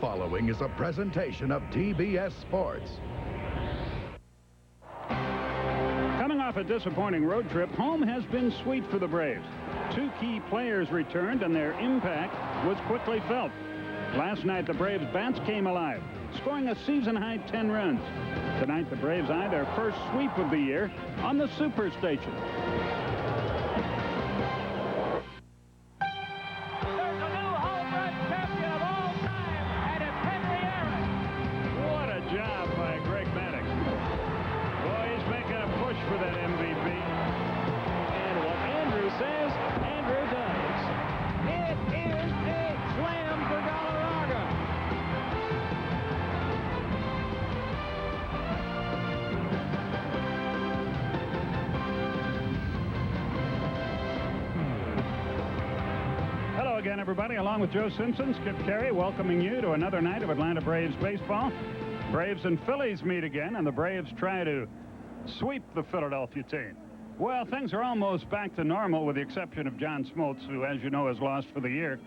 following is a presentation of TBS Sports. Coming off a disappointing road trip, home has been sweet for the Braves. 2 key players returned, and their impact was quickly felt. Last night, the Braves' bats came alive, scoring a season-high 10 runs. Tonight, the Braves eye their first sweep of the year on the Superstation. For that MVP. And what Andrew says, Andrew does. It is a slam for Galarraga. Hello again, everybody. Along with Joe Simpson, Skip Carey, welcoming you to another night of Atlanta Braves baseball. Braves and Phillies meet again, and the Braves try to sweep the Philadelphia team. Well, things are almost back to normal with the exception of John Smoltz, who, as you know, is lost for the year.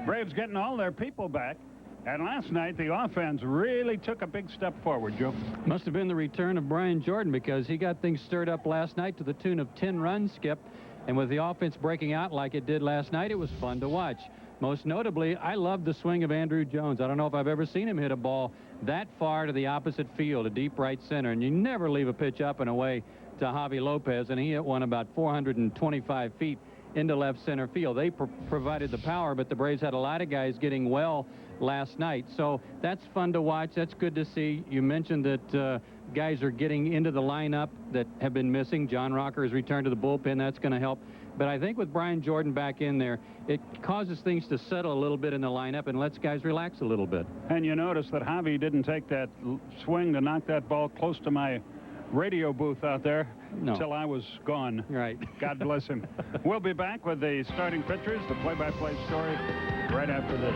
Braves getting all their people back. And last night, the offense really took a big step forward, Joe. Must have been the return of Brian Jordan, because he got things stirred up last night to the tune of 10 runs, Skip. And with the offense breaking out like it did last night, it was fun to watch. Most notably, I love the swing of Andrew Jones. I don't know if I've ever seen him hit a ball that far to the opposite field, a deep right center. And you never leave a pitch up and away to Javi Lopez, and he hit one about 425 feet into left center field. They provided the power, but the Braves had a lot of guys getting well last night. So that's fun to watch. That's good to see. You mentioned that guys are getting into the lineup that have been missing. John Rocker has returned to the bullpen. That's going to help. But I think with Brian Jordan back in there, it causes things to settle a little bit in the lineup and lets guys relax a little bit. And you notice that Javi didn't take that swing to knock that ball close to my radio booth out there until I was gone. Right. God bless him. We'll be back with the starting pitchers, the play-by-play story, right after this.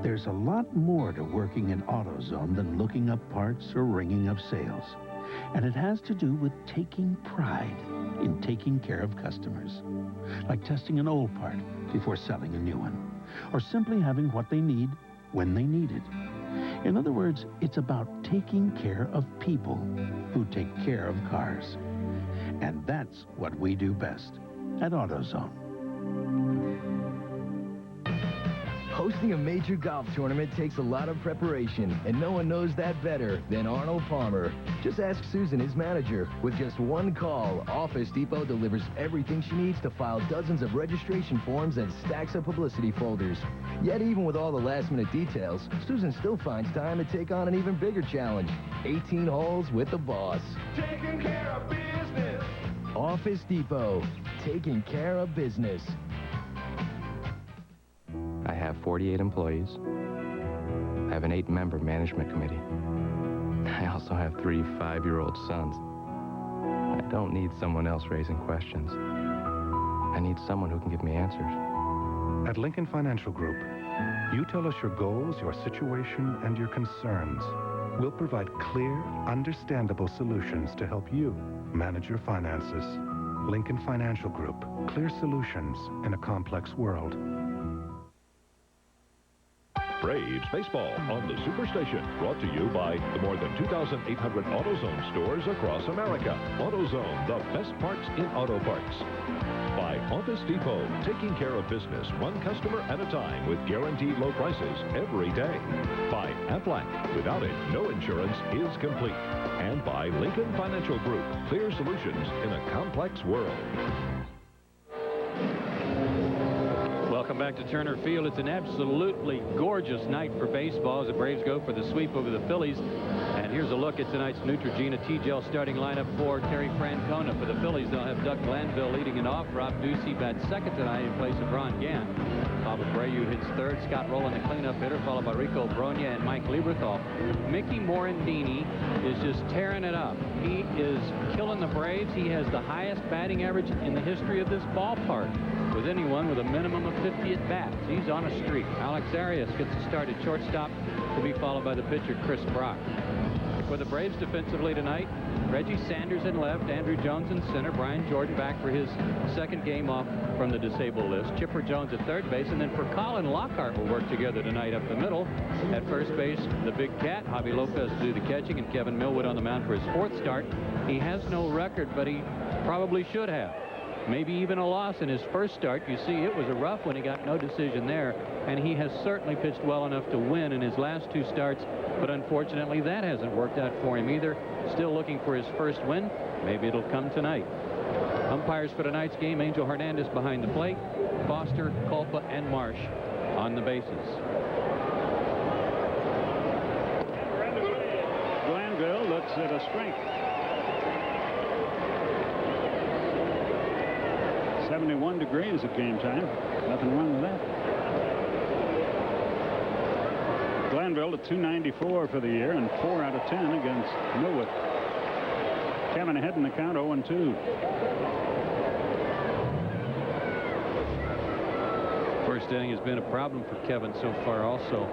There's a lot more to working in AutoZone than looking up parts or ringing up sales. And it has to do with taking pride in taking care of customers. Like testing an old part before selling a new one. Or simply having what they need when they need it. In other words, it's about taking care of people who take care of cars. And that's what we do best at AutoZone. Hosting a major golf tournament takes a lot of preparation, and no one knows that better than Arnold Palmer. Just ask Susan, his manager. With just one call, Office Depot delivers everything she needs to file dozens of registration forms and stacks of publicity folders. Yet even with all the last-minute details, Susan still finds time to take on an even bigger challenge. 18 holes with the boss. Taking care of business. Office Depot. Taking care of business. I have 48 employees. I have an 8-member management committee. I also have 3 5-year-old sons. I don't need someone else raising questions. I need someone who can give me answers. At Lincoln Financial Group, you tell us your goals, your situation, and your concerns. We'll provide clear, understandable solutions to help you manage your finances. Lincoln Financial Group, clear solutions in a complex world. Braves baseball on the Superstation, brought to you by the more than 2,800 AutoZone stores across America. AutoZone, the best parts in auto parts. By Office Depot, taking care of business one customer at a time with guaranteed low prices every day. By Aflac, without it, no insurance is complete. And by Lincoln Financial Group, clear solutions in a complex world. Welcome back to Turner Field. It's an absolutely gorgeous night for baseball as the Braves go for the sweep over the Phillies. And here's a look at tonight's Neutrogena T-Gel starting lineup for Terry Francona. For the Phillies, they'll have Doug Glanville leading it off. Rob Ducey bats second tonight in place of Ron Gant. Bob Abreu hits third. Scott Rowland, the cleanup hitter, followed by Rico Bronya and Mike Lieberthal. Mickey Morandini is just tearing it up. He is killing the Braves. He has the highest batting average in the history of this ballpark with anyone with a minimum of 50 at-bats. He's on a streak. Alex Arias gets a start at shortstop to be followed by the pitcher Chris Brock. for the Braves defensively tonight. Reggie Sanders in left, Andrew Jones in center, Brian Jordan back for his second game off from the disabled list, Chipper Jones at third base, and then Furcal and Lockhart will work together tonight up the middle. At first base, the big cat, Javi Lopez, to do the catching, and Kevin Millwood on the mound for his fourth start. He has no record, but he probably should have. Maybe even a loss in his first start. You see, it was a rough one. He got no decision there, and he has certainly pitched well enough to win in his last two starts, but unfortunately that hasn't worked out for him either. Still looking for his first win. Maybe it'll come tonight. Umpires for tonight's game, Angel Hernandez behind the plate, Foster, Culpa, and Marsh on the bases. Glanville looks at a strike. 71 degrees at game time. Nothing wrong with that. Glanville to 294 for the year and 4 out of 10 against Millwood. Kevin ahead in the count, 0-2. First inning has been a problem for Kevin so far also.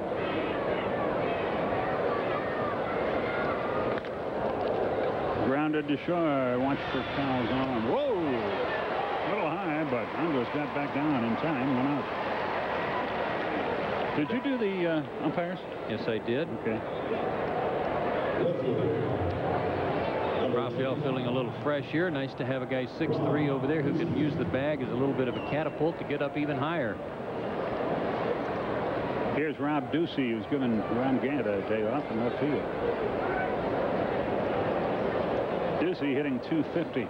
Grounded to shore. Watch for Kyle's on. Whoa! A little high, but Andres got back down in time. 1 out. Did you do the umpires? Yes, I did. Okay. Raphael feeling a little fresh here. Nice to have a guy 6'3" over there who can use the bag as a little bit of a catapult to get up even higher. Here's Rob Ducey, who's given Ron Gant a day off in left field. Ducey hitting .250.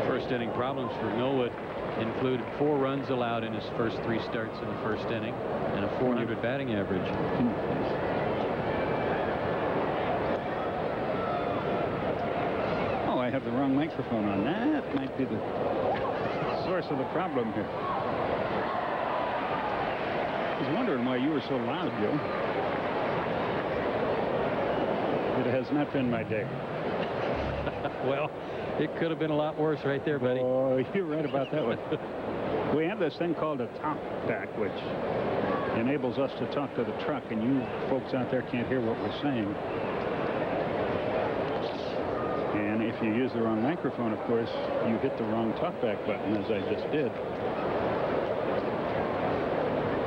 First inning problems for Millwood included 4 runs allowed in his first 3 starts in the first inning and a .400 batting average. Oh, I have the wrong microphone on. That might be the source of the problem here. I was wondering why you were so loud, Joe. It has not been my day. Well, it could have been a lot worse right there, buddy. Oh, you're right about that one. We have this thing called a talk back, which enables us to talk to the truck, and you folks out there can't hear what we're saying. And if you use the wrong microphone, of course, you hit the wrong talkback button, as I just did.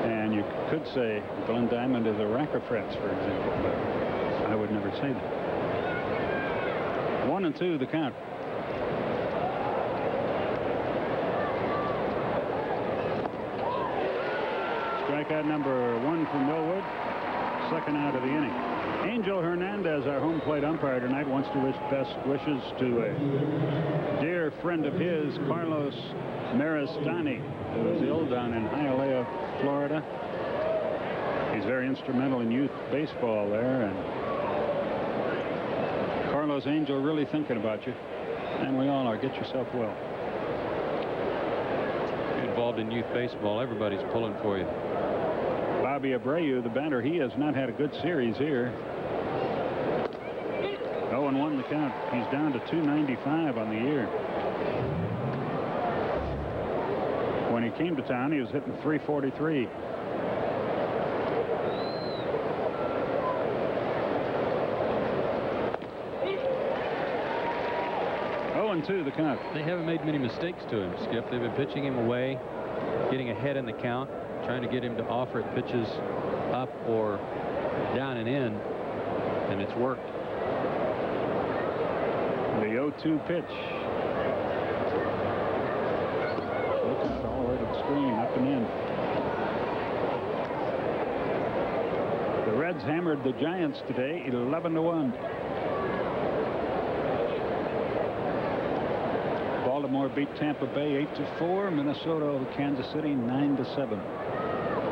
And you could say Glenn Diamond is a rack of frets, for example, but I would never say that. 1-2 the count. Strikeout number 1 for Millwood. Second out of the inning. Angel Hernandez, our home plate umpire tonight, wants to wish best wishes to a dear friend of his, Carlos Maristani, who is ill down in Hialeah, Florida. He's very instrumental in youth baseball there, and Carlos, Angel really thinking about you, and we all are. Get yourself well. Involved in youth baseball, everybody's pulling for you. Bobby Abreu, the batter, he has not had a good series here. 0-1 the count. He's down to 295 on the year. When he came to town, he was hitting 343. To the count. They haven't made many mistakes to him, Skip. They've been pitching him away, getting ahead in the count, trying to get him to offer pitches up or down and in, and it's worked. The 0-2 pitch. Look out all the way to the screen, up and in. The Reds hammered the Giants today, 11-1. Baltimore beat Tampa Bay 8-4. Minnesota over Kansas City 9-7.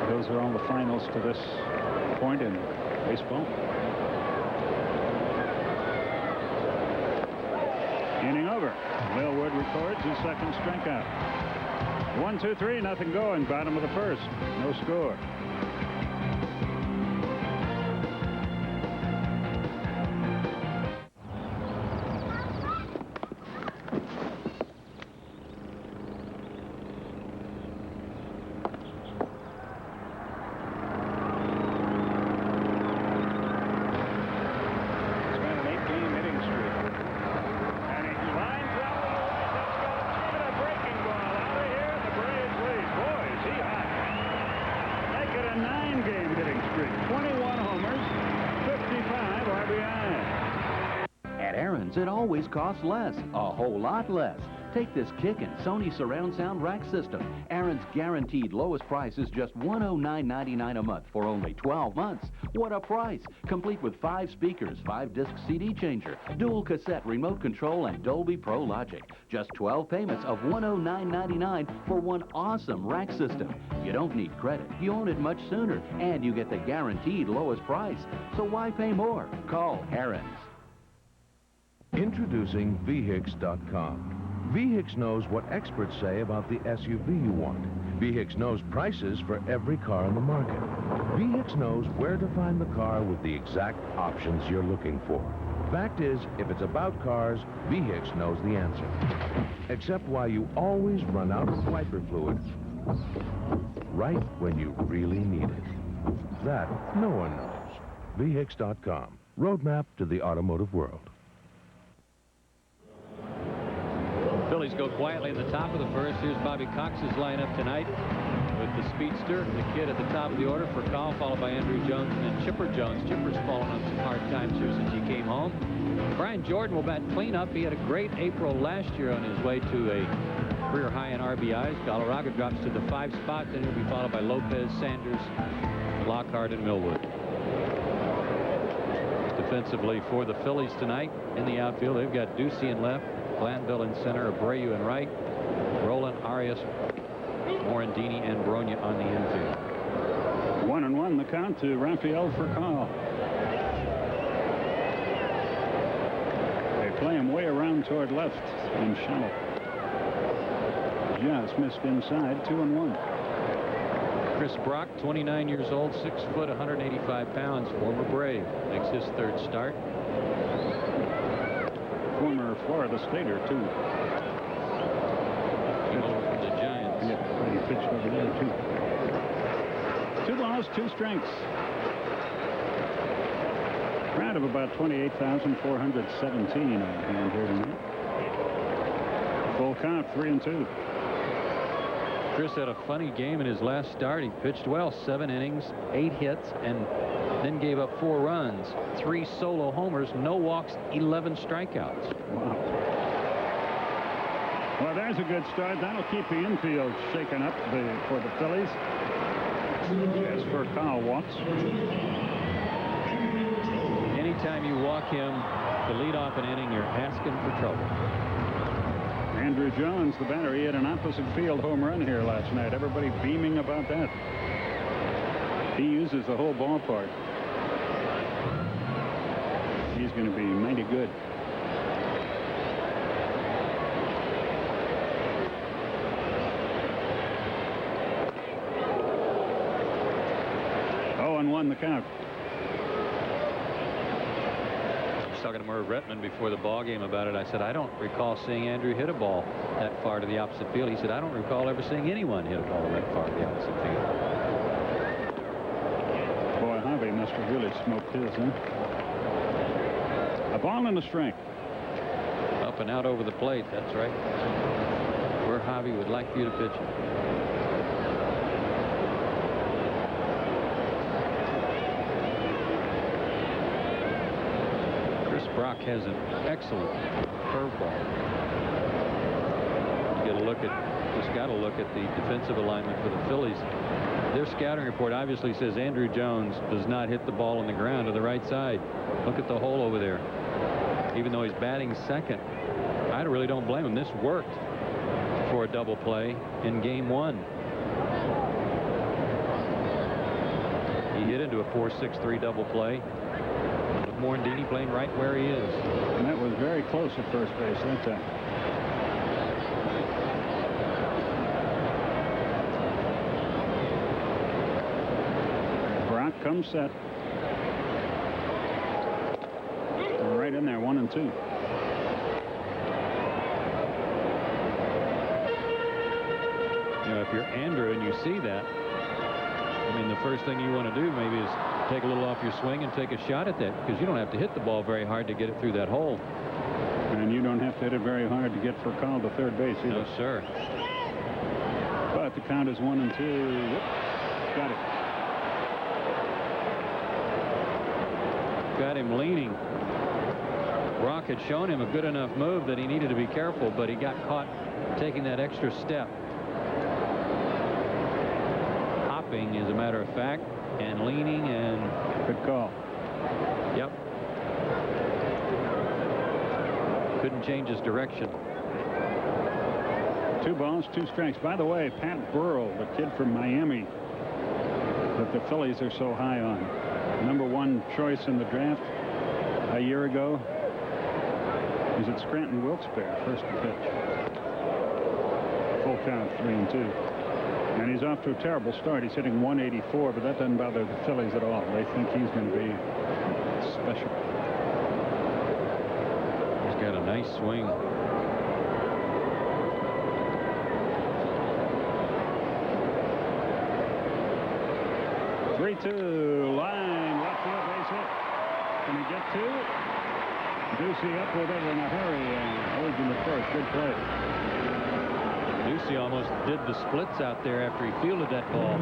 Those are all the finals to this point in baseball. Inning over. Millwood records his second strikeout. 1-2-3, nothing going. Bottom of the first. No score. Aaron's, it always costs less, a whole lot less. Take this Kickin' Sony surround sound rack system. Aaron's guaranteed lowest price is just $109.99 a month for only 12 months. What a price! Complete with 5 speakers, 5-disc CD changer, dual cassette remote control, and Dolby Pro Logic. Just 12 payments of $109.99 for one awesome rack system. You don't need credit. You own it much sooner, and you get the guaranteed lowest price. So why pay more? Call Aaron's. Introducing VHICS.com. VHICS knows what experts say about the SUV you want. VHICS knows prices for every car in the market. VHICS knows where to find the car with the exact options you're looking for. Fact is, if it's about cars, VHICS knows the answer. Except why you always run out of wiper fluid right when you really need it. That no one knows. VHICS.com. Roadmap to the automotive world. Phillies go quietly in the top of the first. Here's Bobby Cox's lineup tonight with the speedster, the kid at the top of the order for Call, followed by Andrew Jones and then Chipper Jones. Chipper's fallen on some hard times here since he came home. Brian Jordan will bat cleanup. He had a great April last year on his way to a career high in RBIs. Galarraga drops to the 5 spot. Then he'll be followed by Lopez, Sanders, Lockhart, and Millwood. Defensively for the Phillies tonight in the outfield, they've got Ducey in left, Glanville in center, Abreu in right, Rolen, Arias, Morandini, and Bronya on the infield. 1-1 the count to Rafael Furcal. They play him way around toward left and shallow. Just missed inside. 2-1. Chris Brock, 29 years old, 6 foot, 185 pounds, former Brave, makes his 3rd start. Former Florida Stater, too. From the Giants. Yeah, he pitched over there, too. 2 balls, 2 strikes. Crowd of about 28,417 on hand here tonight. Full count, 3-2. Chris had a funny game in his last start. He pitched well, 7 innings, 8 hits, and then gave up 4 runs, 3 solo homers, no walks, 11 strikeouts. Wow. Well, there's a good start. That'll keep the infield shaken up for the Phillies. As Furcal walks. Anytime you walk him to lead off an inning, you're asking for trouble. Andrew Jones, the batter, he had an opposite field home run here last night. Everybody beaming about that. He uses the whole ballpark. He's going to be mighty good. Oh, and 1 the count. Talking to Merv Rettman before the ball game about it. I said, I don't recall seeing Andrew hit a ball that far to the opposite field. He said, I don't recall ever seeing anyone hit a ball that far to the opposite field. Boy, Harvey must have really smoked his, huh? A ball and a strike. Up and out over the plate, that's right. Where Harvey would like you to pitch it. Brock has an excellent curveball. Just got to look at the defensive alignment for the Phillies. Their scouting report obviously says Andrew Jones does not hit the ball on the ground to the right side. Look at the hole over there. Even though he's batting second, I really don't blame him. This worked for a double play in game 1. He hit into a 4-6-3 double play. Morandini playing right where he is. And that was very close at first base that time. Brock comes set. Right in there, 1-2. You know, if you're Andrew and you see that, I mean, the first thing you want to do maybe is take a little off your swing and take a shot at that, because you don't have to hit the ball very hard to get it through that hole. And you don't have to hit it very hard to get Furcal to third base either. No, sir. But the count is 1-2. Yep. Got it. Got him leaning. Brock had shown him a good enough move that he needed to be careful, but he got caught taking that extra step. Hopping, as a matter of fact, and leaning, and good call. Yep. Couldn't change his direction. 2 balls, 2 strikes. By the way, Pat Burrell, the kid from Miami that the Phillies are so high on, #1 choice in the draft a year ago. He's at Scranton Wilkes-Barre, first to pitch. Full count, 3-2. And he's off to a terrible start. He's hitting .184, but that doesn't bother the Phillies at all. They think he's going to be special. He's got a nice swing. Three-two line, left field base hit. Can he get 2? Ducey up with it in a hurry and holds him at first. Good play. Ducey almost did the splits out there after he fielded that ball.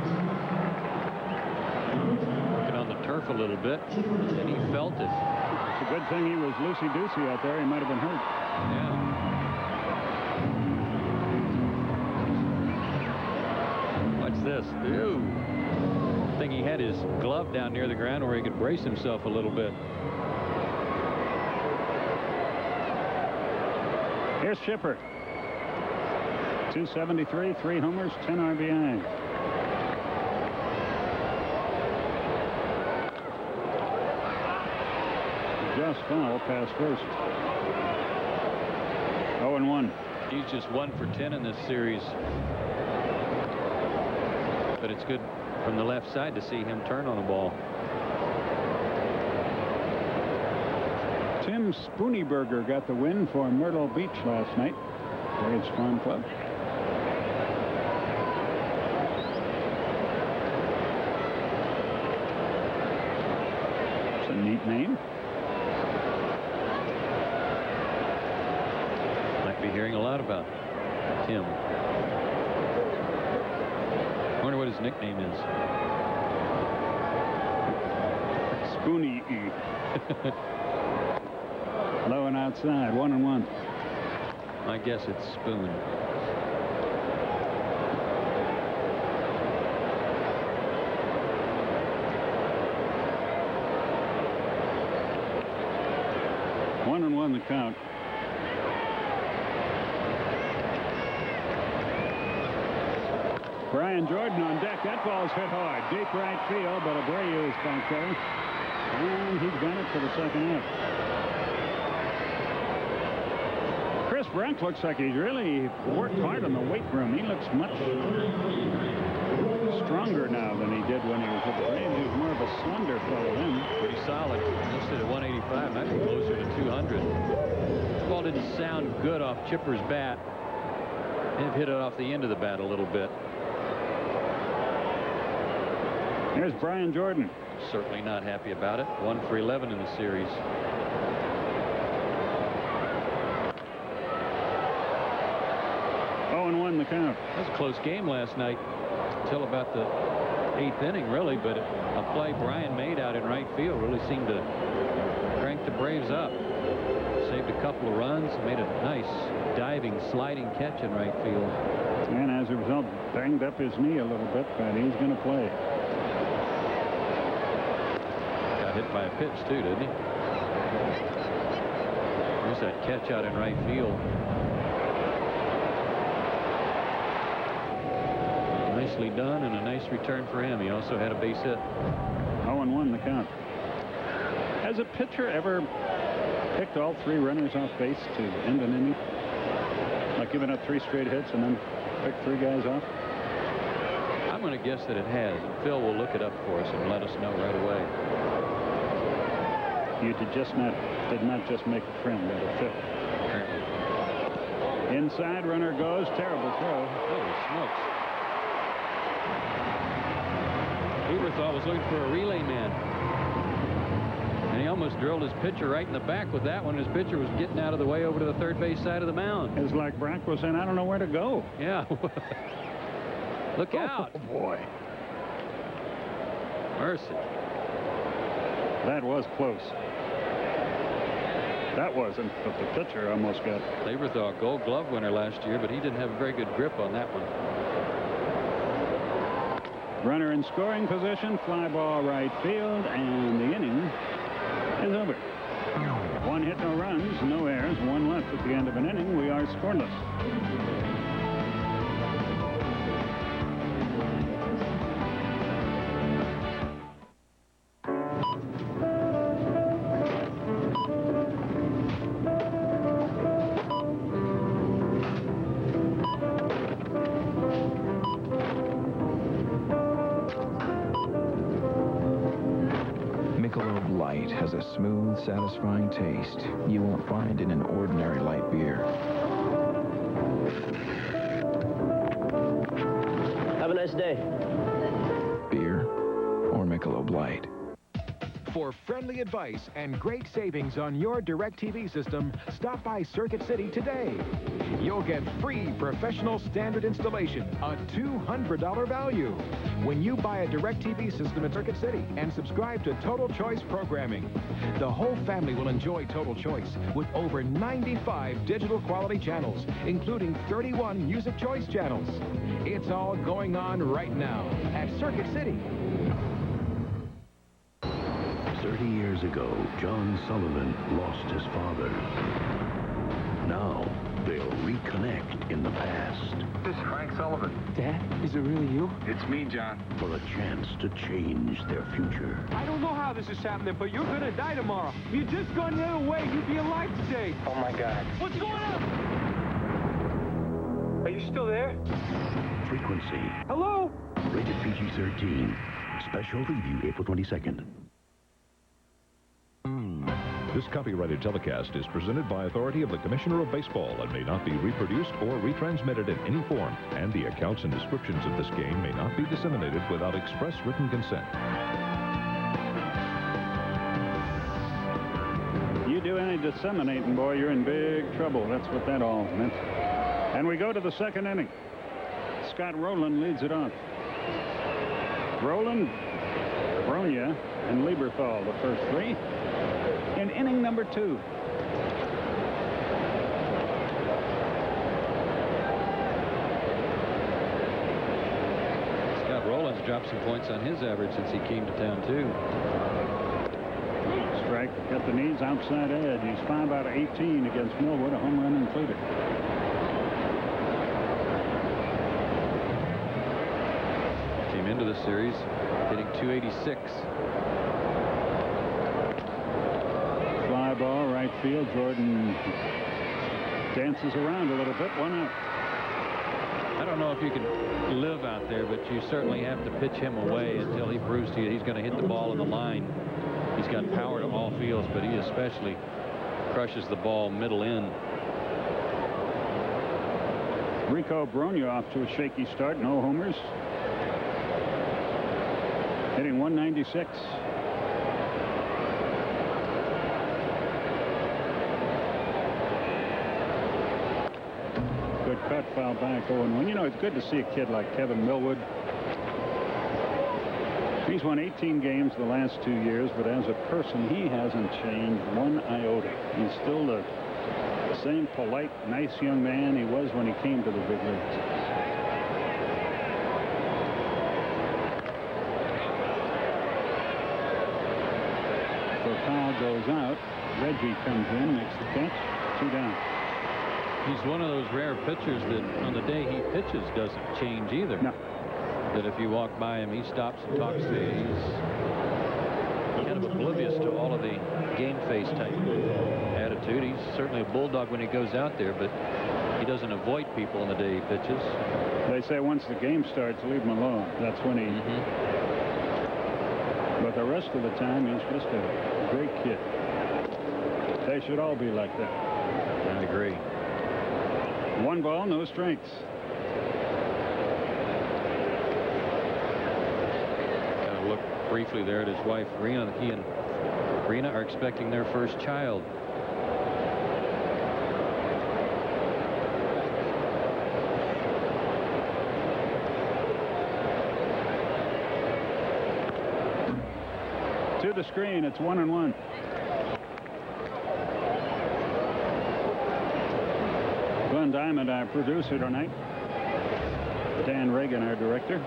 Working on the turf a little bit, and he felt it. It's a good thing he was loosey-goosey out there. He might have been hurt. Yeah. What's this? Ew. I think he had his glove down near the ground where he could brace himself a little bit. Here's Schiffer. 273, 3 homers, 10 RBI. Just foul past first. 0-1. He's just 1 for 10 in this series. But it's good from the left side to see him turn on a ball. Tim Spooneyberger got the win for Myrtle Beach last night. Braves Farm Club. It's a neat name. Might be hearing a lot about Tim. I wonder what his nickname is. Spoony E. Low and outside, 1-1. I guess it's Spoon. One and one the count. Brian Jordan on deck. That ball's hit hard. Deep right field, but Abreu is back there. And he's got it for the second half. Chris Brent looks like he's really worked hard in the weight room. He looks much stronger now than he did when he was with the Braves. He was more of a slender fellow then. Pretty solid. Listed at 185, might be closer to 200. The ball didn't sound good off Chipper's bat. They've hit it off the end of the bat a little bit. Here's Brian Jordan. Certainly not happy about it. 1 for 11 in the series. The count. That was a close game last night until about the 8th inning, really, but a play Brian made out in right field really seemed to crank the Braves up. Saved a couple of runs, made a nice diving, sliding catch in right field. And as a result, banged up his knee a little bit, but he's going to play. Got hit by a pitch, too, didn't he? There's that catch out in right field. Nicely done, and a nice return for him. He also had a base hit. 0-1 the count. Has a pitcher ever picked all 3 runners off base to end an inning? Like giving up 3 straight hits and then pick 3 guys off? I'm going to guess that it has. Phil will look it up for us and let us know right away. You did not just make a friend out of Phil. Apparently. Inside, runner goes. Terrible throw. Holy smokes. Eberthal was looking for a relay man. And he almost drilled his pitcher right in the back with that one. His pitcher was getting out of the way over to the third base side of the mound. It's like Brock was saying, I don't know where to go. Yeah. Look out. Oh, boy. Mercy. That was close. That wasn't, but the pitcher almost got. Lieberthal, Gold Glove winner last year, but he didn't have a very good grip on that one. Runner in scoring position, fly ball right field, and the inning is over. 1 hit, no runs, no errors, 1 left at the end of an inning. We are scoreless. Michelob Light has a smooth, satisfying taste you won't find in an ordinary light beer. Have a nice day. Beer or Michelob Light. For friendly advice and great savings on your DirecTV system, stop by Circuit City today. You'll get free professional standard installation, a $200 value, when you buy a DirecTV system at Circuit City and subscribe to Total Choice programming. The whole family will enjoy Total Choice with over 95 digital quality channels, including 31 music choice channels. It's all going on right now at Circuit City. 30 years ago, John Sullivan lost his father. Now, they'll reconnect in the past. This is Frank Sullivan. Dad, is it really you? It's me, John. For a chance to change their future. I don't know how this is happening, but you're gonna die tomorrow. If you'd just gone the other way, you'd be alive today. Oh, my God. What's going on? Are you still there? Frequency. Hello? Rated PG-13. Special preview April 22nd. This copyrighted telecast is presented by authority of the Commissioner of Baseball and may not be reproduced or retransmitted in any form, and the accounts and descriptions of this game may not be disseminated without express written consent. You do any disseminating, boy, you're in big trouble. That's what that all meant. And we go to the second inning. Scott Rolen leads it off. Rolen, Bronya, and Lieberthal, the first 3. In inning number 2. Scott Rolen's dropped some points on his average since he came to town, too. Strike, got the knees outside edge. He's 5 out of 18 against Millwood, a home run included. Came into the series hitting .286. Ball right field. Jordan dances around a little bit. 1 out. I don't know if you can live out there, but you certainly have to pitch him away until he proves to you he's going to hit the ball in the line. He's got power to all fields, but he especially crushes the ball middle in. Rico Bronya off to a shaky start. No homers. Hitting .196. Cut, foul back, 0-1. You know, it's good to see a kid like Kevin Millwood. He's won 18 games the last 2 years, but as a person, he hasn't changed 1 iota. He's still the same polite, nice young man he was when he came to the big leagues. Furcal goes out. Reggie comes in, makes the catch. 2 down. He's one of those rare pitchers that on the day he pitches doesn't change either. No. That if you walk by him, he stops and talks to you. He's kind of oblivious to all of the game face type attitude. He's certainly a bulldog when he goes out there, but he doesn't avoid people on the day he pitches. They say once the game starts, leave him alone. That's when he... But the rest of the time, he's just a great kid. They should all be like that. I agree. 1 ball, no strikes. Look briefly there at his wife, Rena. He and Rena are expecting their first child. To the screen, it's 1-1. Diamond, our producer tonight. Dan Reagan, our director.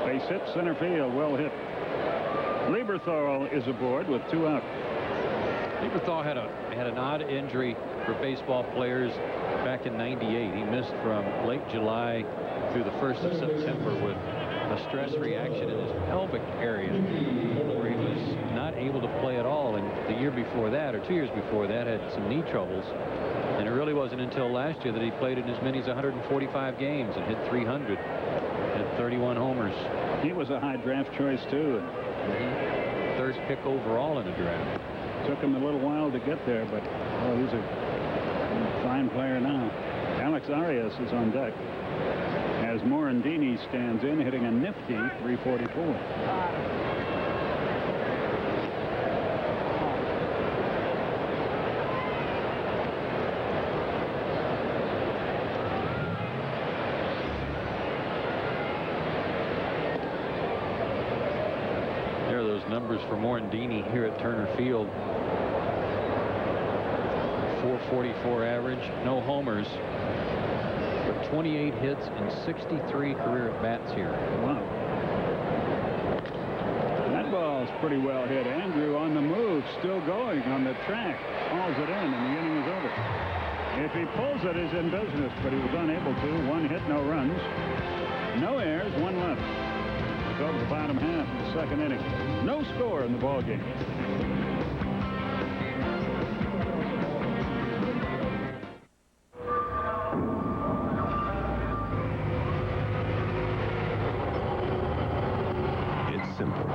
Base hit, center field, well hit. Lieberthal is aboard with 2 out. Lieberthal had an odd injury for baseball players back in '98. He missed from late July through the 1st of September with a stress reaction in his pelvic area, where he was not able to play at all. And the year before that, or 2 years before that, had some knee troubles. And it really wasn't until last year that he played in as many as 145 games and hit 300, had 31 homers. He was a high draft choice too. Third pick overall in the draft. Took him a little while to get there, but he's a fine player now. Alex Arias is on deck as Morandini stands in, hitting a nifty 344. There are those numbers for Morandini here at Turner Field. 444 average, no homers, but 28 hits and 63 career at-bats here. Wow. That ball's pretty well hit. Andrew on the move, still going on the track. Hauls it in, and the inning is over. If he pulls it, he's in business, but he was unable to. 1 hit, no runs. No errors, 1 left. Go to the bottom half of the 2nd inning. No score in the ball game. Simple.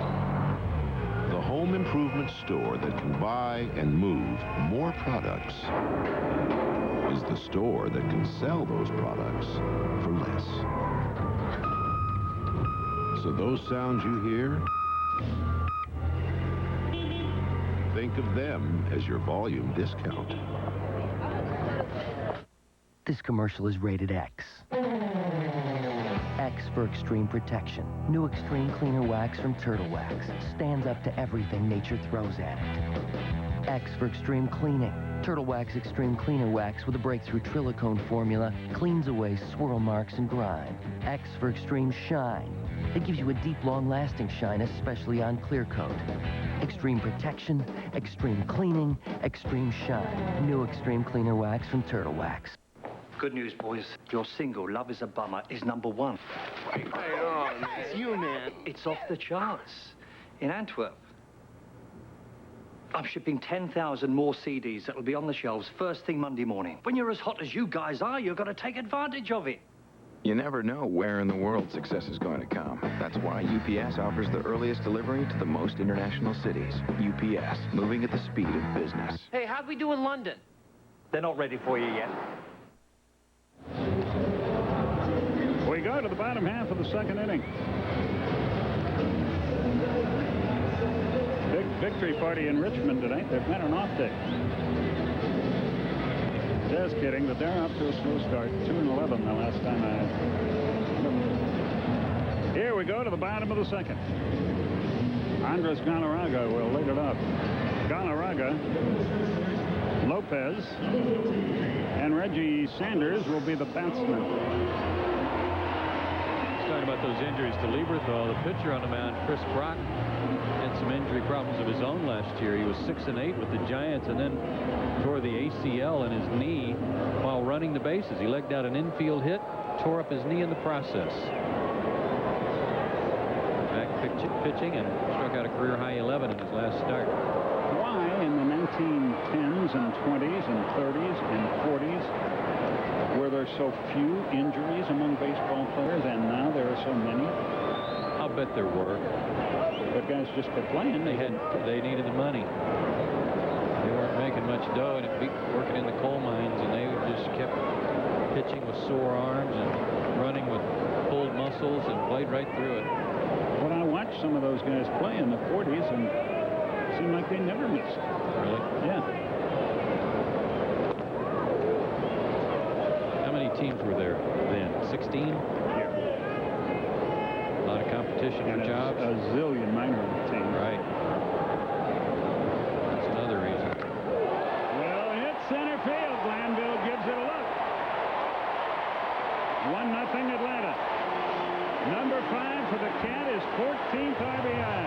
The home improvement store that can buy and move more products is the store that can sell those products for less. So those sounds you hear, think of them as your volume discount. This commercial is rated X. X for extreme protection. New Extreme Cleaner Wax from Turtle Wax. Stands up to everything nature throws at it. X for extreme cleaning. Turtle Wax Extreme Cleaner Wax with a breakthrough Trilicone formula cleans away swirl marks and grime. X for extreme shine. It gives you a deep, long-lasting shine, especially on clear coat. Extreme protection, extreme cleaning, extreme shine. New Extreme Cleaner Wax from Turtle Wax. Good news, boys. Your single, Love is a Bummer, is #1. Hey, on, man. It's you, man. It's off the charts. In Antwerp. I'm shipping 10,000 more CDs that'll be on the shelves first thing Monday morning. When you're as hot as you guys are, you've got to take advantage of it. You never know where in the world success is going to come. That's why UPS offers the earliest delivery to the most international cities. UPS, moving at the speed of business. Hey, how'd we do in London? They're not ready for you yet. We go to the bottom half of the 2nd inning. Big victory party in Richmond tonight. They've had an off day. Just kidding, but they're up to a slow start. 2-11 the last time I... Here we go to the bottom of the 2nd. Andres Galarraga will lead it up. Galarraga, Lopez, and Reggie Sanders will be the batsmen. Talking about those injuries to Lieberthal, the pitcher on the mound, Chris Brock, had some injury problems of his own last year. He was 6-8 with the Giants and then tore the ACL in his knee while running the bases. He legged out an infield hit, tore up his knee in the process. Back pitching and struck out a career-high 11 in his last start. Why in the 1910s and 20s and 30s and 40s were there so few injuries among baseball players, and now there are so many? I'll bet there were. But guys just kept playing. They needed the money. They weren't making much dough, and it beat working in the coal mines, and they just kept pitching with sore arms and running with pulled muscles and played right through it. Well, I watched some of those guys play in the 40s, and it seemed like they never missed. Really? Yeah. How many teams were there then? 16? Yeah. A lot of competition. competition for jobs. A zillion minor league teams. Right. That's another reason. Well, hit center field. Glanville gives it a look. 1-0 Atlanta. Number 5 for the Cat is 14th RBI.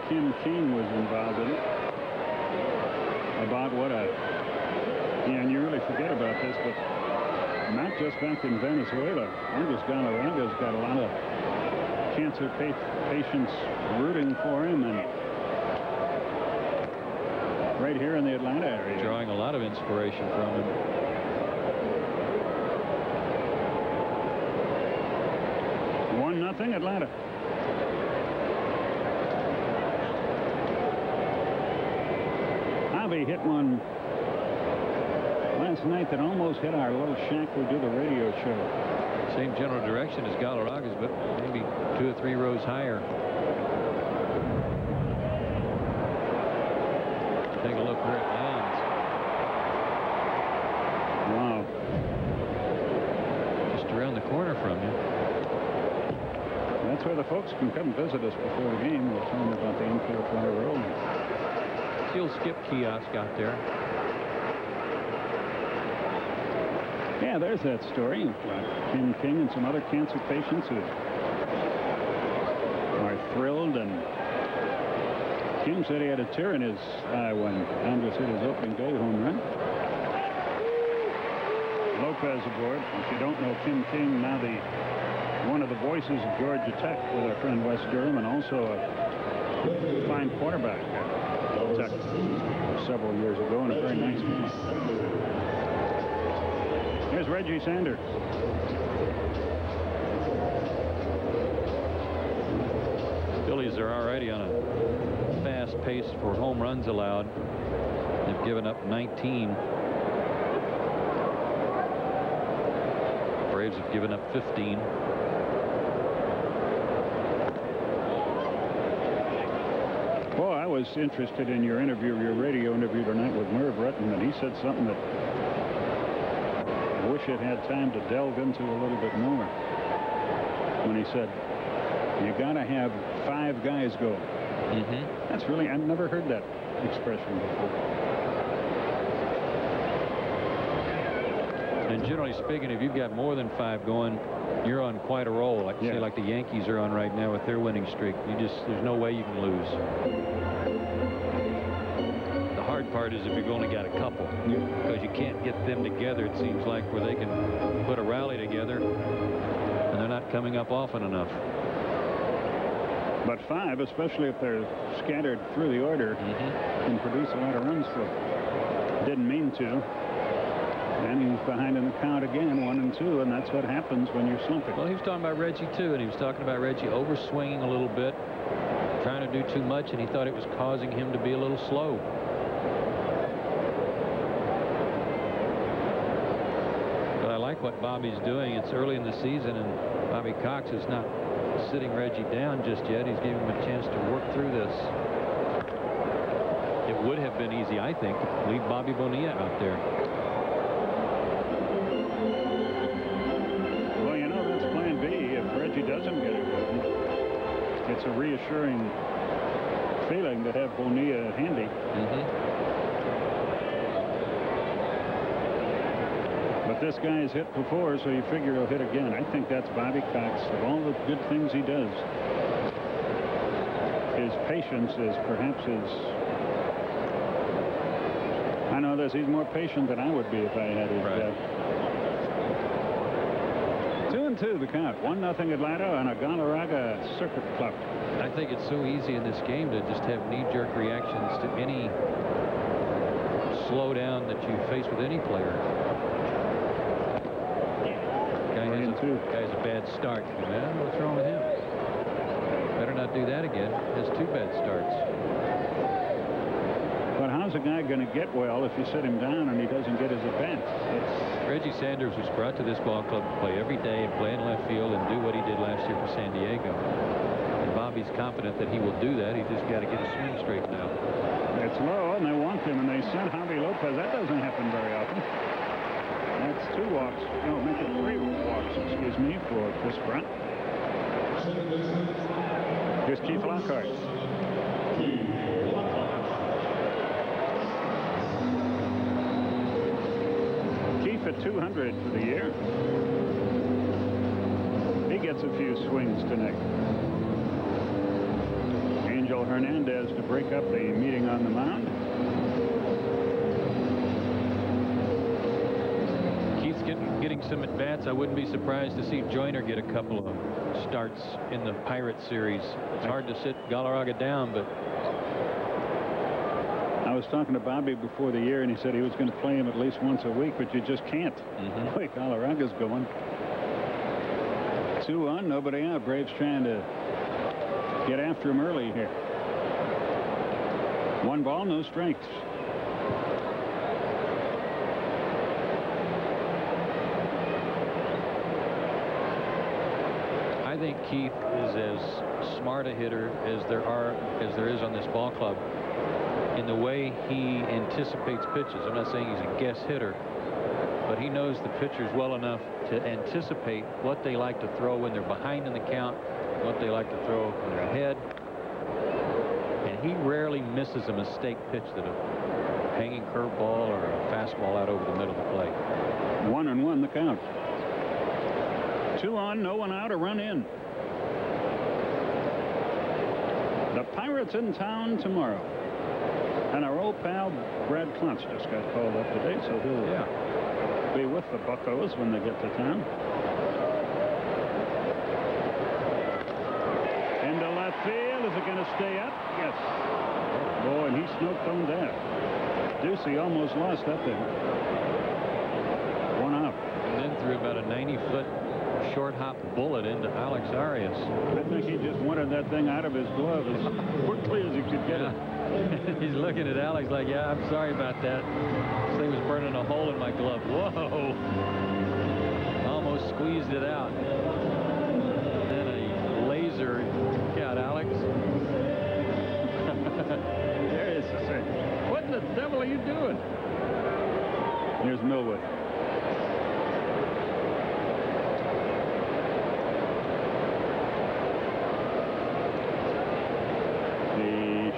Kim King was involved in it. About what and you really forget about this, but not just back in Venezuela. Angus Galarraga's got a lot of cancer patients rooting for him, and right here in the Atlanta area. Drawing a lot of inspiration from him. Atlanta. Javi hit one last night that almost hit our little shack we do the radio show. Same general direction as Galarraga's, but maybe 2 or 3 rows higher. Take a look where it lands. Wow. Just around the corner from you. That's where the folks can come visit us before the game. We'll tell them about the infield flyer Rolen. The old skip kiosk out there. Yeah, there's that story. Kim King and some other cancer patients who are thrilled. And Kim said he had a tear in his eye when Andres hit his opening day home run. Lopez aboard. If you don't know Kim King, now one of the voices of Georgia Tech with our friend Wes Durham, and also a fine quarterback at Tech several years ago, and a very nice man. Here's Reggie Sanders. Phillies are already on a fast pace for home runs allowed. They've given up 19. Braves have given up 15. Boy, I was interested in your radio interview tonight with Merv Retton, and he said something that I wish it had time to delve into a little bit more. When he said, you got to have 5 guys go. Mm-hmm. That's really, I've never heard that expression before. And generally speaking, if you've got more than 5 going, you're on quite a roll. Like say, like the Yankees are on right now with their winning streak. There's no way you can lose. The hard part is if you've only got a couple, because you can't get them together. It seems like where they can put a rally together, and they're not coming up often enough. But 5, especially if they're scattered through the order, can produce a lot of runs for them. Didn't mean to. And he's behind in the count again, 1-2, and that's what happens when you're slumping. Well, he was talking about Reggie, too, and he was talking about Reggie overswinging a little bit, trying to do too much, and he thought it was causing him to be a little slow. But I like what Bobby's doing. It's early in the season, and Bobby Cox is not sitting Reggie down just yet. He's giving him a chance to work through this. It would have been easy, I think, to leave Bobby Bonilla out there. Well, you know, that's plan B. If Reggie doesn't get it going, it's a reassuring feeling to have Bonilla handy. But this guy's hit before, so you figure he'll hit again. I think that's Bobby Cox. Of all the good things he does, his patience is perhaps his... I know this. He's more patient than I would be if I had his job. 2-2 the count. 1-0 Atlanta on a Galarraga circuit clock. I think it's so easy in this game to just have knee-jerk reactions to any slowdown that you face with any player. Guy 2. Guy's a bad start. Man, what's wrong with him? Better not do that again. Has 2 bad starts. But how's a guy going to get well if you sit him down and he doesn't get his at-bats? Reggie Sanders was brought to this ball club to play every day and play in left field and do what he did last year for San Diego. And Bobby's confident that he will do that. He just got to get his swing straightened out. It's low, and they want him, and they sent Javi Lopez. That doesn't happen very often. That's 2 walks. No, make it 3 walks, excuse me, for Chris Brunt. Here's Keith Lockhart. Keith at 200 for the year. He gets a few swings tonight. Angel Hernandez to break up the meeting on the mound. Keith's getting some at-bats. I wouldn't be surprised to see Joyner get a couple of starts in the Pirate series. It's hard to sit Galarraga down, but I was talking to Bobby before the year, and he said he was going to play him at least once a week, but you just can't. Boy, Galarraga's going. 2 on, nobody out. Braves trying to get after him early here. 1 ball, no strikes. I think Keith is as smart a hitter as there is on this ball club in the way he anticipates pitches. I'm not saying he's a guess hitter, but he knows the pitchers well enough to anticipate what they like to throw when they're behind in the count, what they like to throw when they're ahead. And he rarely misses a mistake pitch, that a hanging curveball or a fastball out over the middle of the plate. 1-1 the count. 2 on, no one out, a run in. The Pirates in town tomorrow. And our old pal Brad Klontz just got called up today, so he'll be with the Buccos when they get to town. Into left field. Is it going to stay up? Yes. Boy, and he snoked on that. Ducey almost lost that thing. 1 out. And then threw about a 90-foot short hop bullet into Alex Arias. I think he just wanted that thing out of his glove as quickly as he could get it. He's looking at Alex like, yeah, I'm sorry about that. This thing was burning a hole in my glove. Whoa. Almost squeezed it out. And then a laser. Look out, Alex. There is the thing. What in the devil are you doing? Here's Millwood.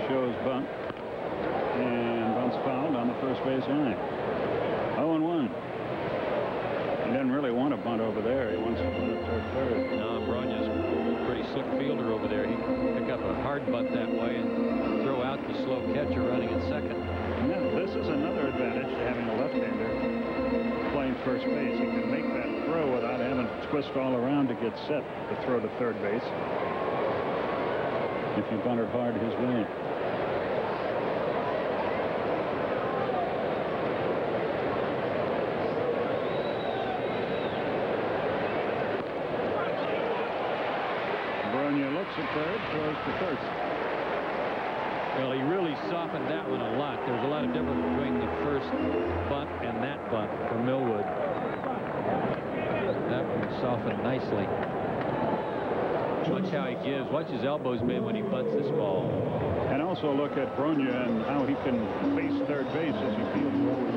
Shows bunt, and bunt's fouled on the first base line. 0-1. He doesn't really want to bunt over there. He wants to bunt it toward third. No, Brogna's a pretty slick fielder over there. He can pick up a hard bunt that way and throw out the slow catcher running at second. Now, this is another advantage to having a left-hander playing first base. He can make that throw without having to twist all around to get set to throw to third base. If you bunt it hard his way. Looks at third, throws to first. Well, he really softened that one a lot. There's a lot of difference between the first bunt and that bunt for Millwood. That one softened nicely. Watch how he gives. Watch his elbows bend when he bunts this ball. And also look at Brogna and how he can face third base as he feels forward.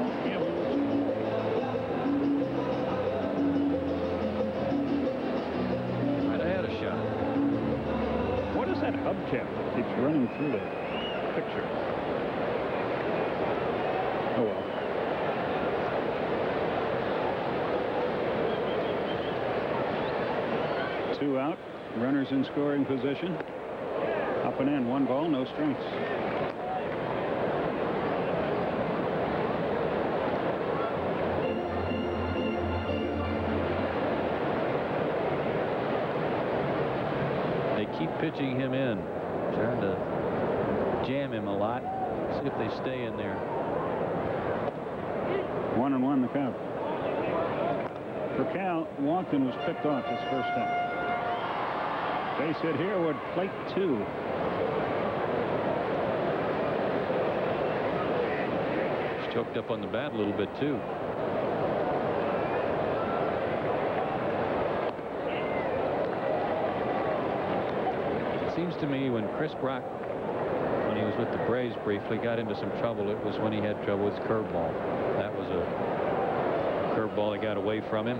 That hubcap that keeps running through the picture. Oh well. Two out, runners in scoring position. Up and in, 1 ball, no strikes. Keep pitching him in, trying to jam him a lot. See if they stay in there. 1-1 the count. Furcal walked and was picked off his first time. Base hit here would plate 2. He's choked up on the bat a little bit, too. It seems to me when Chris Brock, when he was with the Braves briefly, got into some trouble, it was when he had trouble with curveball. That was a curveball that got away from him.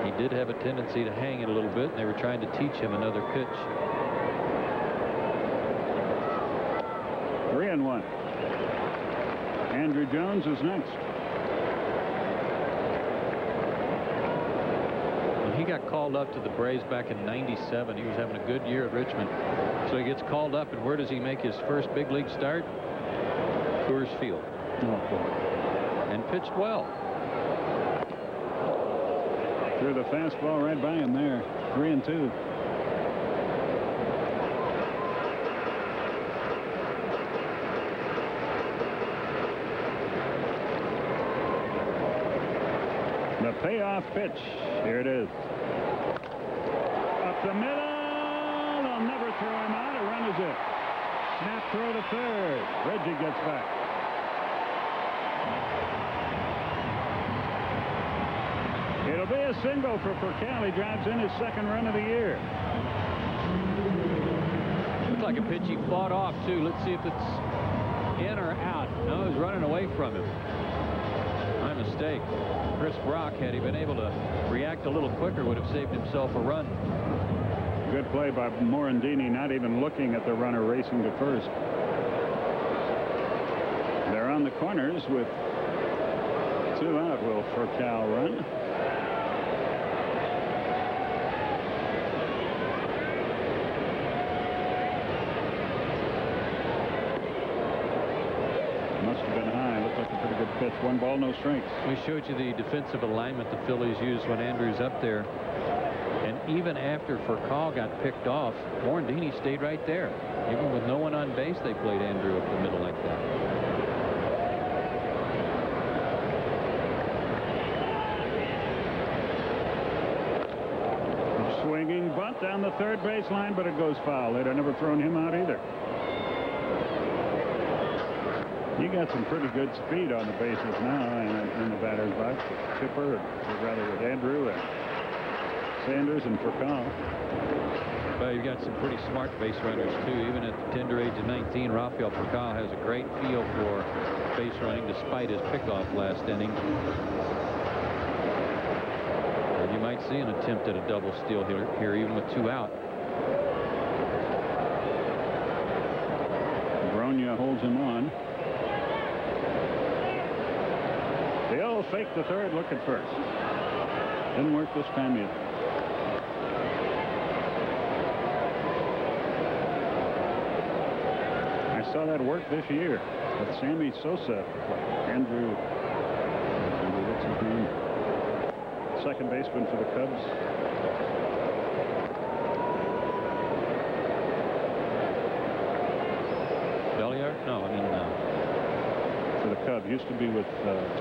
He did have a tendency to hang it a little bit, and they were trying to teach him another pitch. 3-1. Andrew Jones is next. When he got called up to the Braves back in '97, he was having a good year at Richmond. So he gets called up, and where does he make his first big league start? Coors Field. Oh, boy. And pitched well. Threw the fastball right by him there. 3-2. The payoff pitch. Here it is. Up the middle. They'll never throw him out. A run is it. Snap throw to third. Reggie gets back. It'll be a single for Furcal. He drives in his second run of the year. Looks like a pitch he fought off, too. Let's see if it's in or out. No, he's running away from him. My mistake. Chris Brock, had he been able to react a little quicker, would have saved himself a run. Good play by Morandini, not even looking at the runner racing to first. They're on the corners with 2 out. Will Furcal run? Must have been high. Looked like a pretty good pitch. 1 ball, no strikes. We showed you the defensive alignment the Phillies used when Andrew's up there. And even after Furcal got picked off, Morandini stayed right there. Even with no one on base, they played Andrew up the middle like that. Swinging bunt down the third base line, but it goes foul. They'd have never thrown him out either. You got some pretty good speed on the bases now in the batter's box. Chipper, or rather with Andrew and Sanders and Furcal. Well, you've got some pretty smart base runners, too. Even at the tender age of 19, Rafael Furcal has a great feel for base running despite his pickoff last inning. And you might see an attempt at a double steal here even with 2 out. Bronya holds him on. They'll fake the third, look at first. Didn't work this time either. I saw that work this year with Sammy Sosa. Andrew, what's his name? Second baseman for the Cubs. Belliard? No, I mean, for the Cubs. Used to be with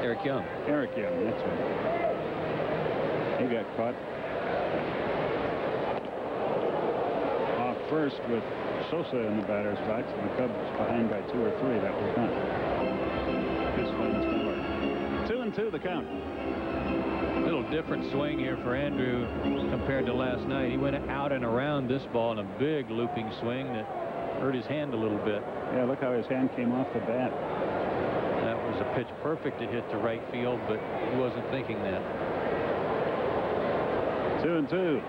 Eric Young. Eric Young, that's right. He got caught off first with Sosa in the batter's box, and the Cubs behind by 2 or 3. That was done. His swing is going to work. 2-2 the count. Little different swing here for Andrew compared to last night. He went out and around this ball in a big looping swing that hurt his hand a little bit. Yeah, look how his hand came off the bat. That was a pitch perfect to hit to right field, but he wasn't thinking that. 2-2.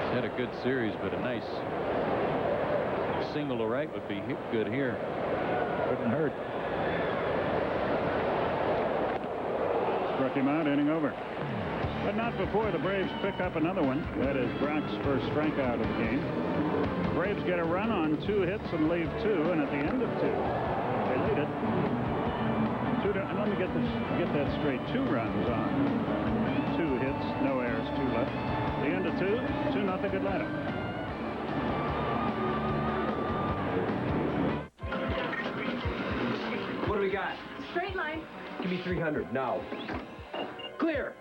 He's had a good series, but a nice single to right would be good here. Couldn't hurt. Struck him out, inning over. But not before the Braves pick up another one. That is Brock's first strikeout of the game. Braves get a run on 2 hits and leave 2, and at the end of 2, they lead it. Let me get that straight. 2 runs on 2 hits, no errors, 2 left. The end of 2, 2-0 Atlanta. Give me 300 now. Clear.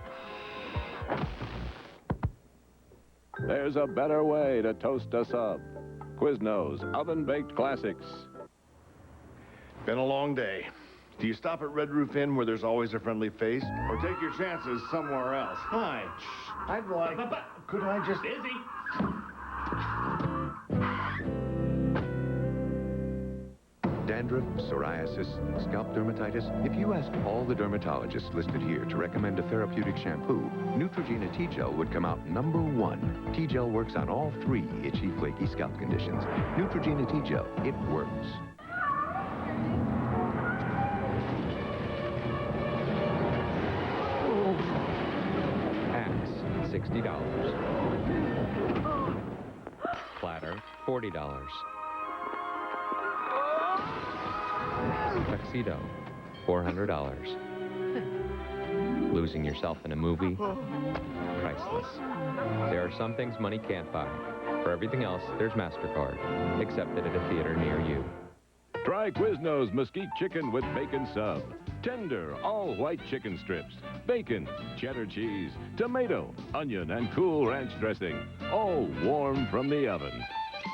There's a better way to toast a sub. Quiznos oven-baked classics. Been a long day. Do you stop at Red Roof Inn where there's always a friendly face? Or take your chances somewhere else? Hi. I'd like... Could I just... Busy. Dandruff, psoriasis, scalp dermatitis. If you asked all the dermatologists listed here to recommend a therapeutic shampoo, Neutrogena T-Gel would come out #1. T-Gel works on all 3 itchy, flaky scalp conditions. Neutrogena T-Gel, it works. Axe, $60. Platter, $40. Tuxedo, $400. Losing yourself in a movie, priceless. There are some things money can't buy. For everything else, there's MasterCard, accepted at a theater near you. Try Quiznos mesquite chicken with bacon sub. Tender, all-white chicken strips, bacon, cheddar cheese, tomato, onion, and cool ranch dressing, all warm from the oven.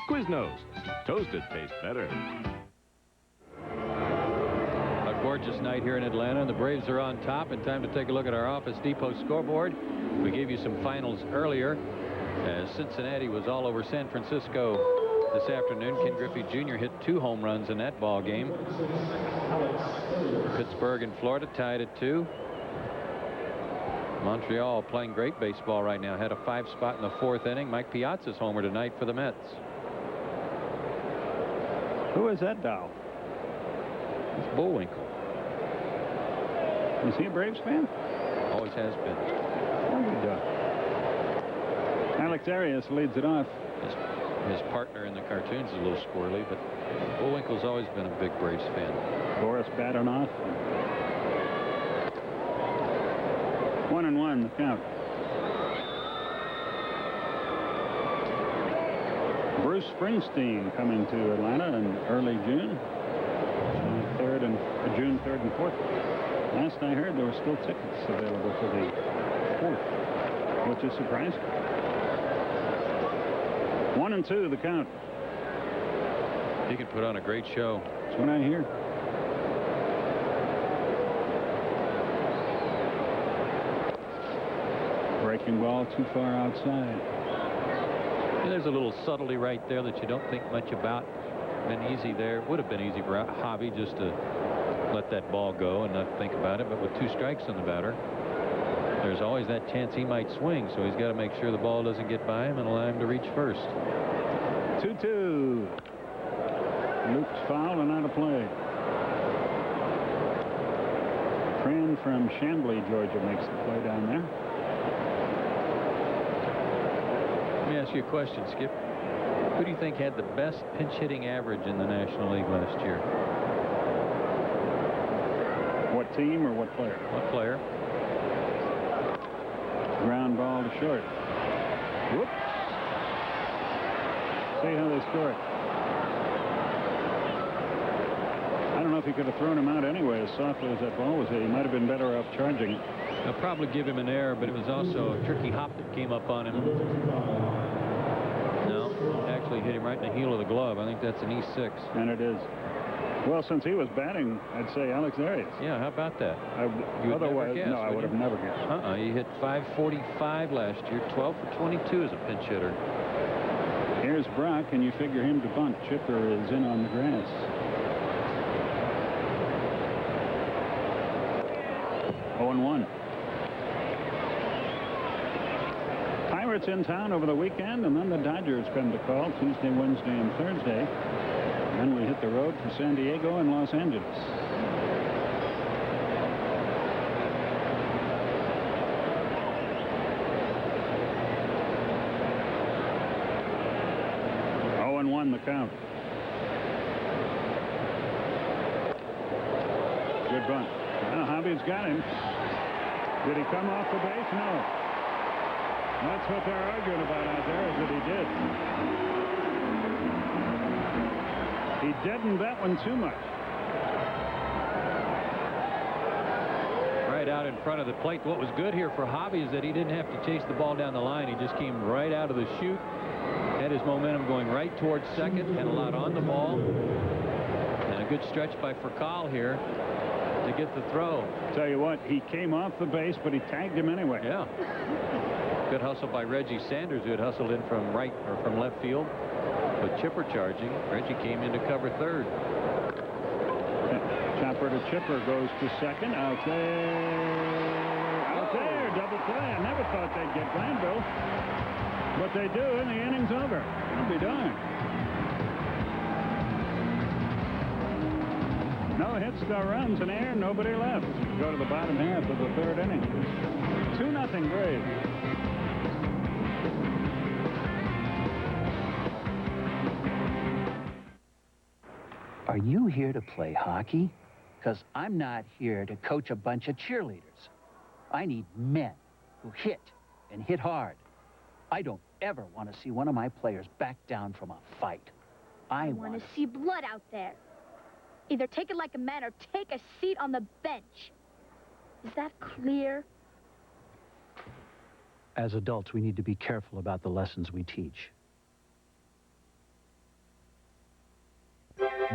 Quiznos. Toasted tastes better. A gorgeous night here in Atlanta. The Braves are on top, and time to take a look at our Office Depot scoreboard. We gave you some finals earlier as Cincinnati was all over San Francisco this afternoon. Ken Griffey Jr. hit 2 home runs in that ball game. Pittsburgh and Florida tied at 2. Montreal playing great baseball right now. Had a 5 spot in the 4th inning. Mike Piazza's homer tonight for the Mets. Who is that doll? It's Bullwinkle. Is he a Braves fan? Always has been. Alex Arias leads it off. His partner in the cartoons is a little squirrely, but Bullwinkle's always been a big Braves fan. Boris batting off. 1-1 the count. Bruce Springsteen coming to Atlanta in early June. June 3rd and 4th. Last I heard, there were still tickets available for the 4th, which is surprising. 1-2 the count. He can put on a great show. That's what I hear. Breaking ball too far outside. Yeah, there's a little subtlety right there that you don't think much about. Been easy there. Would have been easy for Javi just to let that ball go and not think about it. But with 2 strikes on the batter, there's always that chance he might swing. So he's got to make sure the ball doesn't get by him and allow him to reach first. 2-2. Looped foul and out of play. Tran from Chambly, Georgia, makes the play down there. Let me ask you a question, Skip. Who do you think had the best pinch hitting average in the National League last year? What team or what player? What player? Ground ball to short. Whoop. See how they score it. I don't know if he could have thrown him out anyway, as softly as that ball was hit. He might have been better off charging it. They'll probably give him an error, but it was also a tricky hop that came up on him. No, actually hit him right in the heel of the glove. I think that's an E6. And it is. Well, since he was batting, I'd say Alex Arias. Yeah, how about that? Otherwise, no, I would have never guessed. He hit .545 last year, 12 for 22 as a pinch hitter. Here's Brock, and you figure him to bunt. Chipper is in on the grass. (0-1). Pirates in town over the weekend, and then the Dodgers come to call Tuesday, Wednesday, and Thursday. And then we hit the road for San Diego and Los Angeles. The count. Good bunt. Now Javi's got him. Did he come off the base? No. That's what they're arguing about out there, is that he did. He deadened that one too much. out in front of the plate. What was good here for Hobby is that he didn't have to chase the ball down the line. He just came right out of the chute, had his momentum going right towards second, had a lot on the ball, and a good stretch by Furcal here to get the throw. Tell you what, he came off the base, but he tagged him anyway. Yeah. Good hustle by Reggie Sanders, who had hustled in from right or from left field. But Chipper charging. Reggie came in to cover third. Chopper to Chipper, goes to second. Out there, double play. I never thought they'd get Glanville, but they do, and the inning's over. I'll be darned. No hits, no runs, and air, nobody left. Go to the bottom half of the third inning. 2-0 Braves. Are you here to play hockey? Because I'm not here to coach a bunch of cheerleaders. I need men who hit and hit hard. I don't ever want to see one of my players back down from a fight. I want to see blood out there. Either take it like a man or take a seat on the bench. Is that clear? As adults, we need to be careful about the lessons we teach.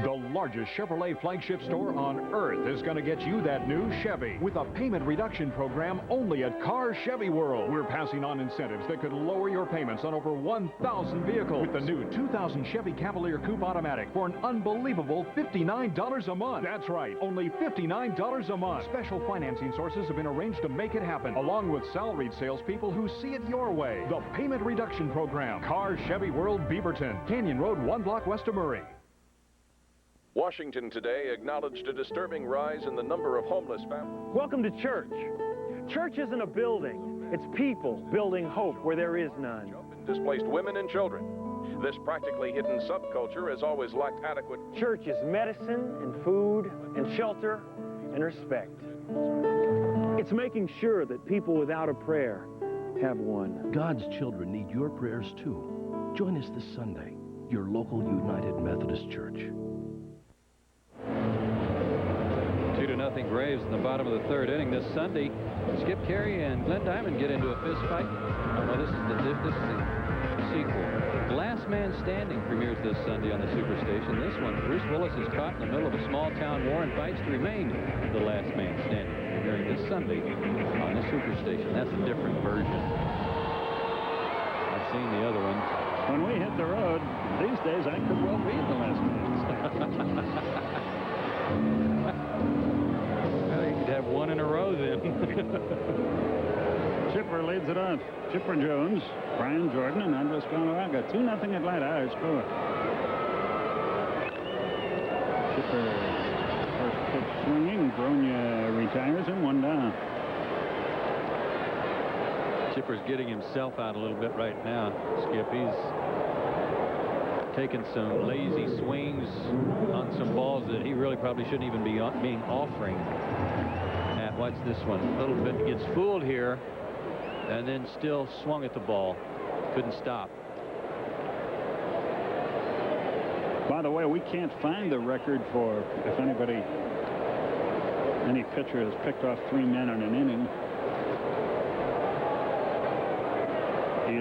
The largest Chevrolet flagship store on earth is going to get you that new Chevy with a payment reduction program only at Car Chevy World. We're passing on incentives that could lower your payments on over 1,000 vehicles with the new 2000 Chevy Cavalier Coupe Automatic for an unbelievable $59 a month. That's right, only $59 a month. Special financing sources have been arranged to make it happen, along with salaried salespeople who see it your way. The payment reduction program. Car Chevy World, Beaverton, Canyon Road, 1 block west of Murray. Washington today acknowledged a disturbing rise in the number of homeless families. Welcome to church. Church isn't a building. It's people building hope where there is none. Displaced women and children. This practically hidden subculture has always lacked adequate... Church is medicine and food and shelter and respect. It's making sure that people without a prayer have one. God's children need your prayers too. Join us this Sunday, your local United Methodist Church. 2-0 Braves in the bottom of the third inning. This Sunday, Skip Carey and Glenn Diamond get into a fist fight. Oh, no, this is the sequel. Last Man Standing premieres this Sunday on the Superstation. This one, Bruce Willis is caught in the middle of a small-town war and fights to remain the last man standing. Premiering this Sunday on the Superstation. That's a different version. I've seen the other one. When we hit the road, these days I could well be the last man. Well, you could have one in a row then. Chipper leads it off. Chipper Jones, Brian Jordan, and Andres Galarraga. 2-0 Atlanta. Our score. Chipper first pitch swinging. Bronya retires him, 1 down. Chipper's getting himself out a little bit right now, Skip. He's taking some lazy swings on some balls that he really probably shouldn't even be being offering at. Watch this one. A little bit gets fooled here and then still swung at the ball. Couldn't stop. By the way, we can't find the record for if any pitcher has picked off 3 men in an inning.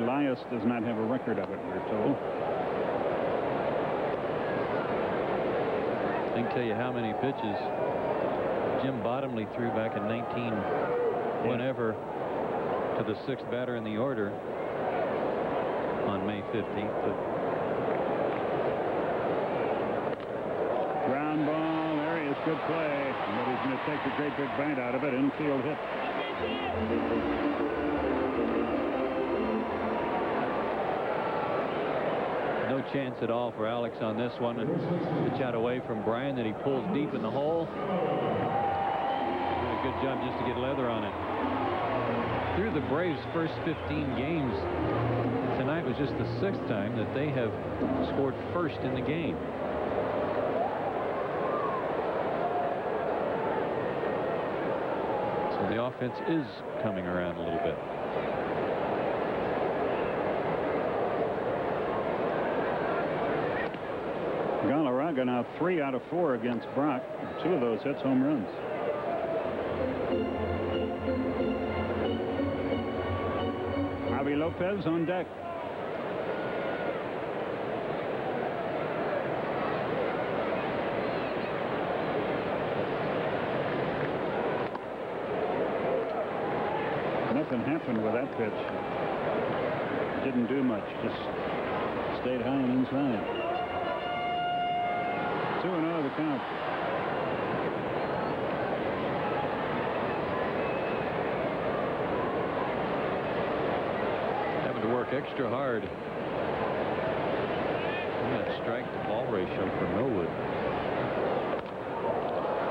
Elias does not have a record of it, we're told. I can tell you how many pitches Jim Bottomley threw back in 19 to the 6th batter in the order on May 15th. Ground ball, there he is, good play. But he's going to take a great big bite out of it. Infield hit. No chance at all for Alex on this one. And pitch out away from Brian that he pulls deep in the hole. Did a good job just to get leather on it. Through the Braves' first 15 games, tonight was just the 6th time that they have scored first in the game. So the offense is coming around a little bit. Galarraga now 3 out of 4 against Brock. 2 of those hits home runs. Lopez on deck. Nothing happened with that pitch. Didn't do much, just stayed high and inside. 2-0 the count. Having to work extra hard. That strike to ball ratio for Millwood.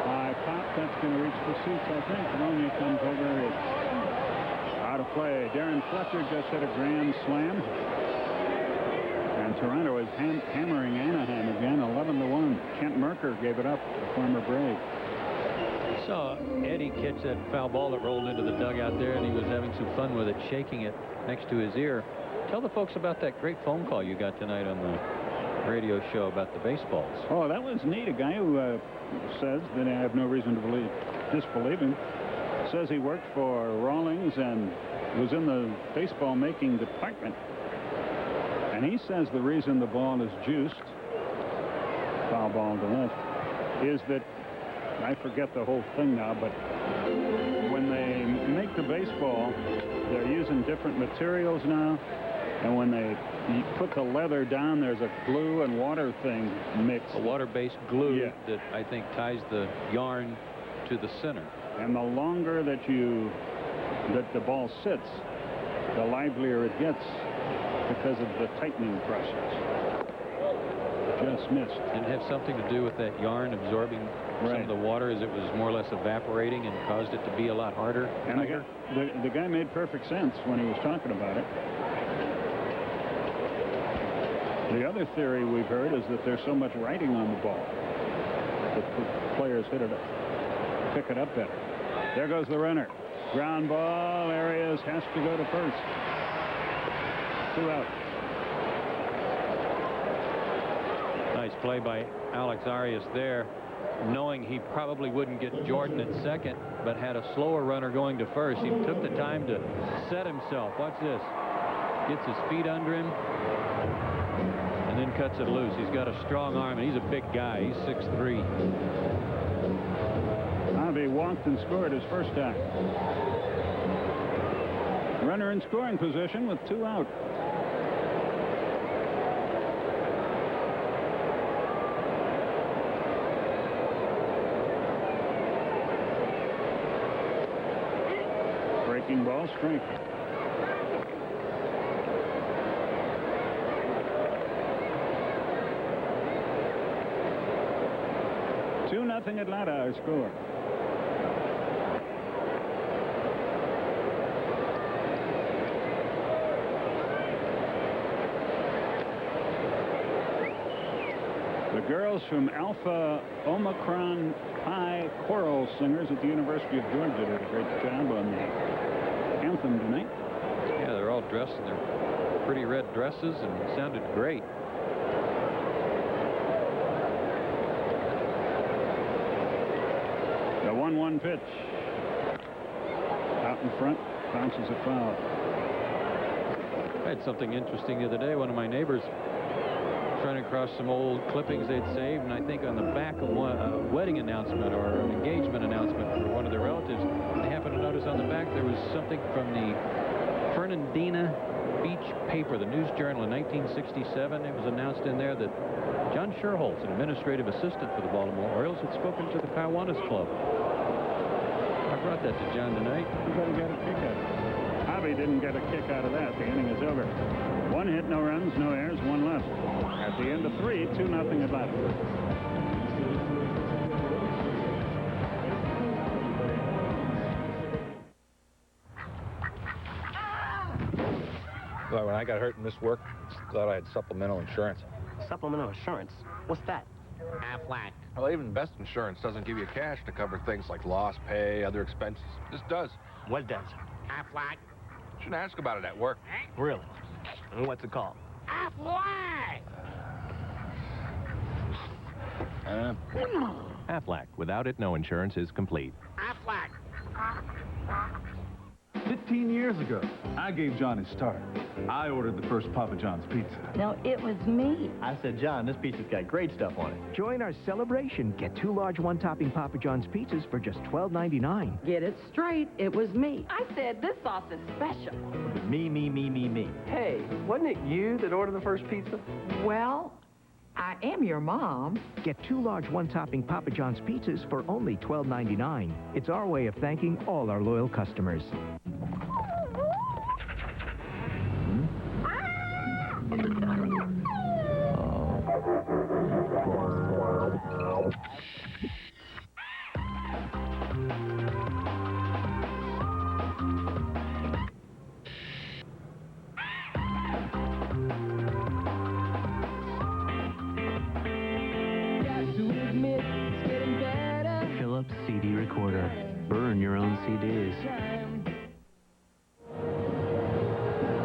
High pop, that's going to reach the seats, I think. Ammonia comes over. It's out of play. Darren Fletcher just hit a grand slam. And Toronto is hammering Anaheim again, 11-1. Kent Merker gave it up, the former Brave. Saw Eddie catch that foul ball that rolled into the dugout there, and he was having some fun with it, shaking it next to his ear. Tell the folks about that great phone call you got tonight on the radio show about the baseballs. Oh, that was neat. A guy who says that I have no reason to disbelieve him. Says he worked for Rawlings and was in the baseball making department. And he says the reason the ball is juiced, foul ball to left, is that, I forget the whole thing now, but when they make the baseball, they're using different materials now. And when they put the leather down, there's a glue and water thing mixed. A water-based glue that I think ties the yarn to the center. And the longer that the ball sits, the livelier it gets because of the tightening process. Just missed. Did it have something to do with that yarn absorbing some of the water as it was more or less evaporating and caused it to be a lot harder? And the guy made perfect sense when he was talking about it. The other theory we've heard is that there's so much writing on the ball that the players pick it up better. There goes the runner. Ground ball. Arias has to go to first. 2 out. Nice play by Alex Arias there, knowing he probably wouldn't get Jordan at second, but had a slower runner going to first. He took the time to set himself. Watch this. Gets his feet under him and then cuts it loose. He's got a strong arm, and he's a big guy. He's 6'3". Javi walked and scored his first time. Runner in scoring position with 2 out. Breaking ball, strike. Nothing Atlanta, our score. The girls from Alpha Omicron Pi Choral Singers at the University of Georgia did a great job on the anthem tonight. Yeah, they're all dressed in their pretty red dresses and sounded great. The 1-1 pitch. Out in front, bounces a foul. I had something interesting the other day. One of my neighbors trying to cross some old clippings they'd saved, and I think on the back of a wedding announcement or an engagement announcement for one of their relatives, they happened to notice on the back there was something from the Fernandina Beach paper, the News Journal in 1967. It was announced in there that John Sherholtz, an administrative assistant for the Baltimore Orioles, had spoken to the Kiwanis Club. I brought that to John tonight. You better get a kick out of it. Javi didn't get a kick out of that. The inning is over. 1 hit, no runs, no errors, 1 left. At the end of 3, 2-0 Atlanta. Well, when I got hurt and missed work, glad I had supplemental insurance. Supplemental insurance? What's that? Aflac. Well, even best insurance doesn't give you cash to cover things like lost pay, other expenses. This does. What does? Aflac. Shouldn't ask about it at work. Really? And what's it called? Aflac. Aflac. Without it, no insurance is complete. Aflac. The 15 years ago, I gave John his start. I ordered the first Papa John's pizza. No, it was me. I said, John, this pizza's got great stuff on it. Join our celebration. Get 2 large one-topping Papa John's pizzas for just $12.99. Get it straight. It was me. I said this sauce is special. Me. Hey, wasn't it you that ordered the first pizza? Well, I am your mom. Get 2 large one-topping Papa John's pizzas for only $12.99. It's our way of thanking all our loyal customers. Philips CD recorder. Burn your own CDs.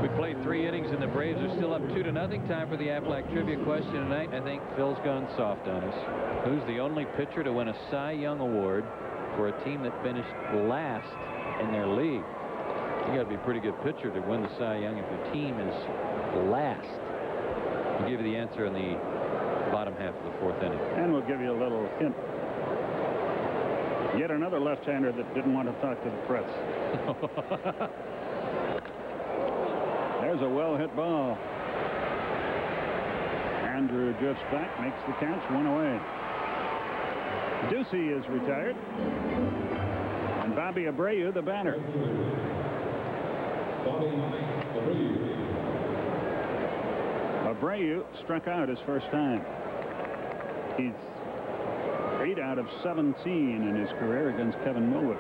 We played 3 innings, and the Braves are still up 2-0. Time for the Aflac Trivia question tonight. I think Phil's gone soft on us. Who's the only pitcher to win a Cy Young Award for a team that finished last in their league? You got to be a pretty good pitcher to win the Cy Young if your team is last. I'll give you the answer in the bottom half of the 4th inning. And we'll give you a little hint. Yet another left-hander that didn't want to talk to the press. There's a well-hit ball. Andrew drifts back, makes the catch, 1 away. Ducey is retired. And Bobby Abreu, the batter. Abreu struck out his first time. He's 8 out of 17 in his career against Kevin Millwood.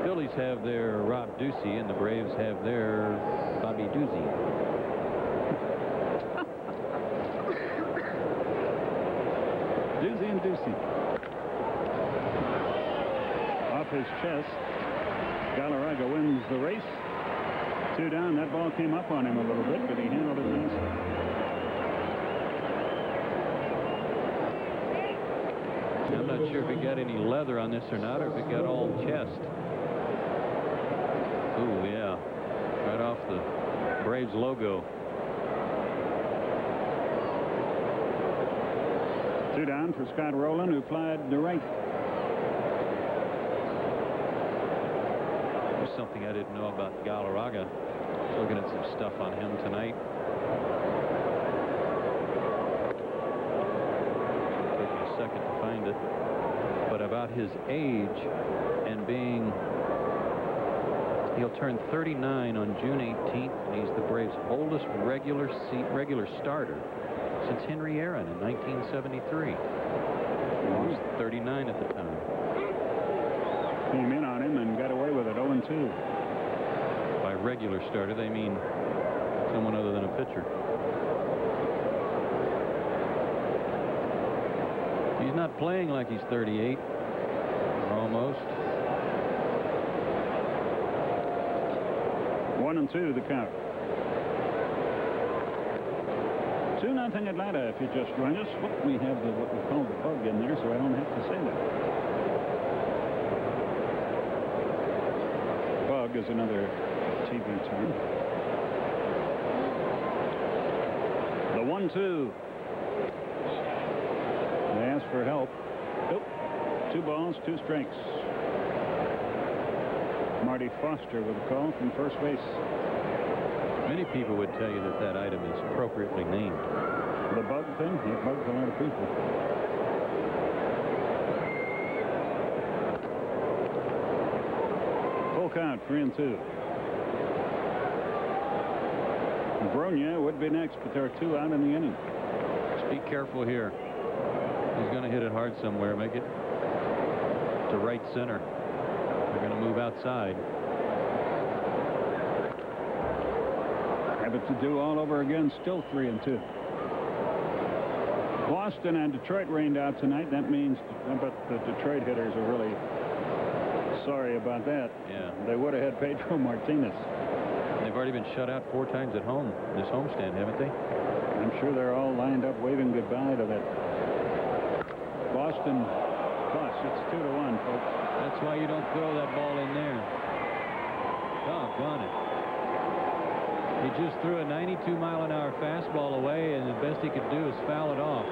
Phillies have their Rob Ducey, and the Braves have their Bobby Ducey. Ducey and Ducey. Off his chest. Galarraga wins the race. 2 down. That ball came up on him a little bit, but he handled it nicely. I'm not sure if he got any leather on this or not, or if it got all chest. Ooh, yeah. Right off the Braves logo. 2 down for Scott Rolen, who flied to right. There's something I didn't know about Galarraga. Looking at some stuff on him tonight. Took me a second to find it. But about his age and being... He'll turn 39 on June 18th, and he's the Braves' oldest regular starter since Henry Aaron in 1973. He was 39 at the time. Came in on him and got away with it, 0-2. By regular starter, they mean someone other than a pitcher. He's not playing like he's 38, or almost. 1-2 the count. 2-0 Atlanta. If you just joined us, we have what we call the bug in there, so I don't have to say that. Bug is another TV term. The 1-2. They ask for help. Nope. 2 balls, 2 strikes. Marty Foster with a call from first base. Many people would tell you that that item is appropriately named. The bug thing? It bugs a lot of people. Full count, 3-2. Bronya would be next, but there are 2 out in the inning. Just be careful here. He's going to hit it hard somewhere. Make it to right center. They're going to move outside. Have it to do all over again. Still 3-2. Boston and Detroit rained out tonight. That means, but the Detroit hitters are really sorry about that. Yeah. They would have had Pedro Martinez. already been shut out 4 times at home this homestand, haven't they? I'm sure they're all lined up waving goodbye to that Boston toss. It's 2-1, folks. That's why you don't throw that ball in there. Doggone it. He just threw a 92-mile-an-hour fastball away, and the best he could do is foul it off.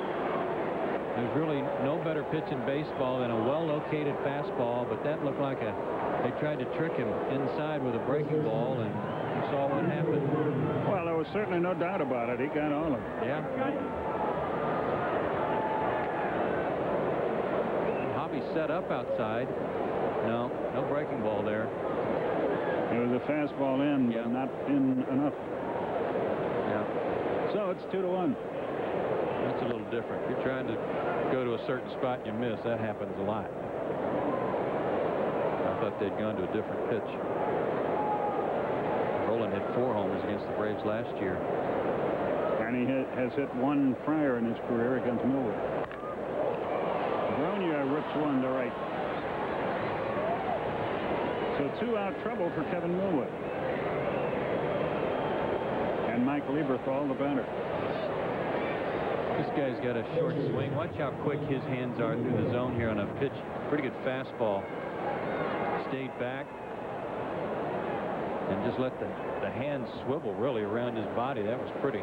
There's really no better pitch in baseball than a well-located fastball, but that looked like they tried to trick him inside with a breaking ball, and you saw what happened. Well, there was certainly no doubt about it. He got all of it. Yeah. Hobby set up outside. No breaking ball there. It was a fastball in, but not in enough. Yeah. So it's 2-1. That's a little different. If you're trying to go to a certain spot and you miss, that happens a lot. I thought they'd gone to a different pitch. Rolen hit 4 homers against the Braves last year. And he has hit 1 prior in his career against Millwood. Bronya rips one to right. So 2-out trouble for Kevin Millwood. And Mike Lieberthal, the batter. This guy's got a short swing. Watch how quick his hands are through the zone here on a pitch. Pretty good fastball. Stayed back. And just let the hands swivel really around his body. That was pretty.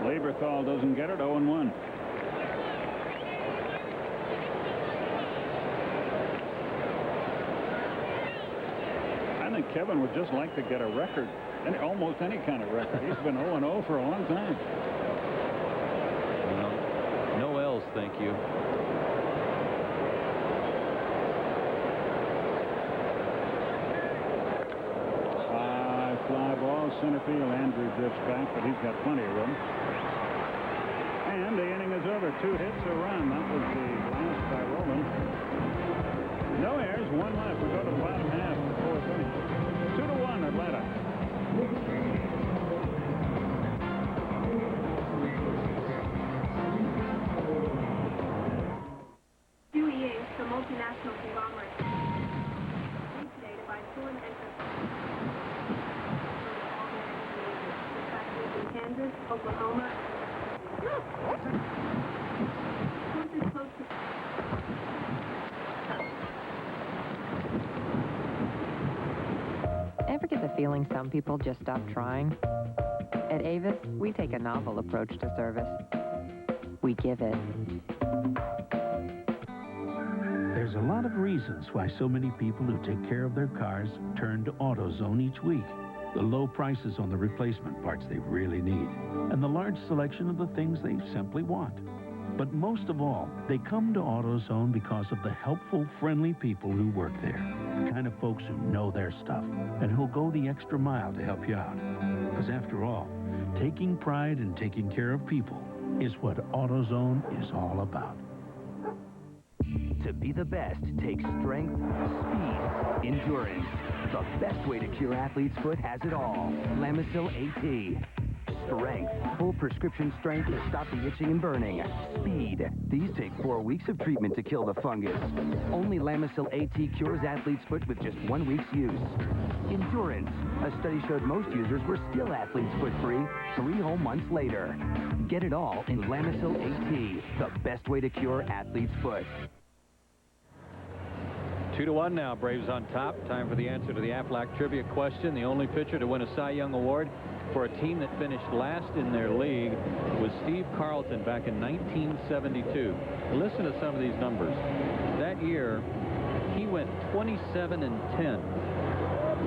Lieberthal doesn't get it. 0-1. I think Kevin would just like to get a record, almost any kind of record. He's been 0-0 for a long time. No L's, thank you. High fly ball, center field. Andrew drifts back, but he's got plenty of room. And the inning is over. 2 hits, a run. That was the last by Rolen. No errors, 1 left. We go to the bottom half of the 4th inning. 2-1 Atlanta. QEA is the multinational conglomerate. Today to buy foreign entrants. In Kansas, Oklahoma. Ever get the feeling some people just stop trying? At Avis, we take a novel approach to service. We give it. There's a lot of reasons why so many people who take care of their cars turn to AutoZone each week. The low prices on the replacement parts they really need, and the large selection of the things they simply want. But most of all, they come to AutoZone because of the helpful, friendly people who work there. The kind of folks who know their stuff and who'll go the extra mile to help you out. Because after all, taking pride in taking care of people is what AutoZone is all about. To be the best takes strength, speed, endurance. The best way to cure athlete's foot has it all. Lamisil AT. Strength, full prescription strength to stop the itching and burning. Speed, these take 4 weeks of treatment to kill the fungus. Only Lamisil AT cures athlete's foot with just 1 week's use. Endurance, a study showed most users were still athlete's foot free 3 whole months later. Get it all in Lamisil AT, the best way to cure athlete's foot. 2-1 now. Braves on top. Time for the answer to the Aflac trivia question. The only pitcher to win a Cy Young Award for a team that finished last in their league was Steve Carlton back in 1972. Listen to some of these numbers. That year, he went 27-10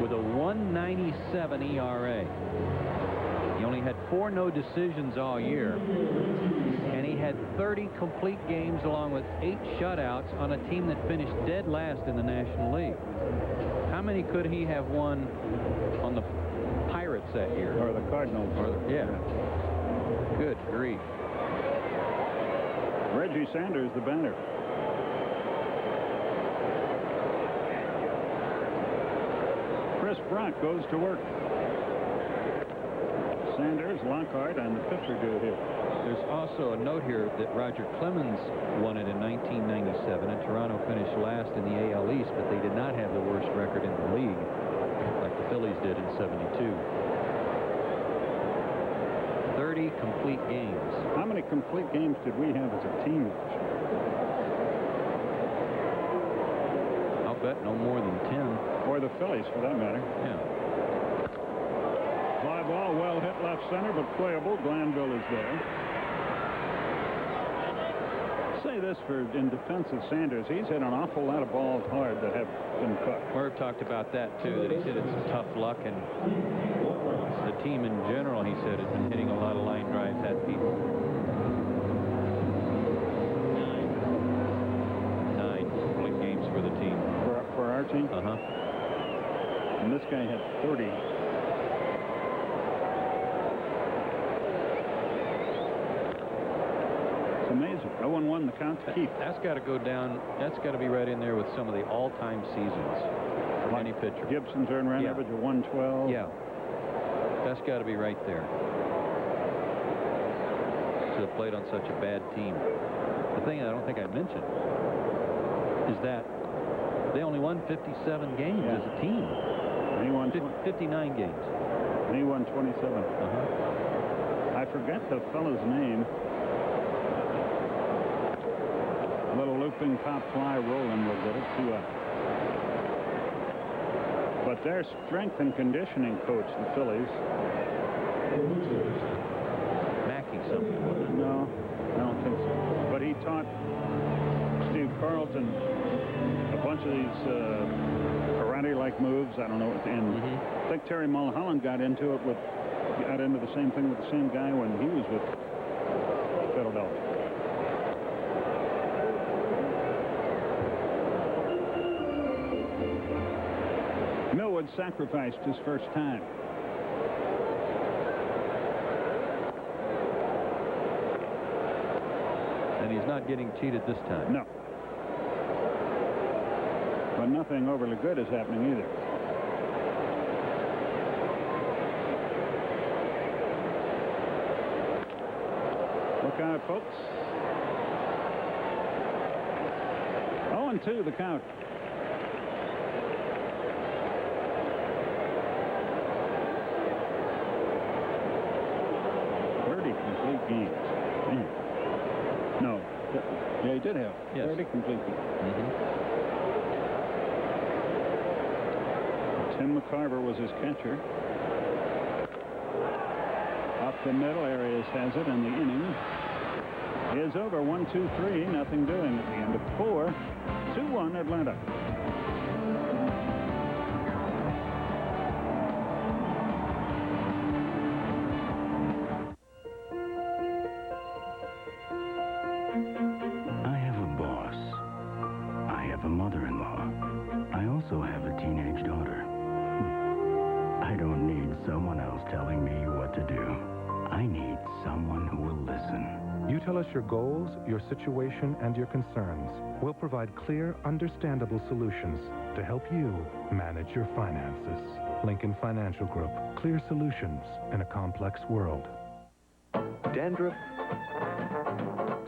with a 1.97 ERA. He only had 4 no decisions all year, and he had 30 complete games along with 8 shutouts on a team that finished dead last in the National League. How many could he have won on the Pirates that year? Or the Cardinals. Yeah. Good grief. Reggie Sanders, the batter. Chris Brock goes to work. Sanders, Lockhart, and the pitcher do here. There's also a note here that Roger Clemens won it in 1997, and Toronto finished last in the AL East, but they did not have the worst record in the league, like the Phillies did in '72. 30 complete games. How many complete games did we have as a team? I'll bet no more than 10. Or the Phillies, for that matter. Yeah. Fly ball, well hit left center, but playable. Glanville is there. Say this in defense of Sanders, he's hit an awful lot of balls hard that have been cut. Merv talked about that, too, that he's hit it some tough luck, and the team in general, he said, has been hitting a lot of line drives at people. 9 complete games for the team. For our team? Uh-huh. And this guy had 30. It's amazing. 0-1 the count to Keith. That's got to go down. That's got to be right in there with some of the all-time seasons for any pitcher. Gibson's earned run average of 112. Yeah. That's got to be right there. To have played on such a bad team. The thing I don't think I mentioned is that they only won 57 games as a team. He won 59 games. And he won 27. I forget the fellow's name. A little looping pop fly. Rolen will get it. 2 out. But their strength and conditioning coach, the Phillies. Mackey something. No, I don't think so. But he taught Steve Carlton a bunch of these karate-like moves. I don't know. And I think Terry Mulholland got into the same thing with the same guy when he was with Philadelphia. Millwood sacrificed his first time. And he's not getting cheated this time. No. But nothing overly good is happening either. Look out, folks. 0-2 the count. Complete games. Man. No. Yeah, he did have 30 complete games. Tim McCarver was his catcher. Up the middle, Arias has it, and the inning is over. 1-2-3, nothing doing at the end of 4. 2-1 Atlanta. Your goals, your situation, and your concerns. We'll provide clear, understandable solutions to help you manage your finances. Lincoln Financial Group. Clear solutions in a complex world. Dandruff,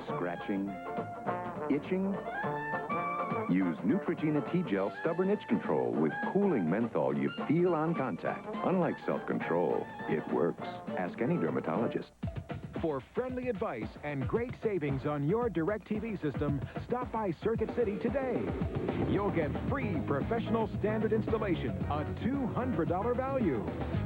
scratching, itching. Use Neutrogena T-Gel Stubborn Itch Control with cooling menthol you feel on contact. Unlike self-control, it works. Ask any dermatologist. For friendly advice and great savings on your DirecTV system, stop by Circuit City today. You'll get free professional standard installation, a $200 value,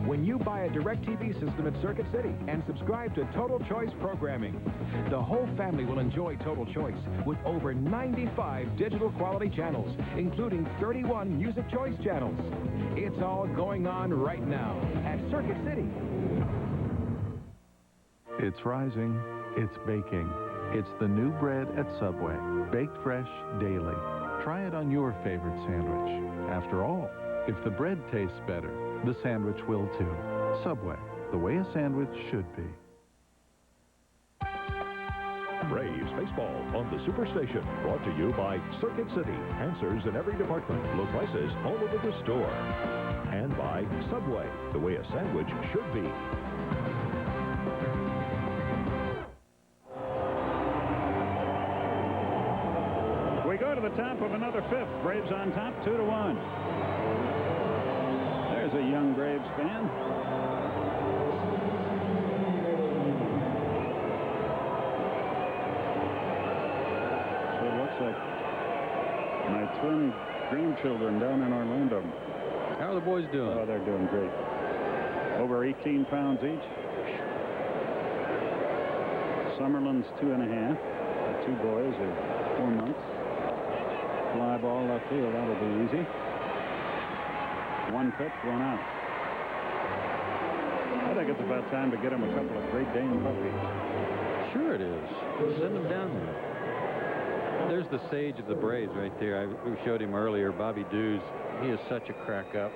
when you buy a DirecTV system at Circuit City and subscribe to Total Choice programming. The whole family will enjoy Total Choice with over 95 digital quality channels, including 31 music choice channels. It's all going on right now at Circuit City. It's rising, it's baking. It's the new bread at Subway, baked fresh daily. Try it on your favorite sandwich. After all, if the bread tastes better, the sandwich will too. Subway, the way a sandwich should be. Braves baseball on the Superstation, brought to you by Circuit City. Answers in every department, low prices all over the store. And by Subway, the way a sandwich should be. the top of another fifth. Braves on top, 2-1. There's a young Braves fan. So it looks like my twin grandchildren down in Orlando. How are the boys doing? Oh, they're doing great. Over 18 pounds each. Summerlin's 2.5. The two boys are 4 months. Fly ball left field, that'll be easy. One pitch, one out. I think it's about time to get him a couple of Great Dane puppies. Sure it is. Send them down there. There's the sage of the Braves right there. We showed him earlier, Bobby Dews. He is such a crack up.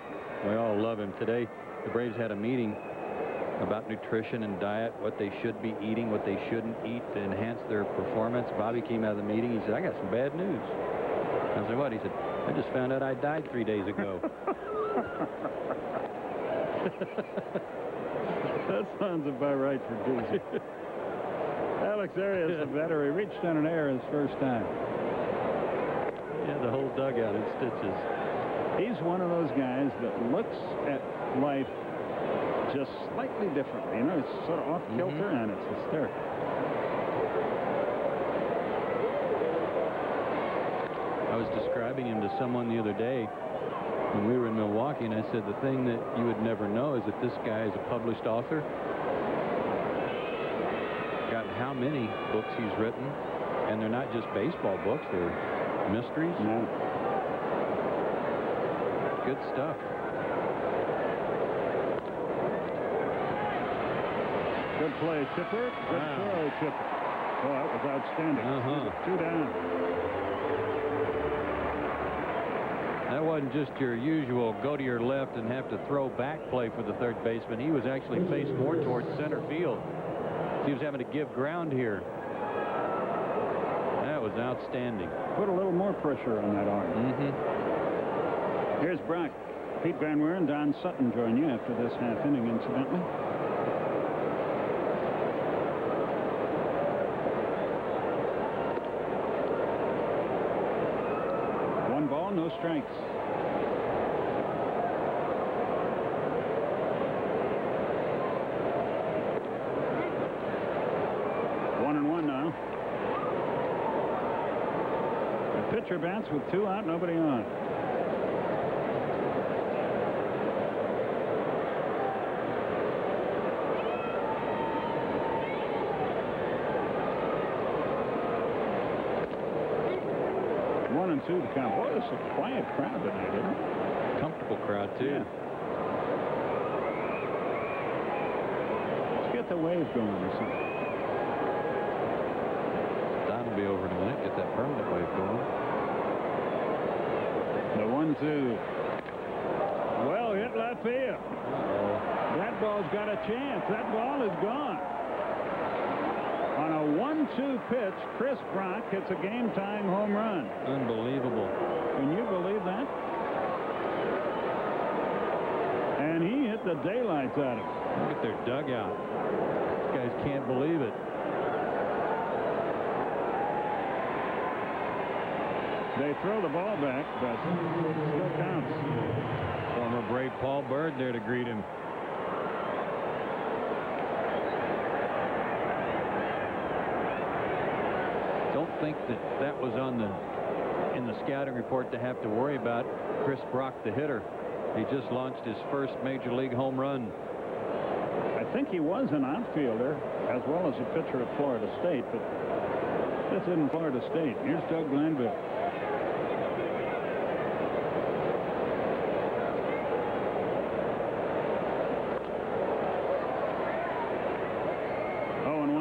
We all love him. Today, the Braves had a meeting about nutrition and diet, what they should be eating, what they shouldn't eat to enhance their performance. Bobby came out of the meeting. He said, I got some bad news. I said, what? He said, I just found out I died 3 days ago. That sounds about right for Doozy. Alex Arias, the veteran, reached on an error his first time. Yeah, the whole dugout in stitches. He's one of those guys that looks at life just slightly differently. You know, it's sort of off kilter and it's hysterical. I was describing him to someone the other day when we were in Milwaukee, and I said the thing that you would never know is that this guy is a published author. Got how many books he's written, and they're not just baseball books, they're mysteries. Yeah. Good stuff. Good play, Chipper. Good throw, Chipper. Oh, that was outstanding. 2 down. That wasn't just your usual go to your left and have to throw back play for the third baseman. He was actually faced more towards center field. He was having to give ground here. That was outstanding. Put a little more pressure on that arm. Here's Brock. Pete Van Weer and Don Sutton join you after this half inning, incidentally. One ball, no strikes. One and one now. The pitcher bats with 2 out, nobody on. One and two to count. Boy, it's a quiet crowd tonight, isn't it? Comfortable crowd, too. Yeah. Let's get the wave going or something. Don will be over in a minute. Get that permanent wave going. The 1-2. Well, hit left field. That ball's got a chance. That ball is gone. On a 1-2 pitch, Chris Brock hits a game-tying home run. Unbelievable. Can you believe that? And he hit the daylights out of it. Look at their dugout. These guys can't believe it. They throw the ball back, but it still counts. Former Brave Paul Bird there to greet him. Don't think that was in the scouting report to have to worry about Chris Brock, the hitter. He just launched his first major league home run. I think he was an outfielder as well as a pitcher at Florida State, but this isn't Florida State. Here's Doug Glanville.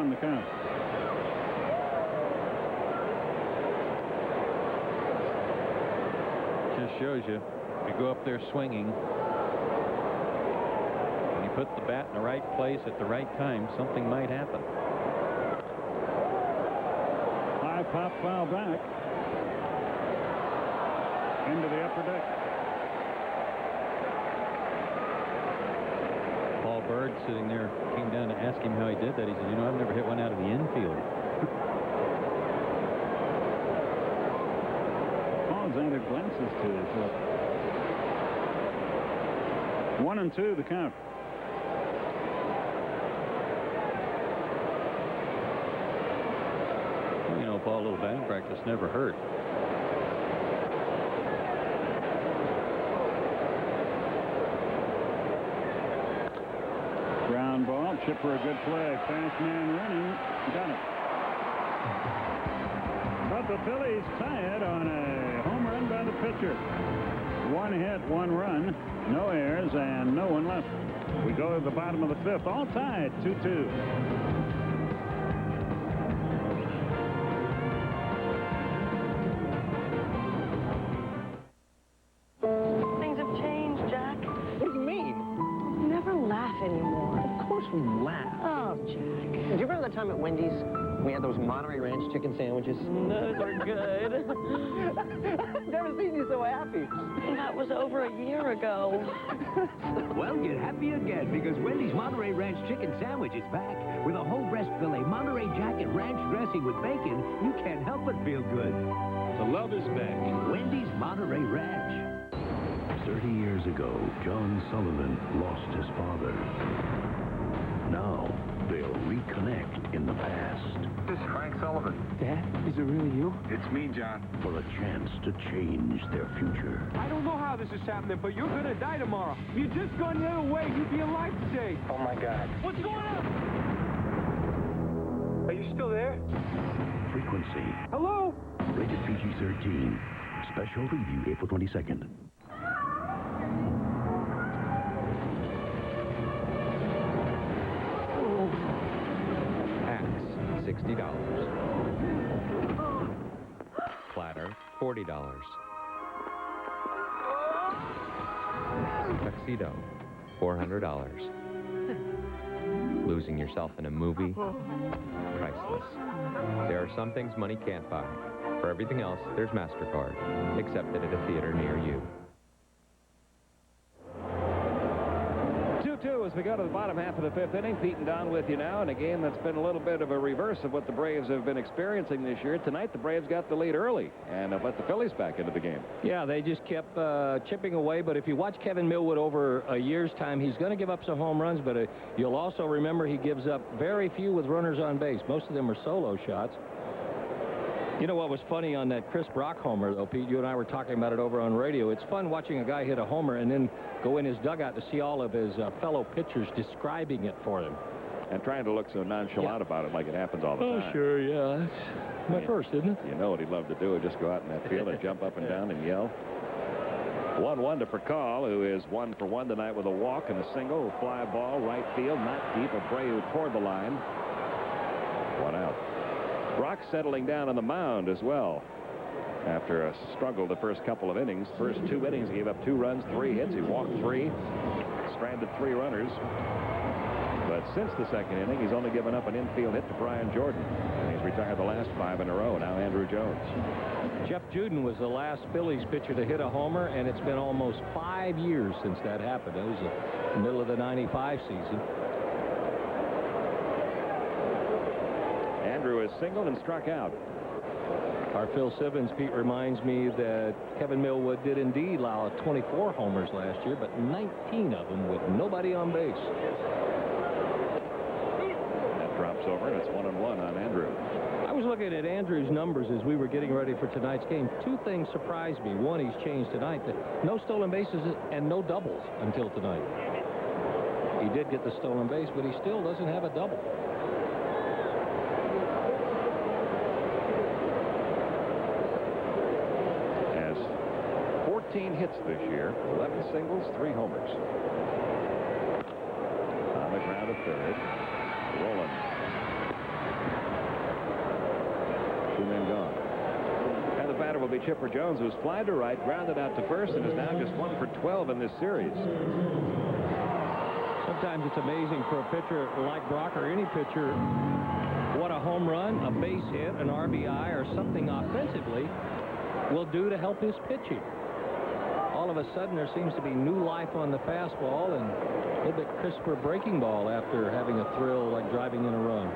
The count. Just shows you, if you go up there swinging, and you put the bat in the right place at the right time, something might happen. High pop foul back into the upper deck. Paul Bird sitting there came down to ask him how he did that. He said, you know, I've never hit one out of the infield. Alexander glances to his left. 1-2 the count. You know, Paul, a little batting practice never hurt. Ground ball. Chipper a good play. Fast man running. Got it. But the Phillies tie it on a home run by the pitcher. 1 hit, 1 run, no errors, and no one left. We go to the bottom of the 5th, all tied, 2-2. Things have changed, Jack. What do you mean? Never laugh anymore. Of course we laugh. Oh, Jack. Do you remember the time at Wendy's? We had those Monterey Ranch chicken sandwiches. Those are good. I've never seen you so happy. That was over a year ago. Well, get happy again because Wendy's Monterey Ranch chicken sandwich is back. With a whole breast filet Monterey Jack and ranch dressing with bacon, you can't help but feel good. The love is back. Wendy's Monterey Ranch. 30 years ago, John Sullivan lost his father. Now, they'll reconnect in the past. This is Frank Sullivan. Dad, is it really you? It's me, John. For a chance to change their future. I don't know how this is happening, but you're gonna die tomorrow. You just gone the other way. You'd be alive today. Oh, my God. What's going on? Are you still there? Frequency. Hello? Rated PG-13. Special review April 22nd. $60. Platter, $40. Tuxedo, $400. Losing yourself in a movie, priceless. There are some things money can't buy. For everything else, there's MasterCard, accepted at a theater near you. 2-2 as we go to the bottom half of the 5th inning. Pete and Don with you now in a game that's been a little bit of a reverse of what the Braves have been experiencing this year. Tonight, the Braves got the lead early and let the Phillies back into the game. Yeah, they just kept chipping away, but if you watch Kevin Millwood over a year's time, he's going to give up some home runs, but you'll also remember he gives up very few with runners on base. Most of them are solo shots. You know what was funny on that Chris Brock homer, though, Pete? You and I were talking about it over on radio. It's fun watching a guy hit a homer and then go in his dugout to see all of his fellow pitchers describing it for him. And trying to look so nonchalant about it like it happens all the time. Oh, sure, yeah. That's my first, isn't it? You know what he'd love to do is just go out in that field and jump up and down and yell. 1-1 to Furcal, who is 1 for 1 tonight with a walk and a single. Fly ball, right field, not deep. Abreu toward the line. 1 out. Brock settling down on the mound as well. After a struggle the first couple of innings. First 2 innings, he gave up 2 runs, 3 hits. He walked 3, stranded 3 runners. But since the second inning, he's only given up an infield hit to Brian Jordan. And he's retired the last 5 in a row. Now Andrew Jones. Jeff Juden was the last Phillies pitcher to hit a homer, and it's been almost 5 years since that happened. It was the middle of the '95 season. Andrew is singled and struck out. Our Phil Simmons, Pete, reminds me that Kevin Millwood did indeed allow 24 homers last year, but 19 of them with nobody on base. That drops over, and it's 1-1 on Andrew. I was looking at Andrew's numbers as we were getting ready for tonight's game. 2 things surprised me. One, he's changed tonight. No stolen bases and no doubles until tonight. He did get the stolen base, but he still doesn't have a double. Has 14 hits this year, 11 singles, 3 homers. On the ground at third. Rolen. 2 men gone. And the batter will be Chipper Jones, who's flied to right, grounded out to first, and is now just 1 for 12 in this series. Sometimes it's amazing for a pitcher like Brock or any pitcher what a home run, a base hit, an RBI, or something offensively will do to help his pitching. All of a sudden, there seems to be new life on the fastball and a little bit crisper breaking ball after having a thrill like driving in a run.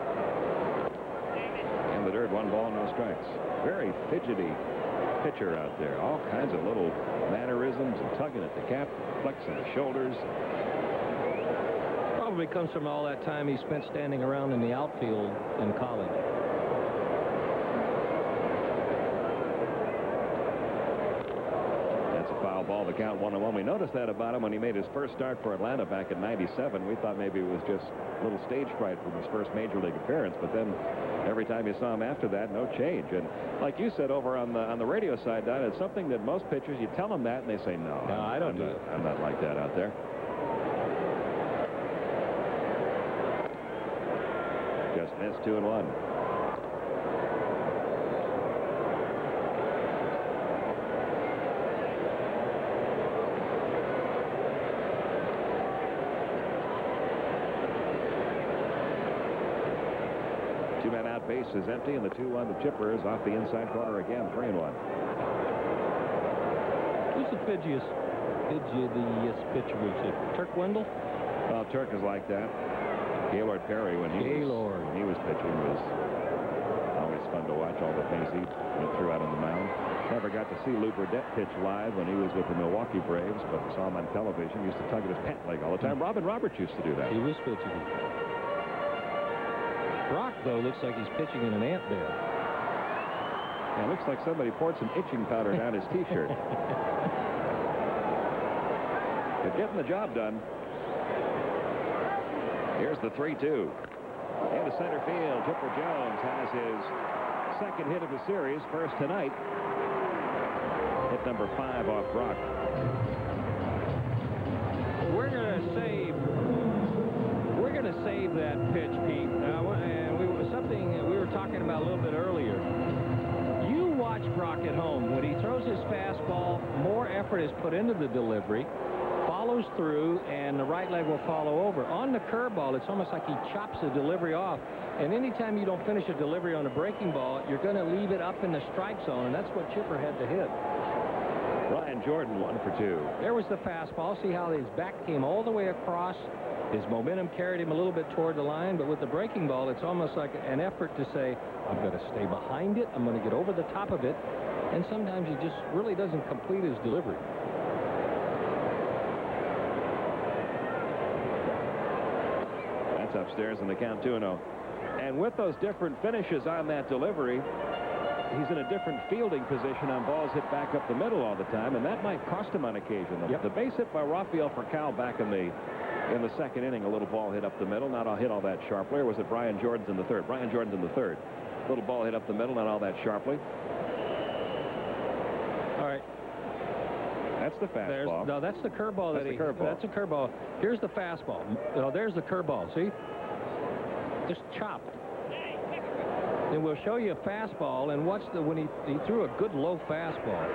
In the dirt, 1 ball, no strikes. Very fidgety pitcher out there. All kinds of little mannerisms and tugging at the cap, flexing the shoulders. Probably comes from all that time he spent standing around in the outfield in college. That's a foul ball. The count 1-1. We noticed that about him when he made his first start for Atlanta back in '97. We thought maybe it was just a little stage fright from his first major league appearance, but then every time you saw him after that, no change. And like you said over on the radio side, Don, it's something that most pitchers, you tell them that and they say, no, I don't do it. I'm not like that out there. Just missed 2-1. Two-man out, base is empty, and the 2-1. The chipper is off the inside corner again, 3-1. Who's the fidgiest pitcher? Is it Turk Wendell? Well, Turk is like that. Gaylord Perry, when he was pitching, was always fun to watch. All the things he threw out on the mound. Never got to see Lou Burdett pitch live when he was with the Milwaukee Braves, but saw him on television. He used to tug at his pant leg all the time. Robin Roberts used to do that. He was pitching. Brock, though, looks like he's pitching in an ant bear. Yeah, it looks like somebody poured some itching powder down his T-shirt. But getting the job done. Here's the 3-2. Into center field. Chipper Jones has his second hit of the series, first tonight. Hit number 5 off Brock. We're going to save that pitch, Pete. Something we were talking about a little bit earlier. You watch Brock at home. When he throws his fastball, more effort is put into the delivery. Follows through, and the right leg will follow over. On the curveball, it's almost like he chops the delivery off. And anytime you don't finish a delivery on a breaking ball, you're going to leave it up in the strike zone, and that's what Chipper had to hit. Ryan Jordan 1 for 2. There was the fastball. See how his back came all the way across. His momentum carried him a little bit toward the line, but with the breaking ball, it's almost like an effort to say, I'm going to stay behind it. I'm going to get over the top of it. And sometimes he just really doesn't complete his delivery. Upstairs in the count 2-0. And with those different finishes on that delivery, he's in a different fielding position on balls hit back up the middle all the time, and that might cost him on occasion. The base hit by Rafael Furcal back in the second inning, a little ball hit up the middle, not all hit all that sharply. Or was it Brian Jordan's in the third? Brian Jordan's in the third. Little ball hit up the middle, not all that sharply. All right. That's the fastball. No, that's the curveball. That's the curveball. That's a curveball. Here's the fastball. Oh, there's the curveball. See? Just chopped. And we'll show you a fastball, and watch when he threw a good low fastball.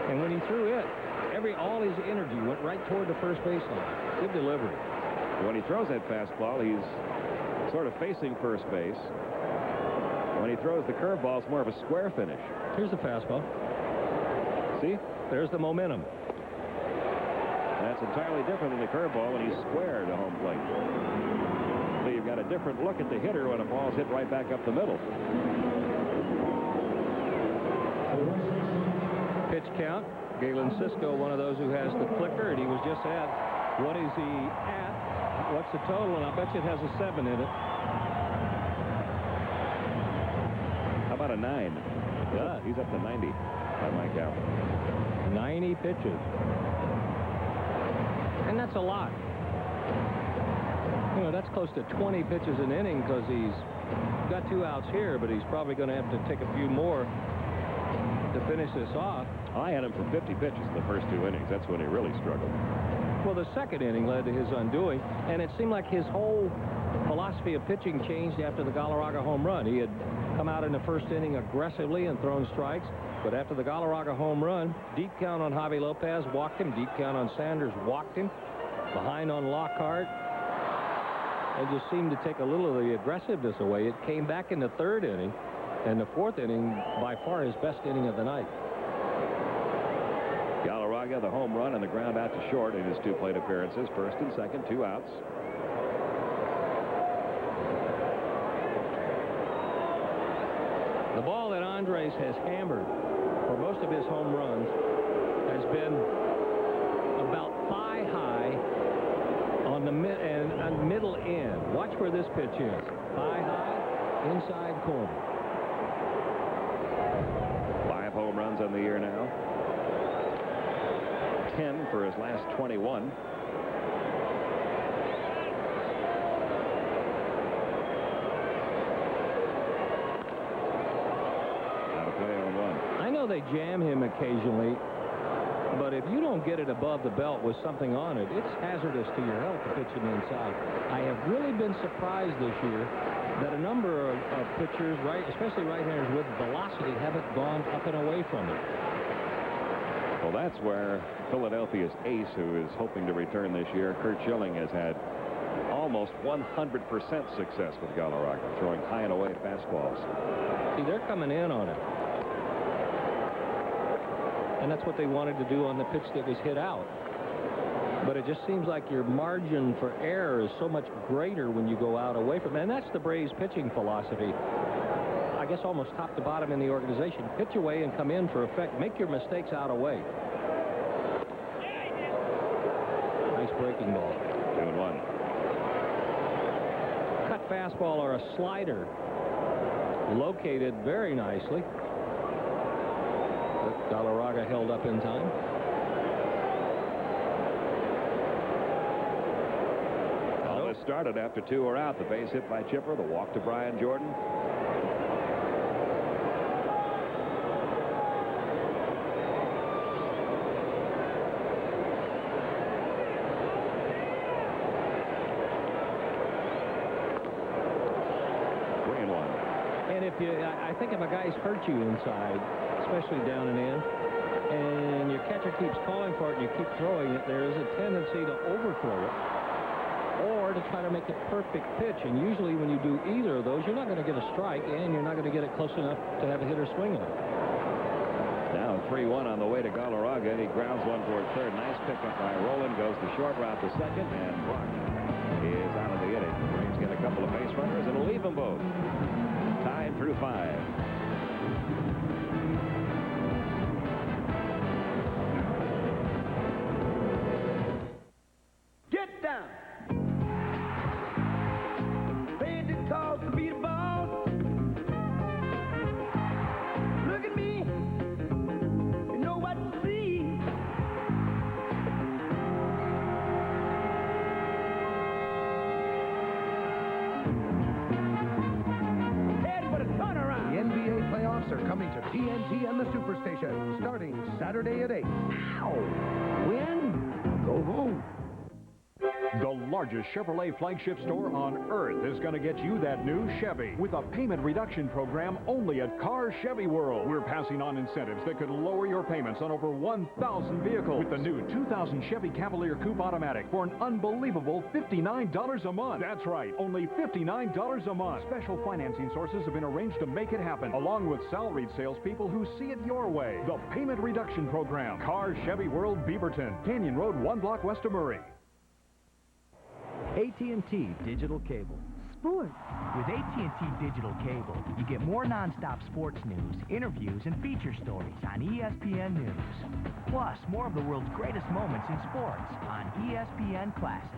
And when he threw it, all his energy went right toward the first baseline. Good delivery. When he throws that fastball, he's sort of facing first base. When he throws the curveball, it's more of a square finish. Here's the fastball. See? There's the momentum. That's entirely different than the curveball when he's square to home plate. So you've got a different look at the hitter when a ball's hit right back up the middle. Pitch count. Galen Cisco, one of those who has the clicker, and he was just at. What is he at? What's the total? And I bet you it has a 7 in it. How about a 9? Yeah, he's up to 90 by my count. 90 pitches. And that's a lot. You know, that's close to 20 pitches an inning because he's got 2 outs here, but he's probably going to have to take a few more to finish this off. I had him for 50 pitches in the first 2 innings. That's when he really struggled. Well, the second inning led to his undoing, and it seemed like his whole philosophy of pitching changed after the Galarraga home run. He had come out in the first inning aggressively and thrown strikes, but after the Galarraga home run, deep count on Javi Lopez, walked him. Deep count on Sanders, walked him. Behind on Lockhart. It just seemed to take a little of the aggressiveness away. It came back in the third inning, and the fourth inning, by far his best inning of the night. Galarraga, the home run and the ground out to short in his 2 plate appearances. First and second, 2 outs. The ball that Andres has hammered for most of his home runs has been about thigh high on the middle end. Watch where this pitch is. Thigh high, inside corner. 5 home runs on the year now. 10 for his last 21. Out of play on 1. I know they jam him occasionally, but if you don't get it above the belt with something on it, it's hazardous to your health to pitch it inside. I have really been surprised this year that a number of pitchers, especially right-handers with velocity, haven't gone up and away from it. Well, that's where Philadelphia's ace, who is hoping to return this year, Curt Schilling, has had almost 100% success with Galarraga, throwing high and away fastballs. See, they're coming in on it. And that's what they wanted to do on the pitch that was hit out. But it just seems like your margin for error is so much greater when you go out away from it. And that's the Braves pitching philosophy. I guess almost top to bottom in the organization. Pitch away and come in for effect. Make your mistakes out away. Nice breaking ball. 2-1. Cut fastball or a slider. Located very nicely. But Galarraga held up in time. All this started after 2 were out. The base hit by Chipper. The walk to Brian Jordan. I think if a guy's hurt you inside, especially down and in, and your catcher keeps calling for it and you keep throwing it, there is a tendency to overthrow it or to try to make a perfect pitch. And usually when you do either of those, you're not going to get a strike and you're not going to get it close enough to have a hitter swing on it. Now 3-1 on the way to Galarraga, and he grounds one toward third. Nice pickup by Rolen. Goes the short route to second, and Brock is out of the inning. The Braves get a couple of base runners and leave them both. Tied through 5. Get down. Paid the call to be the boss. Look at me. You know what to see. The NBA playoffs are coming to TNT and the Superstation, starting Saturday at 8. Ow! Win? Go home. The largest Chevrolet flagship store on earth is going to get you that new Chevy with a payment reduction program only at Car Chevy World. We're passing on incentives that could lower your payments on over 1,000 vehicles with the new 2000 Chevy Cavalier Coupe Automatic for an unbelievable $59 a month. That's right, only $59 a month. Special financing sources have been arranged to make it happen, along with salaried salespeople who see it your way. The payment reduction program. Car Chevy World, Beaverton, Canyon Road, 1 block west of Murray. AT&T Digital Cable. Sports. With AT&T Digital Cable, you get more nonstop sports news, interviews, and feature stories on ESPN News. Plus, more of the world's greatest moments in sports on ESPN Classic.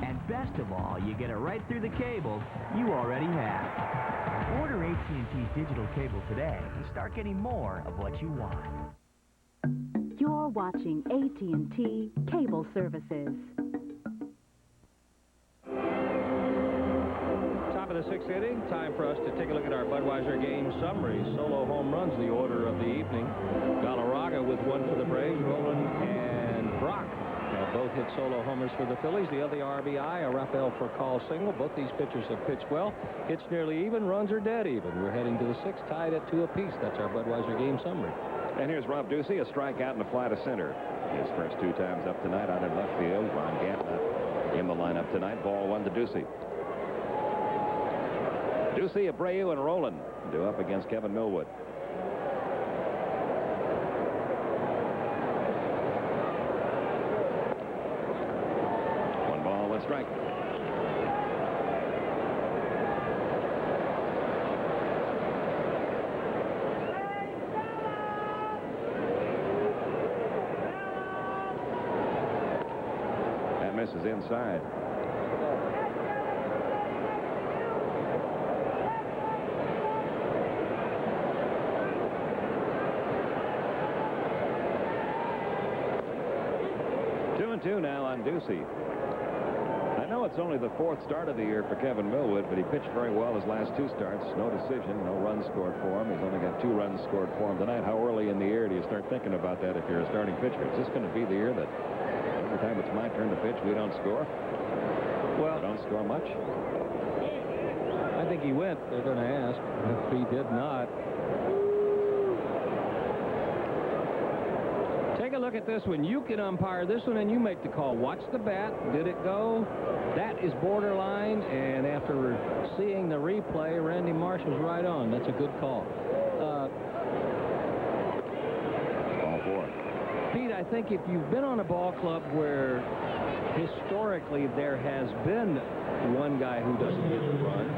And best of all, you get it right through the cable you already have. Order AT&T Digital Cable today and start getting more of what you want. You're watching AT&T Cable Services. Top of the 6th inning, time for us to take a look at our Budweiser game summary. Solo home runs, the order of the evening. Galarraga with one for the Braves. Rolen and Brock both hit solo homers for the Phillies. The other RBI, a Rafael Furcal single. Both these pitchers have pitched well. Hits nearly even, runs are dead even. We're heading to the 6th, tied at 2 apiece. That's our Budweiser game summary. And here's Rob Ducey, a strikeout and a fly to center. His first 2 times up tonight out in left field. Ron Gant not in the lineup tonight. Ball 1 to Ducey. Ducey, Abreu, and Rolen due up against Kevin Millwood. One ball, 1 strike. misses inside. Two now on Ducey. I know it's only the 4th start of the year for Kevin Millwood, but he pitched very well his last 2 starts. No decision, no runs scored for him. He's only got 2 runs scored for him tonight. How early in the year do you start thinking about that if you're a starting pitcher? Is this going to be the year that every time it's my turn to pitch, we don't score? Well, we don't score much? I think he went. They're going to ask. If he did not. Take a look at this one. You can umpire this one and you make the call. Watch the bat. Did it go? That is borderline. And after seeing the replay, Randy Marsh was right on. That's a good call. Ball 4. Pete, I think if you've been on a ball club where historically there has been one guy who doesn't get the run,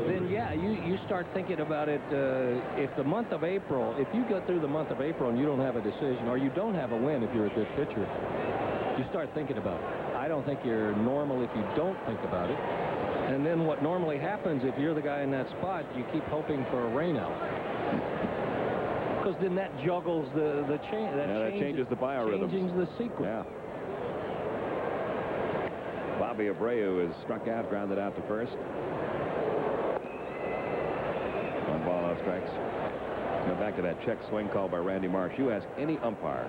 then yeah, you start thinking about it. If the month of April, if you go through the month of April and you don't have a decision, or you don't have a win if you're a good pitcher, you start thinking about it. I don't think you're normal if you don't think about it. And then what normally happens if you're the guy in that spot, you keep hoping for a rainout. Because then that juggles the change. That changes the biorhythms. Changes the sequence. Yeah. Bobby Abreu is struck out, grounded out to first. 1 ball, no strikes. Go back to that check swing call by Randy Marsh. You ask any umpire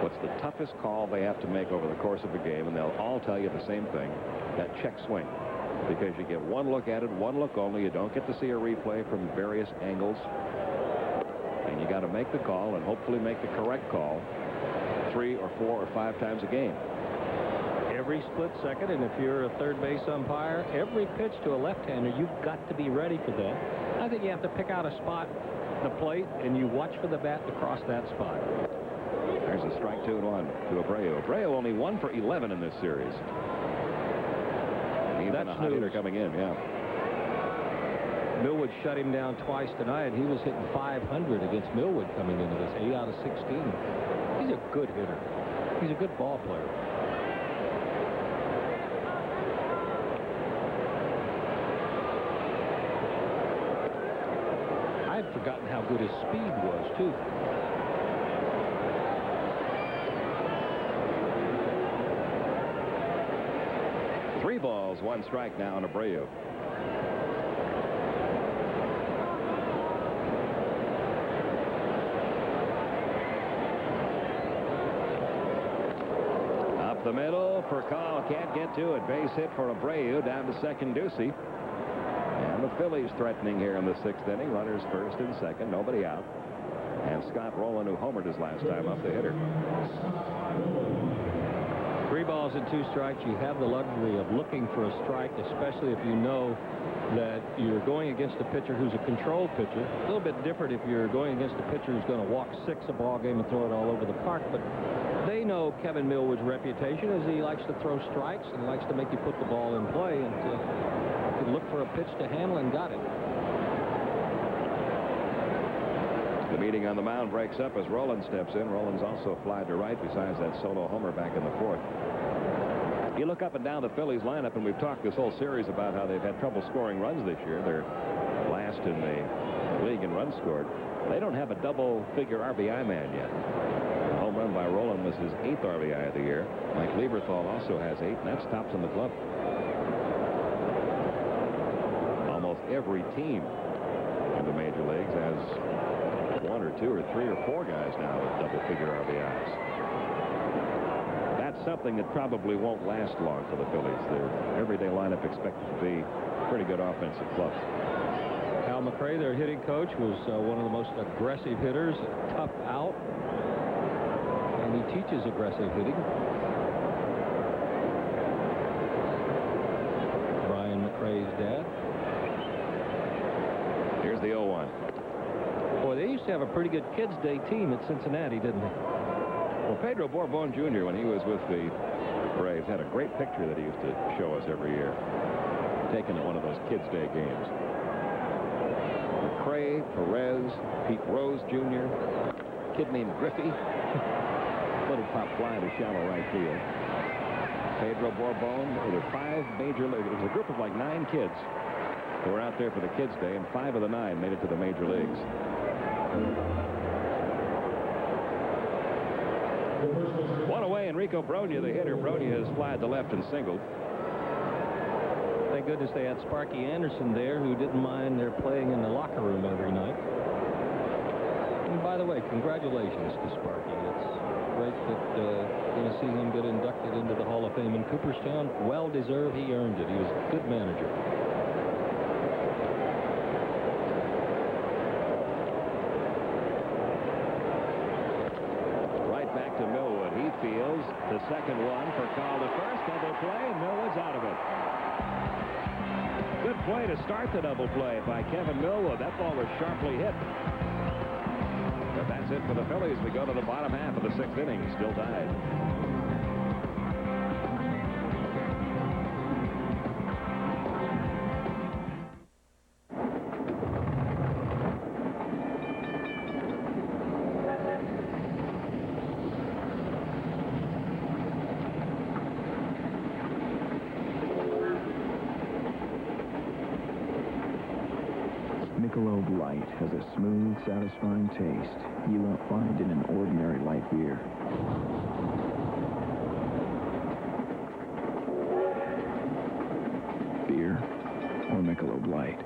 what's the toughest call they have to make over the course of a game, and they'll all tell you the same thing, that check swing. Because you get 1 look at it, 1 look only. You don't get to see a replay from various angles. And you got to make the call and hopefully make the correct call 3 or 4 or 5 times a game. Every split second, and if you're a third base umpire, every pitch to a left-hander, you've got to be ready for that. I think you have to pick out a spot, the plate, and you watch for the bat to cross that spot. There's a strike 2-1 to Abreu. Abreu only 1 for 11 in this series. And even a hot hitter coming in, yeah. Millwood shut him down twice tonight. He was hitting .500 against Millwood coming into this, 8 out of 16. He's a good hitter. He's a good ball player. I'd forgotten how good his speed was, too. Three balls, 1 strike now on Abreu. Up the middle, Furcal can't get to it. Base hit for Abreu, down to second Ducey. And the Phillies threatening here in the 6th inning. Runners first and second, nobody out. And Scott Rolen, who homered his last time up, the hitter. 3 balls and 2 strikes. You have the luxury of looking for a strike, especially if you know that you're going against a pitcher who's a control pitcher. A little bit different if you're going against a pitcher who's going to walk 6 a ball game and throw it all over the park. But they know Kevin Millwood's reputation is he likes to throw strikes and likes to make you put the ball in play. And you look for a pitch to handle and got it. The meeting on the mound breaks up as Rolen steps in. Rolen's also fly to right besides that solo homer back in the 4th. You look up and down the Phillies lineup, and we've talked this whole series about how they've had trouble scoring runs this year. They're last in the league in runs scored. They don't have a double-figure RBI man yet. A home run by Rolen was his 8th RBI of the year. Mike Lieberthal also has 8, and that's tops in the club. Almost every team in the major leagues has 1 or 2 or 3 or 4 guys now with double-figure RBIs. That's something that probably won't last long for the Phillies. Their everyday lineup expected to be a pretty good offensive club. Al McRae, their hitting coach, was one of the most aggressive hitters, tough out, and he teaches aggressive hitting. Brian McRae's dad. Here's the 0-1. Boy, they used to have a pretty good Kids Day team at Cincinnati, didn't they? Well, Pedro Borbon Jr., when he was with the Braves, had a great picture that he used to show us every year, taken at one of those Kids Day games. McRae, Perez, Pete Rose Jr., a kid named Griffey, little pop fly to shallow right field. Pedro Borbon. There were 5 major leagues. It was a group of like 9 kids who were out there for the Kids' Day, and 5 of the 9 made it to the major leagues. One away, Enrico Bronya, the hitter. Bronya has flied to left and singled. Thank goodness they had Sparky Anderson there, who didn't mind their playing in the locker room every night. And by the way, congratulations to Sparky. It's great that going to see him get inducted into the Hall of Fame in Cooperstown. Well deserved. He earned it. He was a good manager. Right back to Millwood. He fields the second one for call to first. Double play, and Millwood's out of it. Good play to start the double play by Kevin Millwood. That ball was sharply hit. But that's it for the Phillies. We go to the bottom half of the 6th inning. Still tied. Michelob Light has a smooth, satisfying taste you won't find in an ordinary light beer. Beer or Michelob Light?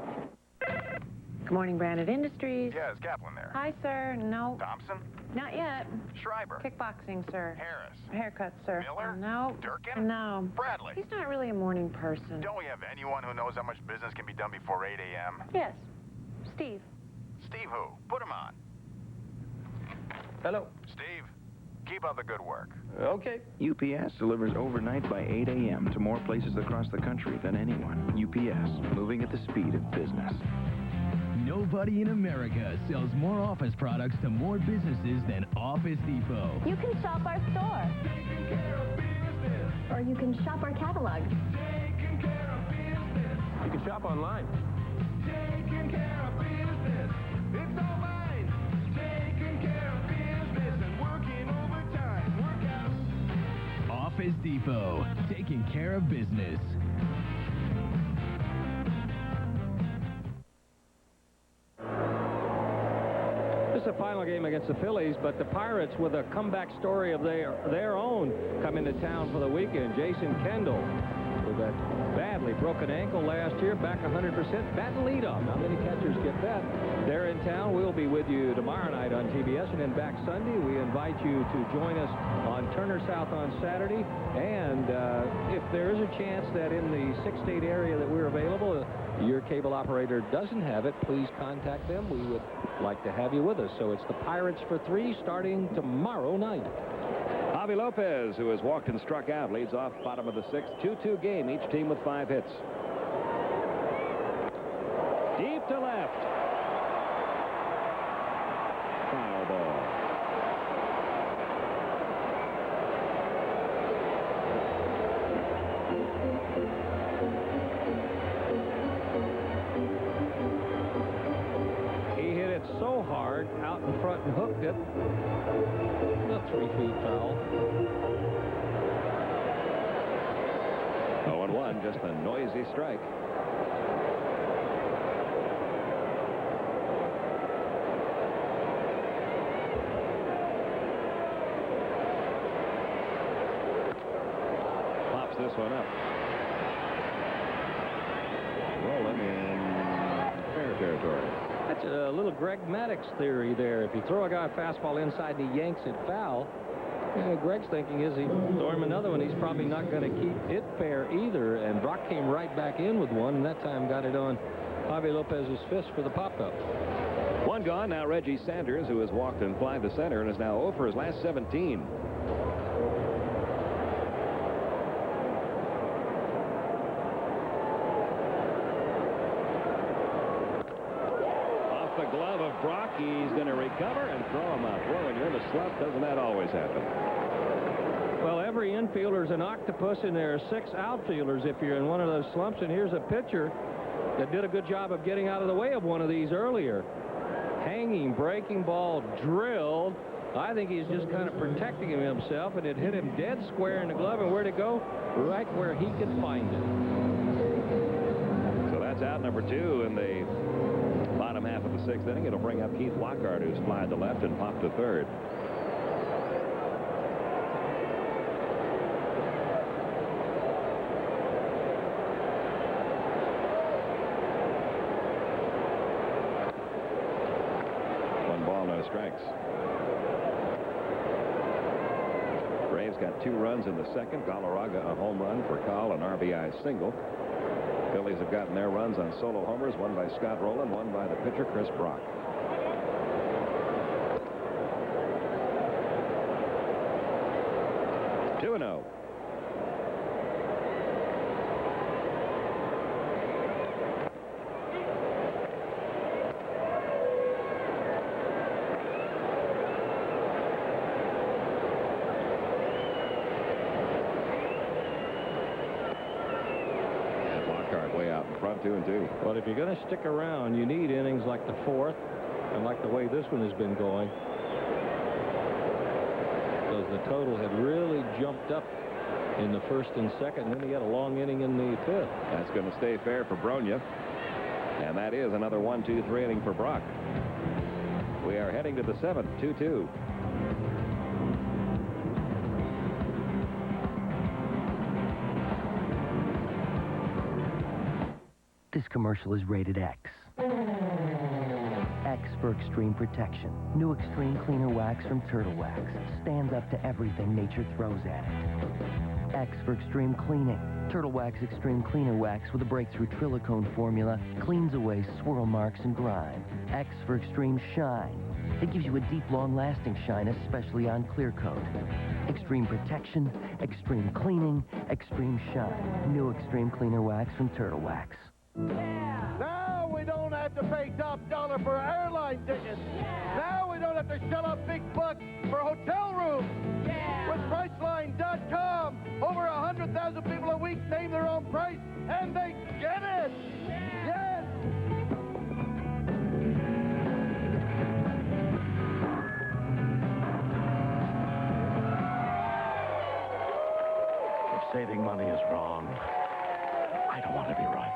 Good morning, Branded Industries. Yeah, is Kaplan there? Hi, sir. No. Thompson? Not yet. Schreiber? Kickboxing, sir. Harris? Haircut, sir. Miller? No. Durkin? No. Bradley? He's not really a morning person. Don't we have anyone who knows how much business can be done before 8 a.m.? Yes. Steve. Steve who? Put him on. Hello. Steve, keep up the good work. Okay. UPS delivers overnight by 8 a.m. to more places across the country than anyone. UPS, moving at the speed of business. Nobody in America sells more office products to more businesses than Office Depot. You can shop our store. Or you can shop our catalog. You can shop online. Taking care of business. It's all mine. Taking care of business and working overtime. Work out. Office Depot, taking care of business. This is the final game against the Phillies, but the Pirates, with a comeback story of their own, come into town for the weekend. Jason Kendall, with that badly broken ankle last year, back 100%, batting leadoff. Not many catchers get that. They're in town. We'll be with you tomorrow night on TBS, and then back Sunday. We invite you to join us on Turner South on Saturday. And if there is a chance that in the 6-state area that we're available, your cable operator doesn't have it, please contact them. We would like to have you with us. So it's the Pirates for 3 starting tomorrow night. Javi Lopez, who has walked and struck out, leads off bottom of the 6th. 2-2 game, each team with 5 hits. Deep to left. Foul ball. He hit it so hard out in front and hooked it. A 3-feet foul. 0-1, just a noisy strike. Pops this one up. Rolling in fair territory. That's a little Greg Maddox theory there. If you throw a guy a fastball inside and he yanks it foul, Greg's thinking is he throw him another one, he's probably not going to keep it fair either. And Brock came right back in with one, and that time got it on Javi Lopez's fist for the pop-up. One gone. Now Reggie Sanders, who has walked and flied to center and is now 0 for his last 17. Off the glove of Brock, he's going to recover and throw him out. Boy, when you're in a slump, doesn't that always happen? Well, every infielder's an octopus, and there are 6 outfielders if you're in one of those slumps. And here's a pitcher that did a good job of getting out of the way of one of these earlier. Hanging, breaking ball, drilled, I think he's just kind of protecting himself, and it hit him dead square in the glove, and where'd it go? Right where he could find it. So that's out number 2 in the bottom half of the 6th inning. It'll bring up Keith Lockhart, who's flied to left and popped to third. Strikes. Braves got 2 runs in the 2nd. Galarraga a home run, Furcal an RBI single. Phillies have gotten their runs on solo homers, one by Scott Rolen, one by the pitcher Chris Brock. Two and 0. Way out in front, 2-2. Well, if you're going to stick around, you need innings like the 4th and like the way this one has been going. Because the total had really jumped up in the 1st and 2nd, and then he had a long inning in the 5th. That's going to stay fair for Bronya. And that is another 1-2-3 inning for Brock. We are heading to the 7th, 2-2. This commercial is rated X. X for extreme protection. New Extreme Cleaner Wax from Turtle Wax. Stands up to everything nature throws at it. X for extreme cleaning. Turtle Wax Extreme Cleaner Wax with a breakthrough Trilicone formula cleans away swirl marks and grime. X for extreme shine. It gives you a deep, long-lasting shine, especially on clear coat. Extreme protection, extreme cleaning, extreme shine. New Extreme Cleaner Wax from Turtle Wax. Now we don't have to pay top dollar for airline tickets. Now we don't have to shell out big bucks for hotel rooms. With Priceline.com, over 100,000 people a week name their own price, and they get it. Yes. If saving money is wrong, I don't want to be right.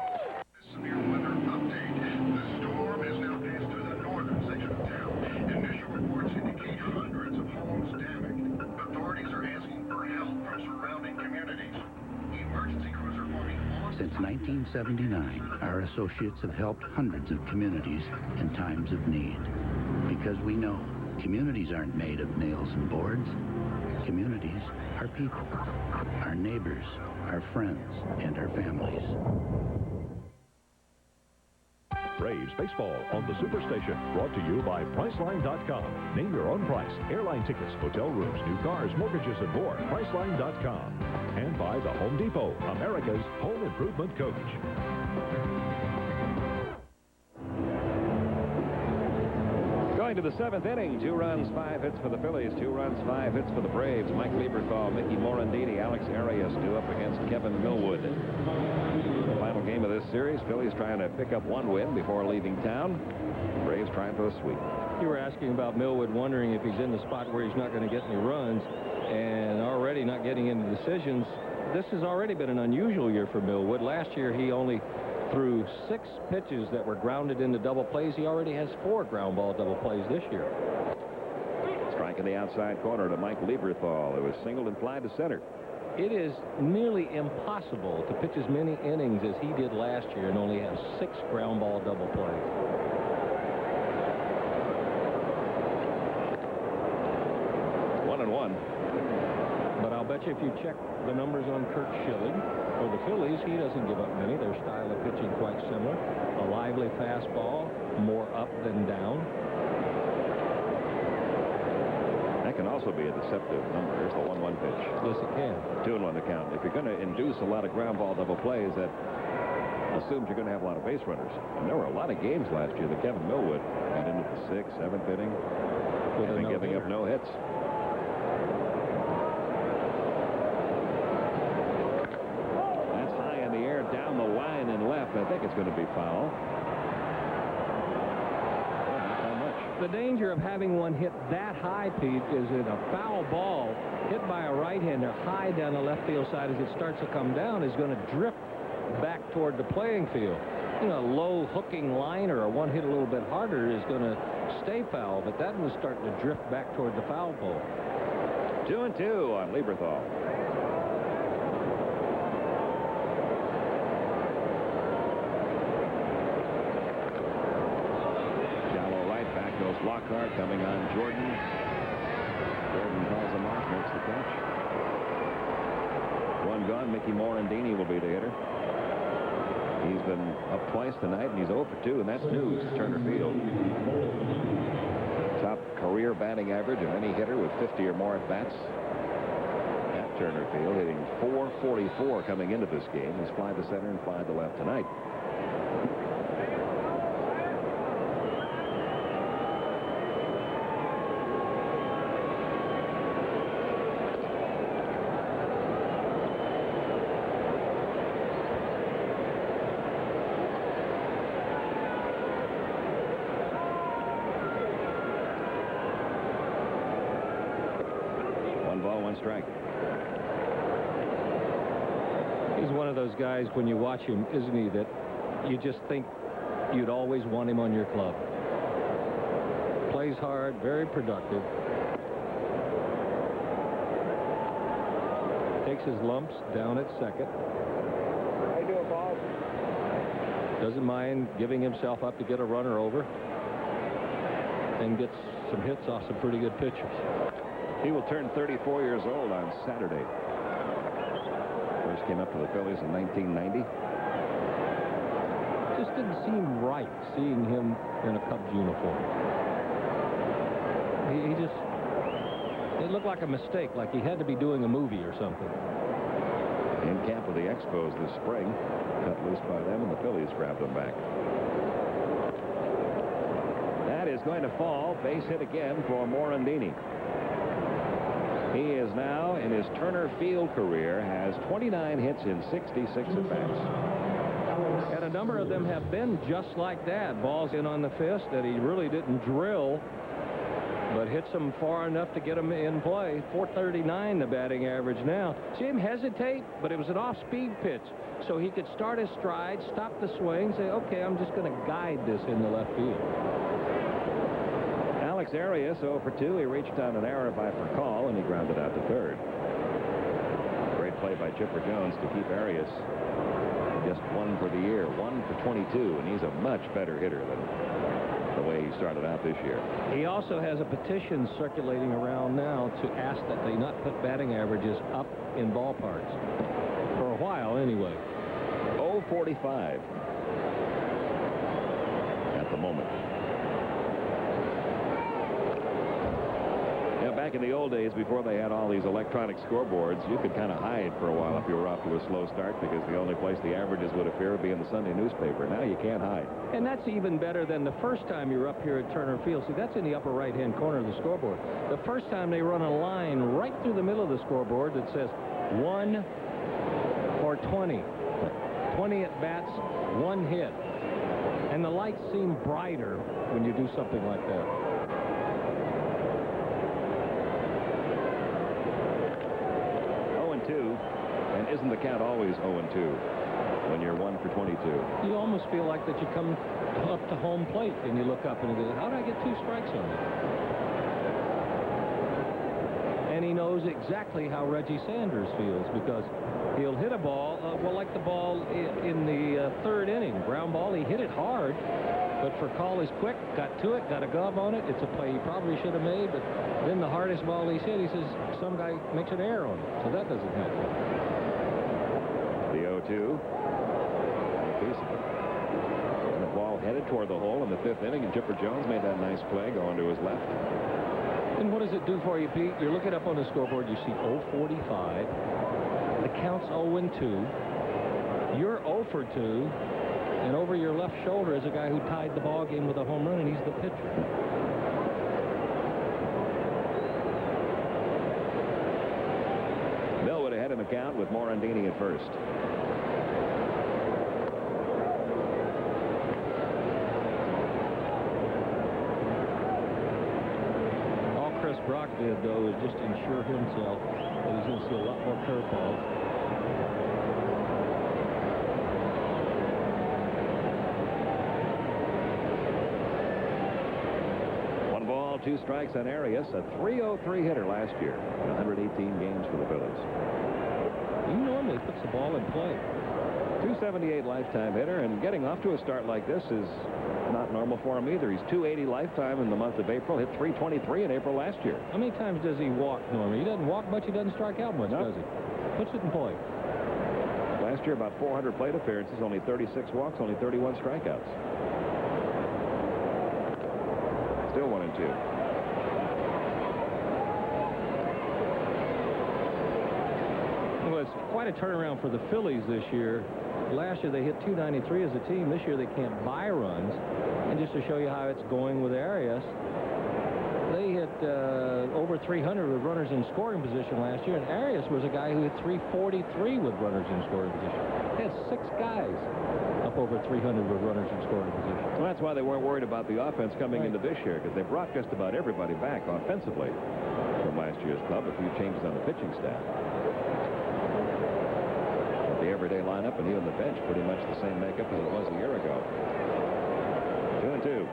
Severe weather update. The storm has now passed through the northern section of town. Initial reports indicate hundreds of homes damaged. Authorities are asking for help from surrounding communities. Emergency crews are forming on... Since 1979, our associates have helped hundreds of communities in times of need. Because we know communities aren't made of nails and boards. Communities are people, our neighbors, our friends, and our families. Braves baseball on the Superstation, brought to you by Priceline.com. Name your own price. Airline tickets, hotel rooms, new cars, mortgages, and more. Priceline.com. And by the Home Depot, America's home improvement coach. Going to the 7th inning, 2 runs, 5 hits for the Phillies, 2 runs, 5 hits for the Braves. Mike Lieberthal, Mickey Morandini, Alex Arias due up against Kevin Millwood. The final game of this series, Phillies trying to pick up 1 win before leaving town. Braves trying for a sweep. You were asking about Millwood, wondering if he's in the spot where he's not going to get any runs, and already not getting into decisions. This has already been an unusual year for Millwood. Last year, he only threw 6 pitches that were grounded into double plays. He already has 4 ground ball double plays this year. Strike in the outside corner to Mike Lieberthal, who was singled and fly to center. It is nearly impossible to pitch as many innings as he did last year and only have 6 ground ball double plays. One and one. But I'll bet you if you check the numbers on Kurt Schilling for the Phillies, he doesn't give up many. Their style of pitching quite similar. A lively fastball, more up than down. That can also be a deceptive number. Here's the 1-1 pitch. Yes, it can. 2-1 to count. If you're going to induce a lot of ground ball double plays, that assumes you're going to have a lot of base runners. And there were a lot of games last year that Kevin Millwood got into the 6th, 7th inning, and giving up no hits. That's high in the air, down the line and left. I think it's going to be foul. Well, not that much. The danger of having one hit that high, Pete, is that a foul ball hit by a right-hander high down the left field side as it starts to come down is going to drift back toward the playing field. You know, a low hooking liner or one hit a little bit harder is going to stay foul, but that was starting to drift back toward the foul pole. 2-2 on Lieberthal. Shallow right, back goes Lockhart, coming on Jordan. Jordan calls him off, makes the catch. One gone. Mickey Morandini will be the hitter. He's been up twice tonight, and he's 0 for 2, and that's news to Turner Field. Top career batting average of any hitter with 50 or more at-bats at Turner Field, hitting .444 coming into this game. He's fly to center and fly to left tonight. Strike. He's one of those guys, when you watch him, isn't he, that you just think you'd always want him on your club. Plays hard, very productive. Takes his lumps down at second. How you doing, Bob? Doesn't mind giving himself up to get a runner over. And gets some hits off some pretty good pitchers. He will turn 34 years old on Saturday. First came up to the Phillies in 1990. Just didn't seem right seeing him in a Cubs uniform. He just, it looked like a mistake, like he had to be doing a movie or something. In camp with the Expos this spring, cut loose by them, and the Phillies grabbed him back. That is going to fall. Base hit again for Morandini. He is now, in his Turner Field career, has 29 hits in 66 at-bats. And a number of them have been just like that. Balls in on the fist that he really didn't drill, but hits them far enough to get them in play. .439 the batting average now. See him hesitate, but it was an off-speed pitch. So he could start his stride, stop the swing, say, okay, I'm just going to guide this in the left field. Alex Arias 0 for 2. He reached on an error by Furcal, and he grounded out to third. Great play by Chipper Jones to keep Arias just 1 for the year, 1 for 22, and he's a much better hitter than the way he started out this year. He also has a petition circulating around now to ask that they not put batting averages up in ballparks. For a while, anyway. 0.45 at the moment. Back in the old days, before they had all these electronic scoreboards, you could kind of hide for a while if you were off to a slow start, because the only place the averages would appear would be in the Sunday newspaper. Now you can't hide. And that's even better than the first time you're up here at Turner Field. See, that's in the upper right-hand corner of the scoreboard. The first time they run a line right through the middle of the scoreboard that says 1 or 20. 20 at-bats, 1 hit. And the lights seem brighter when you do something like that. 2, and isn't the count always 0-2 when you're 1 for 22? You almost feel like that you come up to home plate and you look up and you go, how did I get 2 strikes on me? And he knows exactly how Reggie Sanders feels, because he'll hit a ball, well, like the ball in the 3rd inning, ground ball. He hit it hard, but Furcal is quick, got to it, got a glove on it. It's a play he probably should have made, but then the hardest ball he's hit, he says some guy makes an error on it, so that doesn't happen. The 0-2. A piece of it. And the ball headed toward the hole in the 5th inning, and Chipper Jones made that nice play going to his left. And what does it do for you, Pete? You're looking up on the scoreboard, you see 0-45. The count's 0-2. You're 0 for 2. And over your left shoulder is a guy who tied the ball game with a home run, and he's the pitcher. Bill would have had an account with Morandini at first. Brock did, though, is just ensure himself that he's going to see a lot more curveballs. Two strikes on Arias, a .303 hitter last year in 118 games for the Phillies. He normally puts the ball in play. .278 lifetime hitter, and getting off to a start like this is not normal for him either. He's .280 lifetime in the month of April, hit .323 in April last year. How many times does he walk, Norman? He doesn't walk much, he doesn't strike out much, does he? Puts it in play. Last year, about 400 plate appearances, only 36 walks, only 31 strikeouts. Still 1-2. Well, it's quite a turnaround for the Phillies this year. Last year they hit .293 as a team. This year they can't buy runs. And just to show you how it's going with Arias, they hit over 300 with runners in scoring position last year, and Arias was a guy who hit .343 with runners in scoring position. He had 6 guys up over 300 with runners in scoring position. Well, that's why they weren't worried about the offense coming into this year, because they brought just about everybody back offensively from last year's club. A few changes on the pitching staff. But the everyday lineup and even the bench pretty much the same makeup as it was a year ago. 2-2.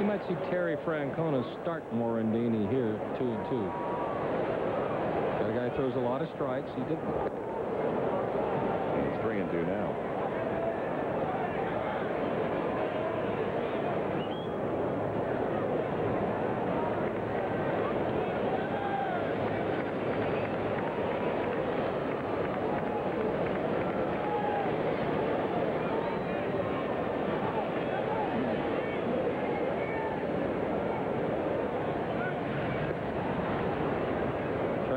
You might see Terry Francona start Morandini here, 2-2. That guy throws a lot of strikes. He did. It's 3-2 now.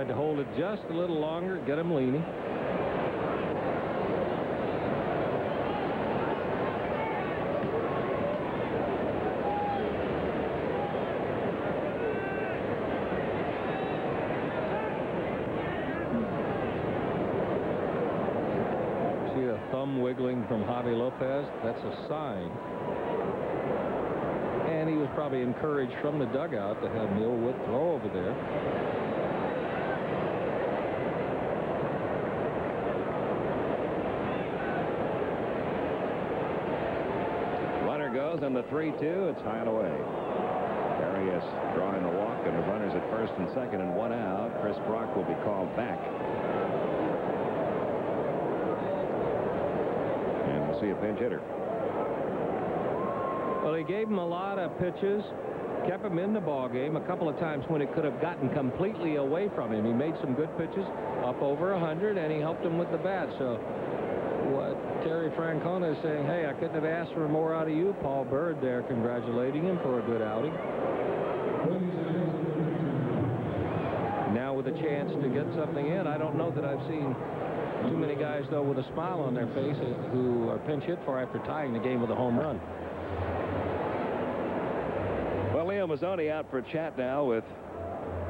To hold it just a little longer, get him leaning. See a thumb wiggling from Javi Lopez? That's a sign. And he was probably encouraged from the dugout to have Millwood throw over there. On the 3-2, it's high and away. Arias drawing the walk, and the runners at first and second and 1 out. Chris Brock will be called back. And we'll see a pinch hitter. Well, he gave him a lot of pitches, kept him in the ball game a couple of times when it could have gotten completely away from him. He made some good pitches, up over 100, and he helped him with the bat. So what Terry Francona is saying, hey, I couldn't have asked for more out of you. Paul Bird there congratulating him for a good outing. Now with a chance to get something in. I don't know that I've seen too many guys, though, with a smile on their face who are pinch hit for after tying the game with a home run. Well, Leo Mazzoni out for a chat now with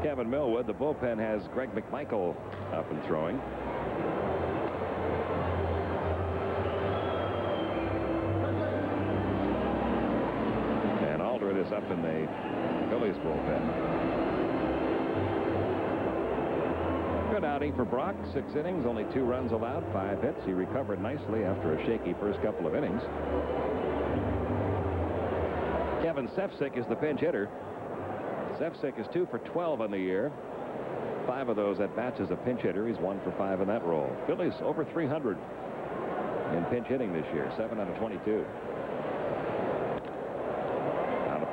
Kevin Millwood. The bullpen has Greg McMichael up and throwing. Aldred is up in the Phillies bullpen. Good outing for Brock. 6 innings, only 2 runs allowed, 5 hits. He recovered nicely after a shaky first couple of innings. Kevin Sefcik is the pinch hitter. Sefcik is 2 for 12 on the year. 5 of those at bats as a pinch hitter. He's 1 for 5 in that role. Phillies over 300 in pinch hitting this year, 7 out of 22.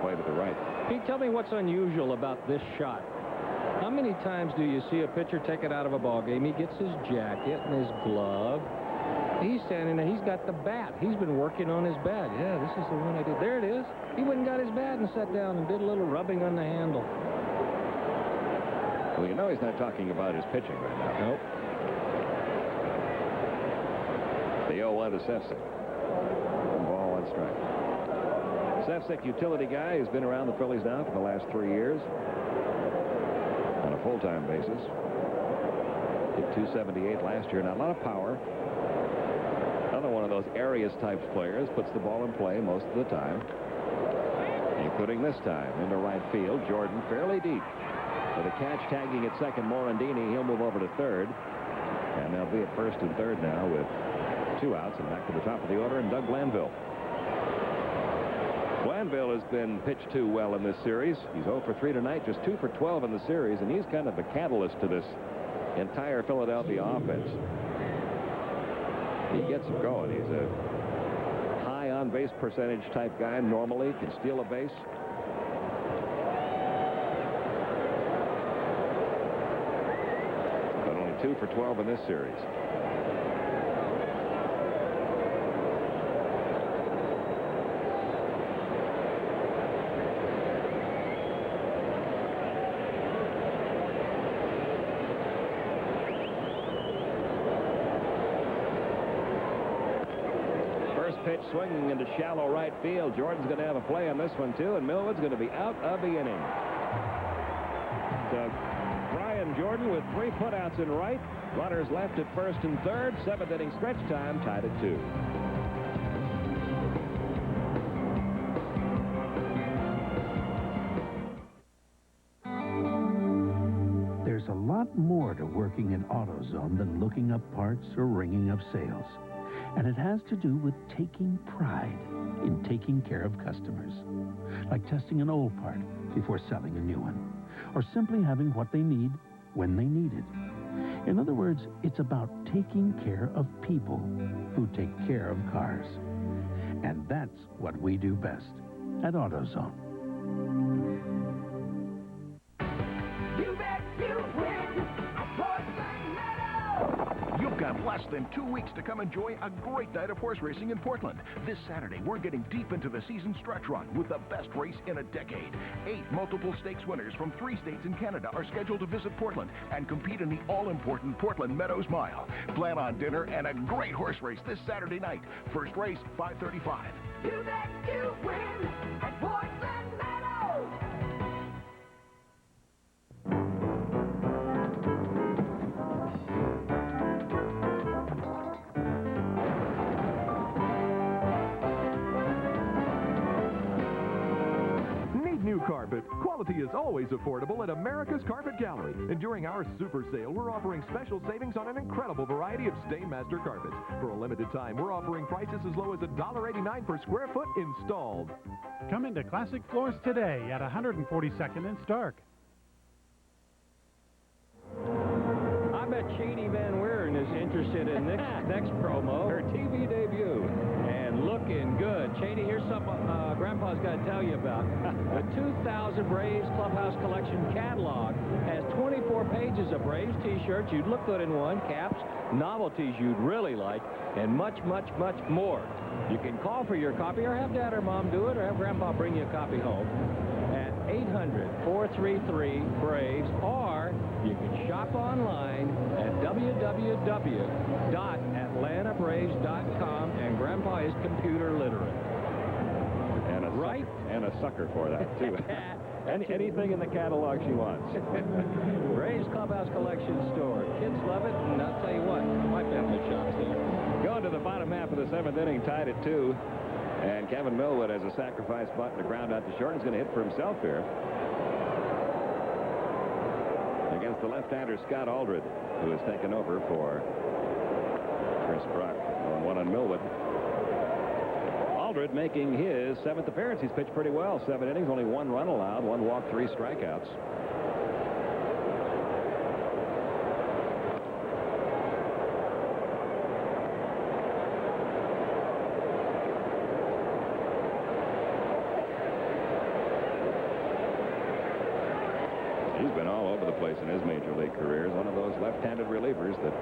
Play to the right. Pete, tell me what's unusual about this shot. How many times do you see a pitcher take it out of a ball game? He gets his jacket and his glove. He's standing there. He's got the bat. He's been working on his bat. Yeah, this is the one I did. There it is. He went and got his bat and sat down and did a little rubbing on the handle. Well, you know he's not talking about his pitching right now. Nope. The 0-1 to Sefcik. 1 ball, 1 strike. Sefcik, utility guy, has been around the Phillies now for the last 3 years on a full-time basis. 278 last year. Now, a lot of power. Another one of those Arias types players, puts the ball in play most of the time, including this time into right field. Jordan fairly deep. With a catch tagging at second, Morandini. He'll move over to third. And they'll be at first and third now with 2 outs, and back to the top of the order, and Doug Glanville. Glanville has been pitched too well in this series. He's 0 for 3 tonight, just 2 for 12 in the series, and he's kind of the catalyst to this entire Philadelphia offense. He gets them going. He's a high on-base percentage type guy normally, can steal a base. But only 2 for 12 in this series. Pitch swinging into shallow right field. Jordan's going to have a play on this one too, and Millwood's going to be out of the inning. So Brian Jordan with 3 putouts in right. Runners left at first and third. 7th inning stretch time, tied at 2. There's a lot more to working in AutoZone than looking up parts or ringing up sales. And it has to do with taking pride in taking care of customers. Like testing an old part before selling a new one. Or simply having what they need when they need it. In other words, it's about taking care of people who take care of cars. And that's what we do best at AutoZone. You bet you win at Portland Meadow. You've got less than 2 weeks to come enjoy a great night of horse racing in Portland. This Saturday, we're getting deep into the season stretch run with the best race in a decade. 8 multiple stakes winners from 3 states in Canada are scheduled to visit Portland and compete in the all-important Portland Meadows Mile. Plan on dinner and a great horse race this Saturday night. First race, 5:35. You bet you win at Portland Meadows. New carpet. Quality is always affordable at America's Carpet Gallery. And during our super sale, we're offering special savings on an incredible variety of Stainmaster carpets. For a limited time, we're offering prices as low as $1.89 per square foot installed. Come into Classic Floors today at 142nd and Stark. I bet Shady Van Weeren is interested in next promo, her TV debut. And looking good. Shady, here's something Grandpa's got to tell you about. The 2000 Braves Clubhouse Collection catalog has 24 pages of Braves t-shirts you'd look good in one, caps, novelties you'd really like, and much, much, much more. You can call for your copy or have Dad or Mom do it or have Grandpa bring you a copy home at 800-433-BRAVES, or you can shop online at www.atlantabraves.com, and Grandpa is computer literate. And a sucker for that, too. Anything in the catalog she wants. Braves Clubhouse Collection Store. Kids love it, and I'll tell you what, my family shops there. Going to the bottom half of the 7th inning, tied at 2. And Kevin Millwood has a sacrifice bunt to ground out to short. He's going to hit for himself here. Against the left-hander Scott Aldred, who has taken over for Chris Brock. 1 on Millwood. Aldred making his 7th appearance. He's pitched pretty well. 7 innings, only 1 run allowed, 1 walk, 3 strikeouts. He's been all over the place in his major league career. He's one of those left-handed relievers that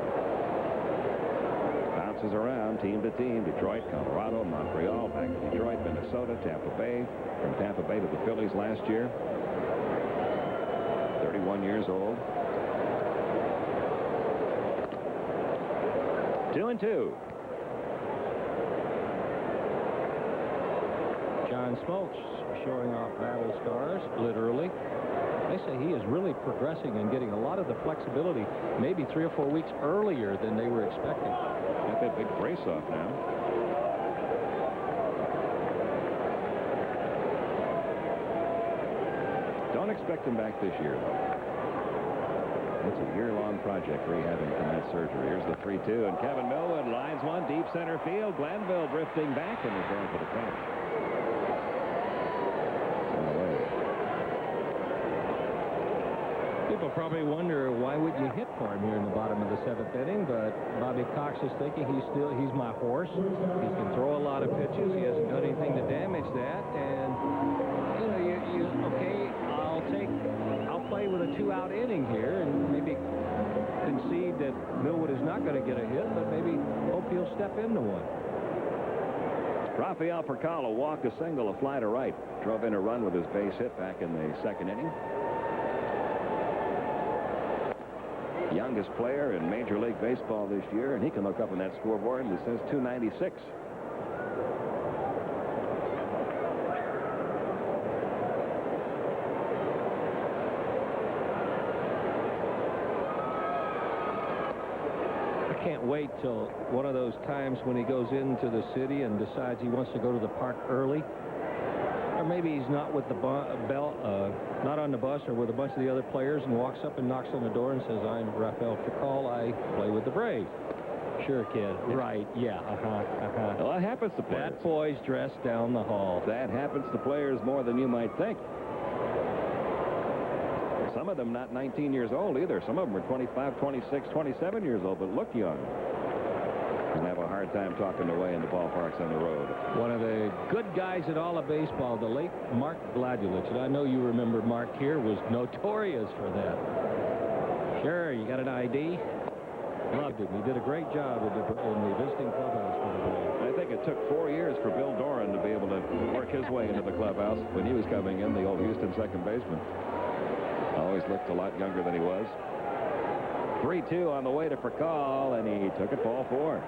bounces around team to team. Detroit, Colorado, Montreal, back to Detroit, Minnesota, Tampa Bay. From Tampa Bay to the Phillies last year. 31 years old. 2-2. John Smoltz showing off battle scars, literally. They say he is really progressing and getting a lot of the flexibility, maybe 3 or 4 weeks earlier than they were expecting. Got that big brace off now. Don't expect him back this year, though. It's a year-long project rehabbing from that surgery. Here's the 3-2, and Kevin Millwood lines one deep center field. Glanville drifting back, and is going for the catch. People probably wonder why would you hit for him here in the bottom of the 7th inning, but Bobby Cox is thinking he's my horse. He can throw a lot of pitches. He hasn't done anything to damage that, and okay, I'll play with a 2-out inning here and maybe concede that Millwood is not going to get a hit, but maybe hope he'll step into one. Rafael Furcal, a walk, a single, a fly to right. Drove in a run with his base hit back in the 2nd inning. Youngest player in Major League Baseball this year, and he can look up on that scoreboard and it says 296. I can't wait till one of those times when he goes into the city and decides he wants to go to the park early. Or maybe he's not with the not on the bus or with a bunch of the other players, and walks up and knocks on the door and says, "I'm Rafael Furcal. I play with the Braves." Sure, kid. Right. Yeah. Well, that happens to players. That boy's dressed down the hall. That happens to players more than you might think. Some of them not 19 years old either. Some of them are 25, 26, 27 years old, but look young. And have a hard time talking away in the ballparks on the road. One of the good guys in all of baseball, the late Mark Bladulich, and I know you remember Mark here, was notorious for that. Sure, you got an ID? Loved him. He did a great job in the visiting clubhouse for the Braves. I think it took 4 years for Bill Doran to be able to work his way into the clubhouse when he was coming in, the old Houston second baseman. Always looked a lot younger than he was. 3-2 on the way to Furcal, and he took it ball 4.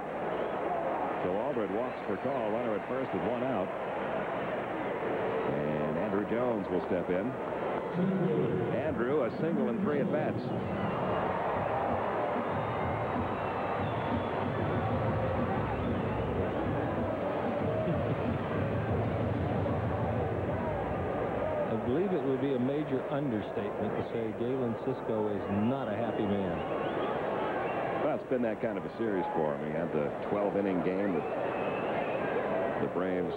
So Aldred walks Furcal, runner at first with 1 out. And Andrew Jones will step in. Andrew, a single and 3 at-bats. I believe it would be a major understatement to say Galen Cisco is not a happy man. Well, it's been that kind of a series for him. He had the 12-inning game that the Braves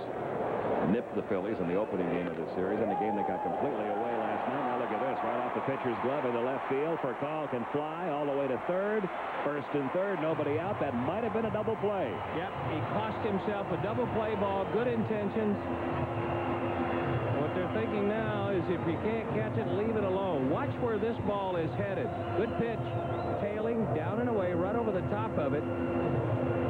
nipped the Phillies in the opening game of this series, and the game that got completely away last night. Now look at this, right off the pitcher's glove in the left field. Furcal can fly all the way to third. First and third, nobody out. That might have been a double play. Yep, he cost himself a double play ball. Good intentions. What they're thinking now is if you can't catch it, leave it alone. Watch where this ball is headed. Good pitch. Tailing down and away, right over the top of it.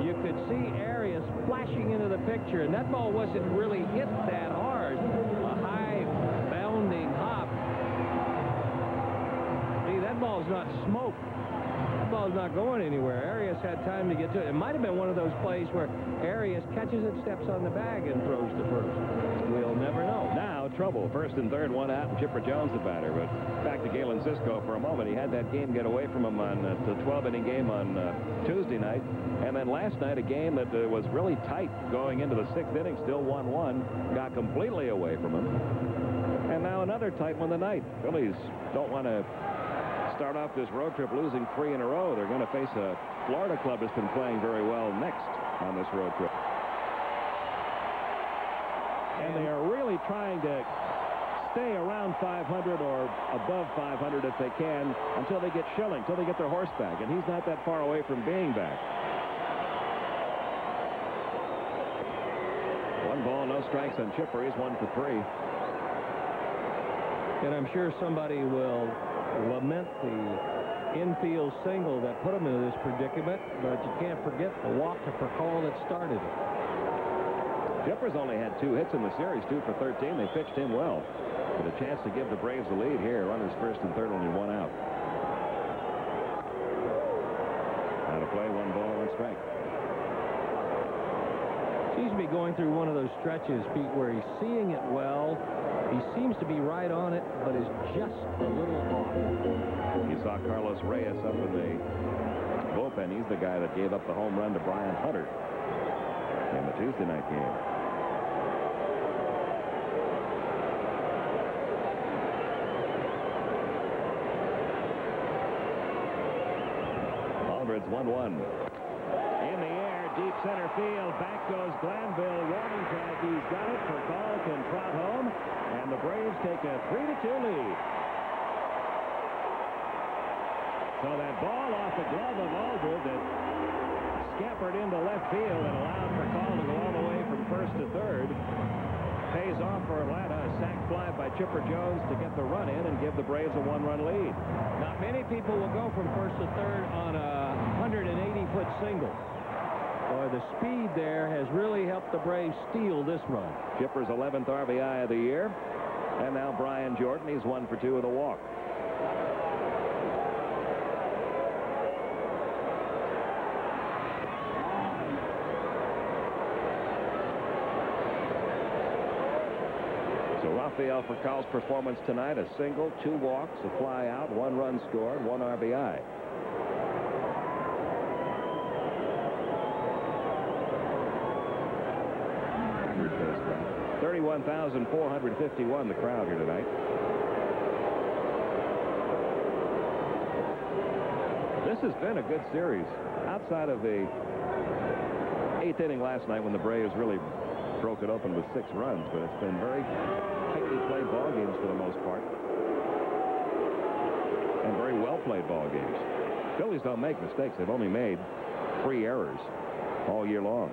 You could see Arias flashing into the picture, and that ball wasn't really hit that hard. A high bounding hop. See, that ball's not smoke. That ball's not going anywhere. Arias had time to get to it. It might have been one of those plays where Arias catches it, steps on the bag, and throws to first. We'll never know. Now trouble. First and third, 1 out, and Chipper Jones the batter. But back to Galen Cisco for a moment. He had that game get away from him on the 12-inning game on Tuesday night. And then last night, a game that was really tight going into the 6th inning, still 1-1, got completely away from him. And now another tight one tonight. Phillies don't want to start off this road trip losing 3 in a row. They're going to face a Florida club that's been playing very well next on this road trip. And they are really trying to stay around 500 or above 500 if they can until they get Schilling, until they get their horse back. And he's not that far away from being back. 1 ball, no strikes on Chipper. He's 1 for 3. And I'm sure somebody will lament the infield single that put him into this predicament, but you can't forget the walk to Furcal that started it. Chipper's only had 2 hits in the series, 2 for 13. They pitched him well. But a chance to give the Braves the lead here. Runners first and third, only 1 out. Out of play, 1 ball, 1 strike. Seems to be going through one of those stretches, Pete, where he's seeing it well. He seems to be right on it, but is just a little off. You saw Carlos Reyes up in the bullpen. He's the guy that gave up the home run to Brian Hunter in the Tuesday night game. Aldred's 1-1. In the air, deep center field. Back goes Glanville. Warning track. He's got it. Furcal can trot home. And the Braves take a 3-2 lead. So that ball off the glove of Aldred that scampered into left field and allowed Furcal to go all the way from first to third pays off for Atlanta. A sac fly by Chipper Jones to get the run in and give the Braves a one-run lead. Not many people will go from first to third on a 180-foot single. Boy, the speed there has really helped the Braves steal this run. Chipper's 11th RBI of the year. And now Brian Jordan. He's 1 for 2 with a walk. So Rafael Furcal's performance tonight: a single, 2 walks, a fly out, 1 run scored, 1 RBI. 31,451 the crowd here tonight. This has been a good series outside of the 8th inning last night when the Braves really broke it open with 6 runs, but it's been very tightly played ball games for the most part and very well played ball games. Phillies don't make mistakes. They've only made 3 errors all year long.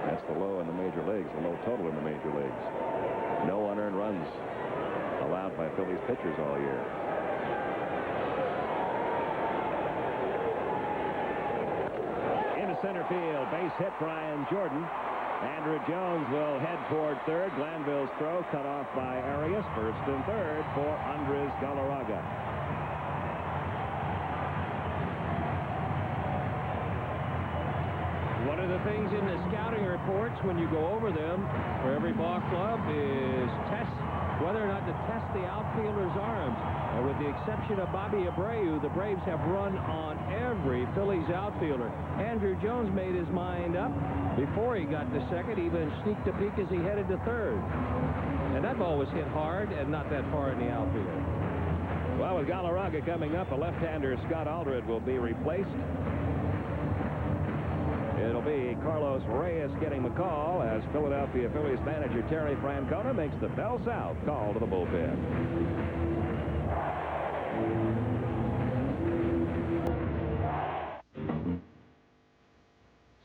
That's the low in the major leagues, the low total in the major leagues. No unearned runs allowed by Phillies pitchers all year. Into center field, base hit Brian Jordan. Andrew Jones will head toward third. Glanville's throw cut off by Arias. First and third for Andres Galarraga. One of the things in the scouting reports when you go over them for every ball club is test whether or not to test the outfielder's arms. And with the exception of Bobby Abreu, the Braves have run on every Phillies outfielder. Andrew Jones made his mind up before he got to second, even sneaked a peek as he headed to third. And that ball was hit hard and not that far in the outfield. Well, with Galarraga coming up, a left-hander, Scott Aldred, will be replaced. It'll be Carlos Reyes getting the call as Philadelphia Phillies manager Terry Francona makes the Bell South call to the bullpen.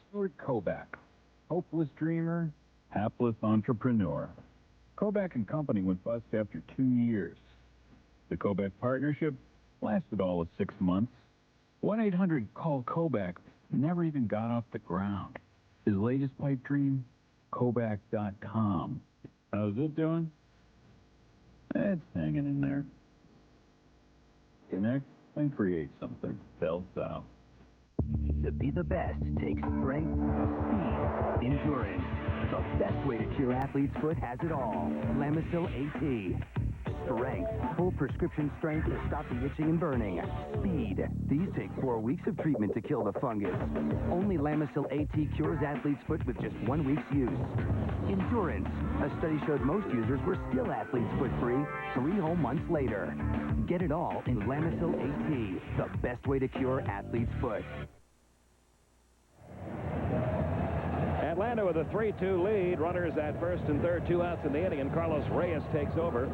Stuart Kobach, hopeless dreamer, hapless entrepreneur. Kobach and Company went bust after 2 years. The Kobach partnership lasted all of 6 months. 1-800-CALL-KOBACH never even got off the ground. His latest pipe dream, Kobach.com. How's it doing? It's hanging in there. Connect and create something. Bell South. To be the best takes strength, speed, endurance. The best way to cure athlete's foot has it all. Lamisil AT. Strength, full prescription strength to stop the itching and burning. Speed, these take 4 weeks of treatment to kill the fungus. Only Lamisil AT cures athlete's foot with just 1 week's use. Endurance, a study showed most users were still athlete's foot free 3 whole months later. Get it all in Lamisil AT, the best way to cure athlete's foot. Atlanta with a 3-2 lead. Runners at first and third, 2 outs in the inning, and Carlos Reyes takes over.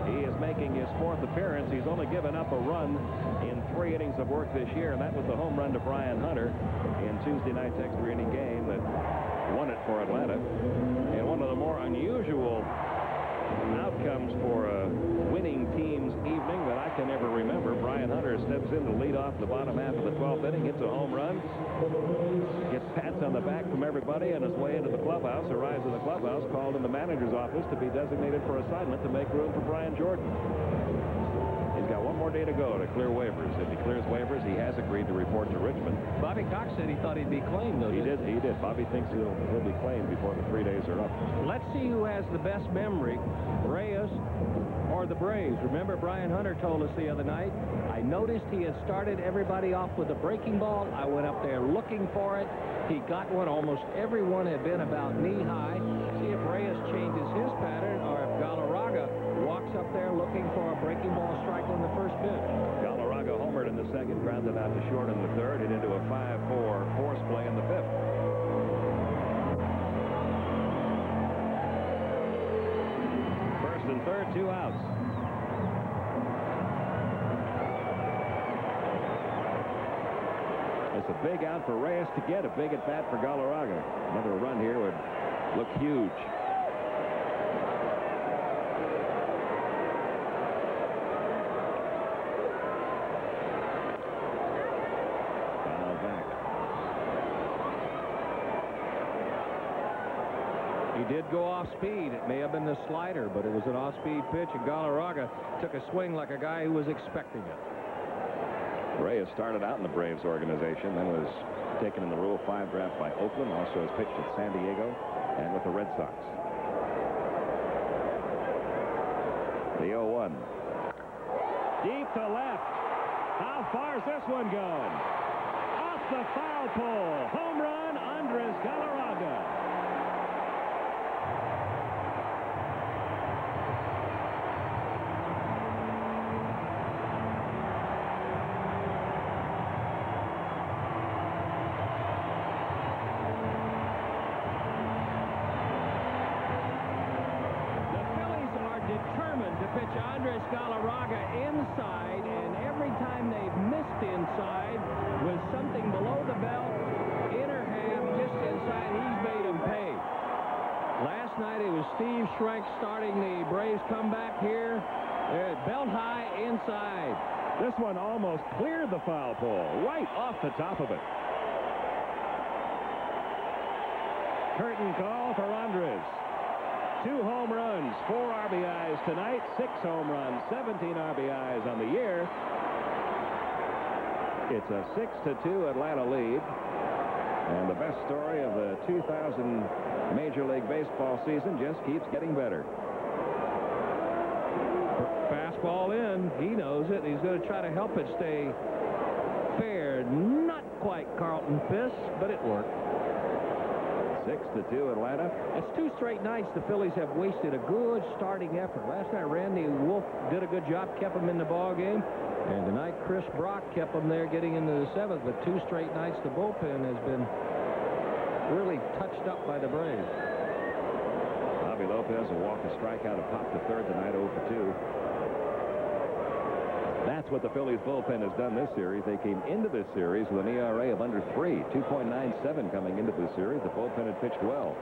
He is making his 4th appearance. He's only given up a run in 3 innings of work this year, and that was the home run to Brian Hunter in Tuesday night's extra inning game that won it for Atlanta. And one of the more unusual outcomes for a winning team's evening that I can ever remember. Brian Hunter steps in to lead off the bottom half of the 12th inning, hits a home run, gets pats on the back from everybody on his way into the clubhouse, arrives in the clubhouse, called in the manager's office to be designated for assignment to make room for Brian Jordan. He's got 1 more more day to go to clear waivers. If he clears waivers, he has agreed to report to Richmond. Bobby Cox said he thought he'd be claimed, though. He did. Bobby thinks he'll be claimed before the 3 days are up. Let's see who has the best memory, Reyes or the Braves. Remember, Brian Hunter told us the other night, I noticed he had started everybody off with a breaking ball. I went up there looking for it. He got one. Almost everyone had been about knee-high. See if Reyes changes his pattern or if Galarraga walks up there looking for a breaking ball strike on the first pitch. Galarraga homered in the second, grounded out to short in the third, and into a 5-4 force play in the fifth. First and third, 2 outs. It's a big out for Reyes to get, a big at bat for Galarraga. Another run here would look huge. Foul back. He did go off speed. It may have been the slider, but it was an off-speed pitch, and Galarraga took a swing like a guy who was expecting it. Reyes started out in the Braves organization, then was taken in the Rule 5 draft by Oakland, also has pitched at San Diego and with the Red Sox. The 0-1. Deep to left. How far is this one going? Off the foul pole. Home run, Andres Galarraga. Pitch Andres Galarraga inside, and every time they've missed inside with something below the belt, inner half, just inside, he's made them pay. Last night it was Steve Schrenk starting the Braves comeback here. They're belt high inside. This one almost cleared the foul pole, right off the top of it. Curtain call for Andres. 2 home runs, 4 RBIs tonight, 6 home runs, 17 RBIs on the year. It's a 6-2 Atlanta lead. And the best story of the 2000 Major League Baseball season just keeps getting better. Fastball in. He knows it. He's going to try to help it stay fair. Not quite Carlton Fisk, but it worked. 6-2 Atlanta. It's 2 straight nights the Phillies have wasted a good starting effort. Last night Randy Wolf did a good job, kept them in the ball game, and tonight Chris Brock kept them there getting into the 7th. But 2 straight nights the bullpen has been really touched up by the Braves. Bobby Lopez will walk a strikeout and pop to third tonight, 0 for 2. That's what the Phillies bullpen has done this series. They came into this series with an ERA of under 3, 2.97 coming into this series. The bullpen had pitched well.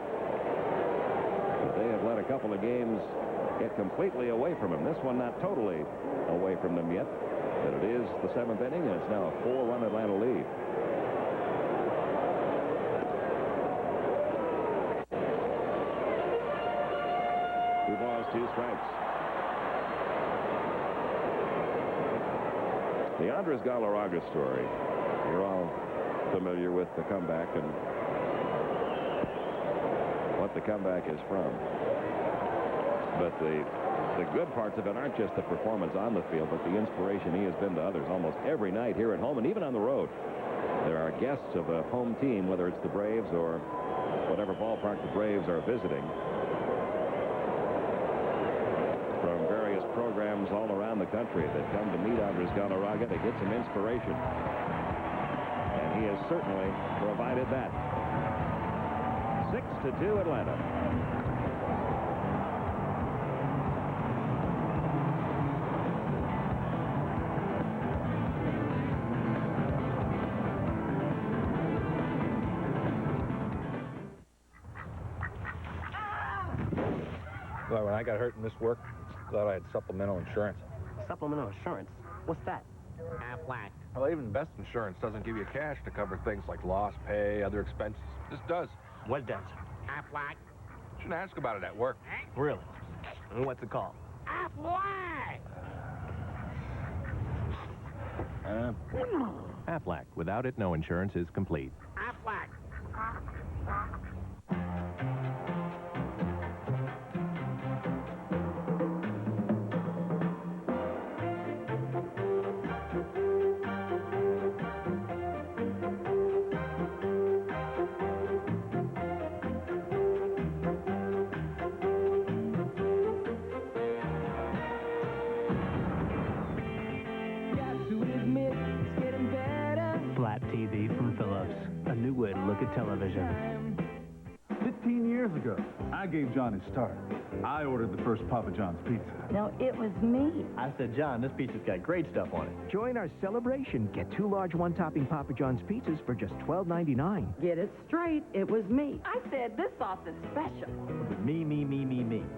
But they have let a couple of games get completely away from them. This one not totally away from them yet. But it is the 7th inning, and it's now a 4-run Atlanta lead. Two balls, 2 strikes. The Andres Galarraga story, you're all familiar with the comeback and what the comeback is from. But the good parts of it aren't just the performance on the field, but the inspiration he has been to others almost every night here at home and even on the road. There are guests of a home team, whether it's the Braves or whatever ballpark the Braves are visiting, from various programs all around the country that come to meet Andres Galarraga to get some inspiration. And he has certainly provided that. 6-2 Atlanta. Well, when I got hurt in this work, thought I had supplemental insurance. Supplemental insurance? What's that? Aflac. Well, even the best insurance doesn't give you cash to cover things like lost pay, other expenses. This does. What does? Aflac. Shouldn't ask about it at work. Really? And what's it called? Aflac. Aflac. Without it, no insurance is complete. Aflac. Flat TV from Phillips. A new way to look at television. 15 years ago, I gave John his start. I ordered the first Papa John's pizza. No, it was me. I said, John, this pizza's got great stuff on it. Join our celebration. Get 2 large one-topping Papa John's pizzas for just $12.99. Get it straight, it was me. I said this sauce is special. Me.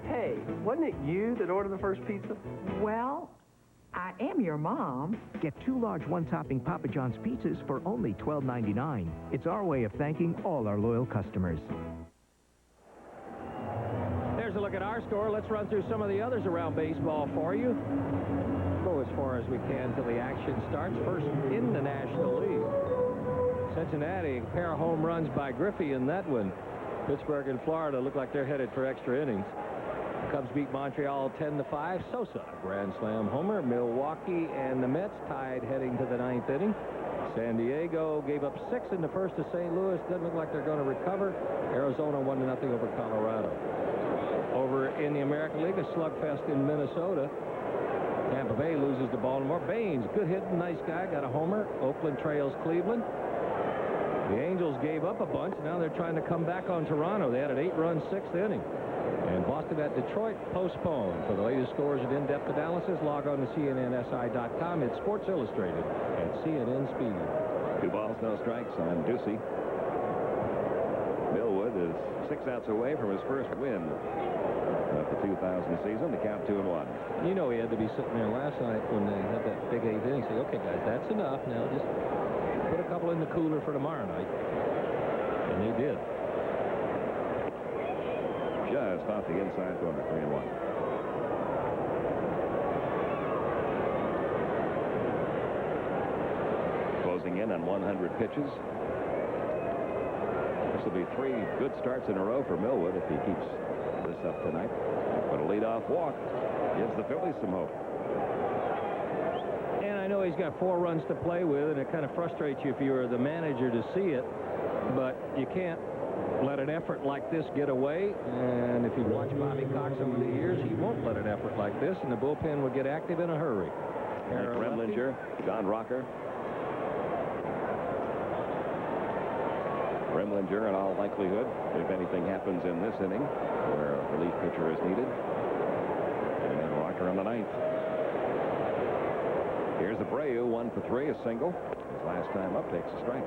Hey, wasn't it you that ordered the first pizza? Well, I am your mom. Get 2 large one-topping Papa John's pizzas for only $12.99. It's our way of thanking all our loyal customers. There's a look at our score. Let's run through some of the others around baseball for you. Go as far as we can till the action starts. First in the National League. Cincinnati, a pair of home runs by Griffey in that one. Pittsburgh and Florida look like they're headed for extra innings. Cubs beat Montreal 10-5. Sosa, grand slam homer. Milwaukee and the Mets tied heading to the 9th inning. San Diego gave up 6 in the first to St. Louis. Doesn't look like they're going to recover. Arizona 1-0 over Colorado. Over in the American League, a slugfest in Minnesota. Tampa Bay loses to Baltimore. Baines, good hitting, nice guy, got a homer. Oakland trails Cleveland. The Angels gave up a bunch. Now they're trying to come back on Toronto. They had an 8-run 6th inning. And Boston at Detroit postponed. For the latest scores and in-depth analysis, log on to CNNSI.com. It's Sports Illustrated at CNN Speed. 2 balls, no strikes on Ducey. Millwood is 6 outs away from his first win of the 2000 season. The count 2-1. You know he had to be sitting there last night when they had that big 8th inning. Say, okay, guys, that's enough. Now just put a couple in the cooler for tomorrow night. And they did. Just off the inside corner, 3-1. Closing in on 100 pitches. This will be 3 good starts in a row for Millwood if he keeps this up tonight. But a leadoff walk gives the Phillies some hope. And I know he's got 4 runs to play with, and it kind of frustrates you if you were the manager to see it. But you can't let an effort like this get away. And if you watch Bobby Cox over the years, he won't let an effort like this, and the bullpen will get active in a hurry. Remlinger, John Rocker. Remlinger, in all likelihood, if anything happens in this inning, where a relief pitcher is needed. And then Rocker on the 9th. Here's Abreu, 1 for 3, a single. His last time up takes a strike.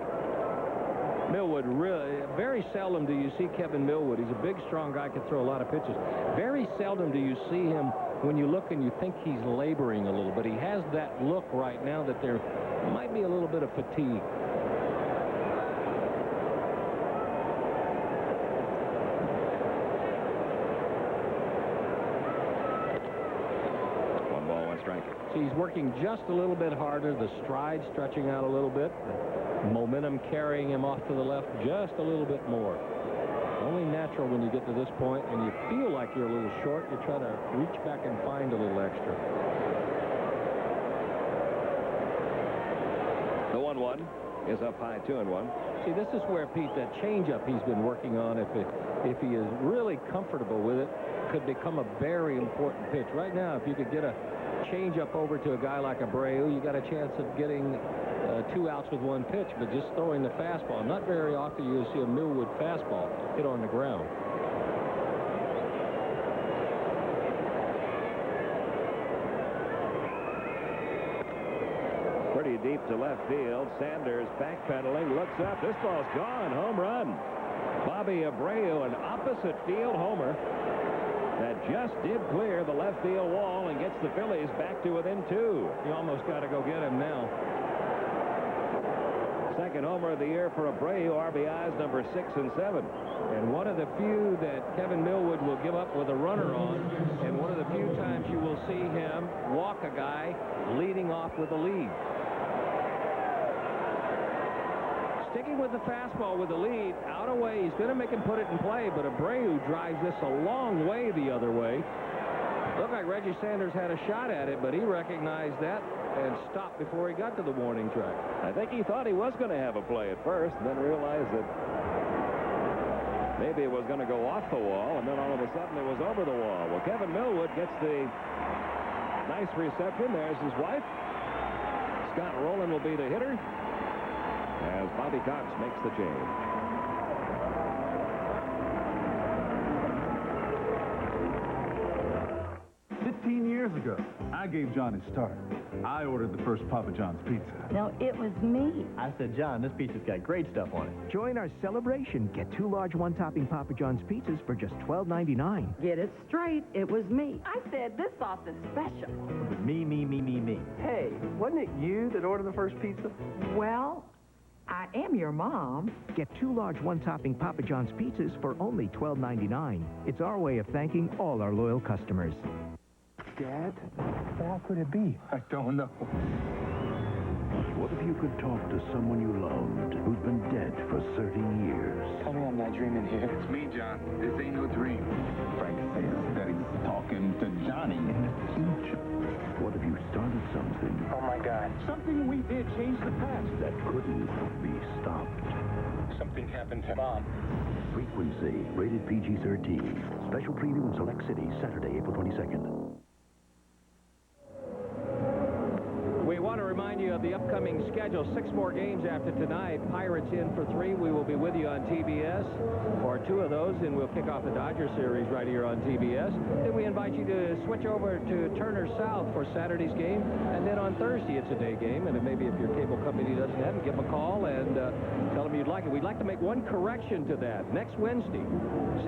Millwood, really, very seldom do you see Kevin Millwood. He's a big, strong guy, can throw a lot of pitches. Very seldom do you see him when you look and you think he's laboring a little, but he has that look right now that there might be a little bit of fatigue. He's working just a little bit harder, the stride stretching out a little bit, the momentum carrying him off to the left just a little bit more. Only natural when you get to this point and you feel like you're a little short, you try to reach back and find a little extra. The 1-1 is up high, 2-1. See, this is where, Pete, that changeup he's been working on, if he is really comfortable with it, could become a very important pitch. Right now, if you could get a change up over to a guy like Abreu, you got a chance of getting 2 outs with 1 pitch, but just throwing the fastball. Not very often you'll see a Millwood fastball hit on the ground. Pretty deep to left field. Sanders backpedaling, looks up. This ball's gone. Home run. Bobby Abreu, an opposite field homer that just did clear the left field wall and gets the Phillies back to within 2. You almost got to go get him now. Second homer of the year for Abreu, RBIs number 6 and 7. And one of the few that Kevin Millwood will give up with a runner on, and one of the few times you will see him walk a guy leading off with a lead. Starting with the fastball with the lead, out away. He's going to make him put it in play, but Abreu drives this a long way the other way. Looked like Reggie Sanders had a shot at it, but he recognized that and stopped before he got to the warning track. I think he thought he was going to have a play at first, and then realized that maybe it was going to go off the wall, and then all of a sudden it was over the wall. Well, Kevin Millwood gets the nice reception. There's his wife. Scott Rolen will be the hitter as Bobby Cox makes the change. Years ago, I gave John his start. I ordered the first Papa John's pizza. No, it was me. I said, John, this pizza's got great stuff on it. Join our celebration. Get 2 large one-topping Papa John's pizzas for just $12.99. Get it straight. It was me. I said this sauce is special. Me. Hey, wasn't it you that ordered the first pizza? Well, I am your mom. Get 2 large one-topping Papa John's pizzas for only $12.99. It's our way of thanking all our loyal customers. Dad, how could it be? I don't know. What if you could talk to someone you loved who'd been dead for 30 years? Tell me I'm not dreaming here. It's me, John. This ain't no dream. Frank says that he's talking to Johnny in the future. What if you started something? Oh, my God. Something we did changed the past. That couldn't be stopped. Something happened to Mom. Frequency, rated PG-13. Special preview in select cities, Saturday, April 22nd. We want to remind you of the upcoming schedule. 6 more games after tonight. Pirates in for 3. We will be with you on TBS for 2 of those, and we'll kick off the Dodger series right here on TBS. Then we invite you to switch over to Turner South for Saturday's game, and then on Thursday it's a day game. And maybe if your cable company doesn't have it, give them a call and tell them you'd like it. We'd like to make one correction to that. Next Wednesday,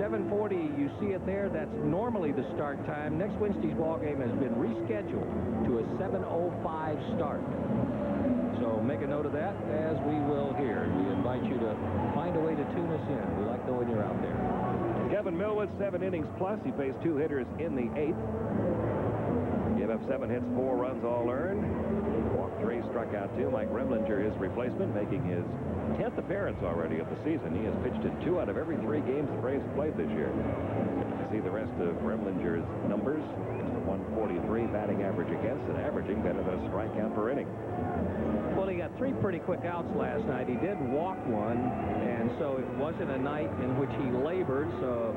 7:40, you see it there. That's normally the start time. Next Wednesday's ball game has been rescheduled to a 7:05 start. So make a note of that, as we will here. We invite you to find a way to tune us in. We like knowing you're out there. Kevin Millwood, 7 innings plus. He faced 2 hitters in the 8th. Gave up 7 hits, 4 runs, all earned. Walked 3, struck out 2. Mike Remlinger, his replacement, making his 10th appearance already of the season. He has pitched in 2 out of every 3 games the Braves have played this year. You see the rest of Remlinger's numbers. 143 batting average against and averaging better than a strikeout per inning. Well, he got 3 pretty quick outs last night. He did walk 1, and so it wasn't a night in which he labored, so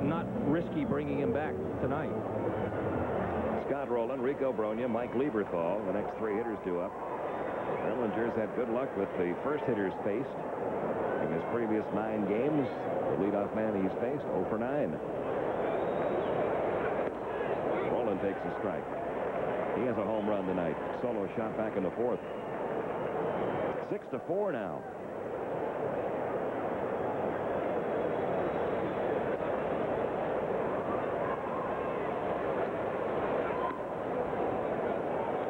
not risky bringing him back tonight. Scott Rolen, Rico Bronya, Mike Lieberthal, the next 3 hitters due up. Remlinger's had good luck with the first hitters faced. In his previous 9 games, the leadoff man he's faced, 0 for 9. Rolen takes a strike. He has a home run tonight. Solo shot back in the 4th. 6-4 now.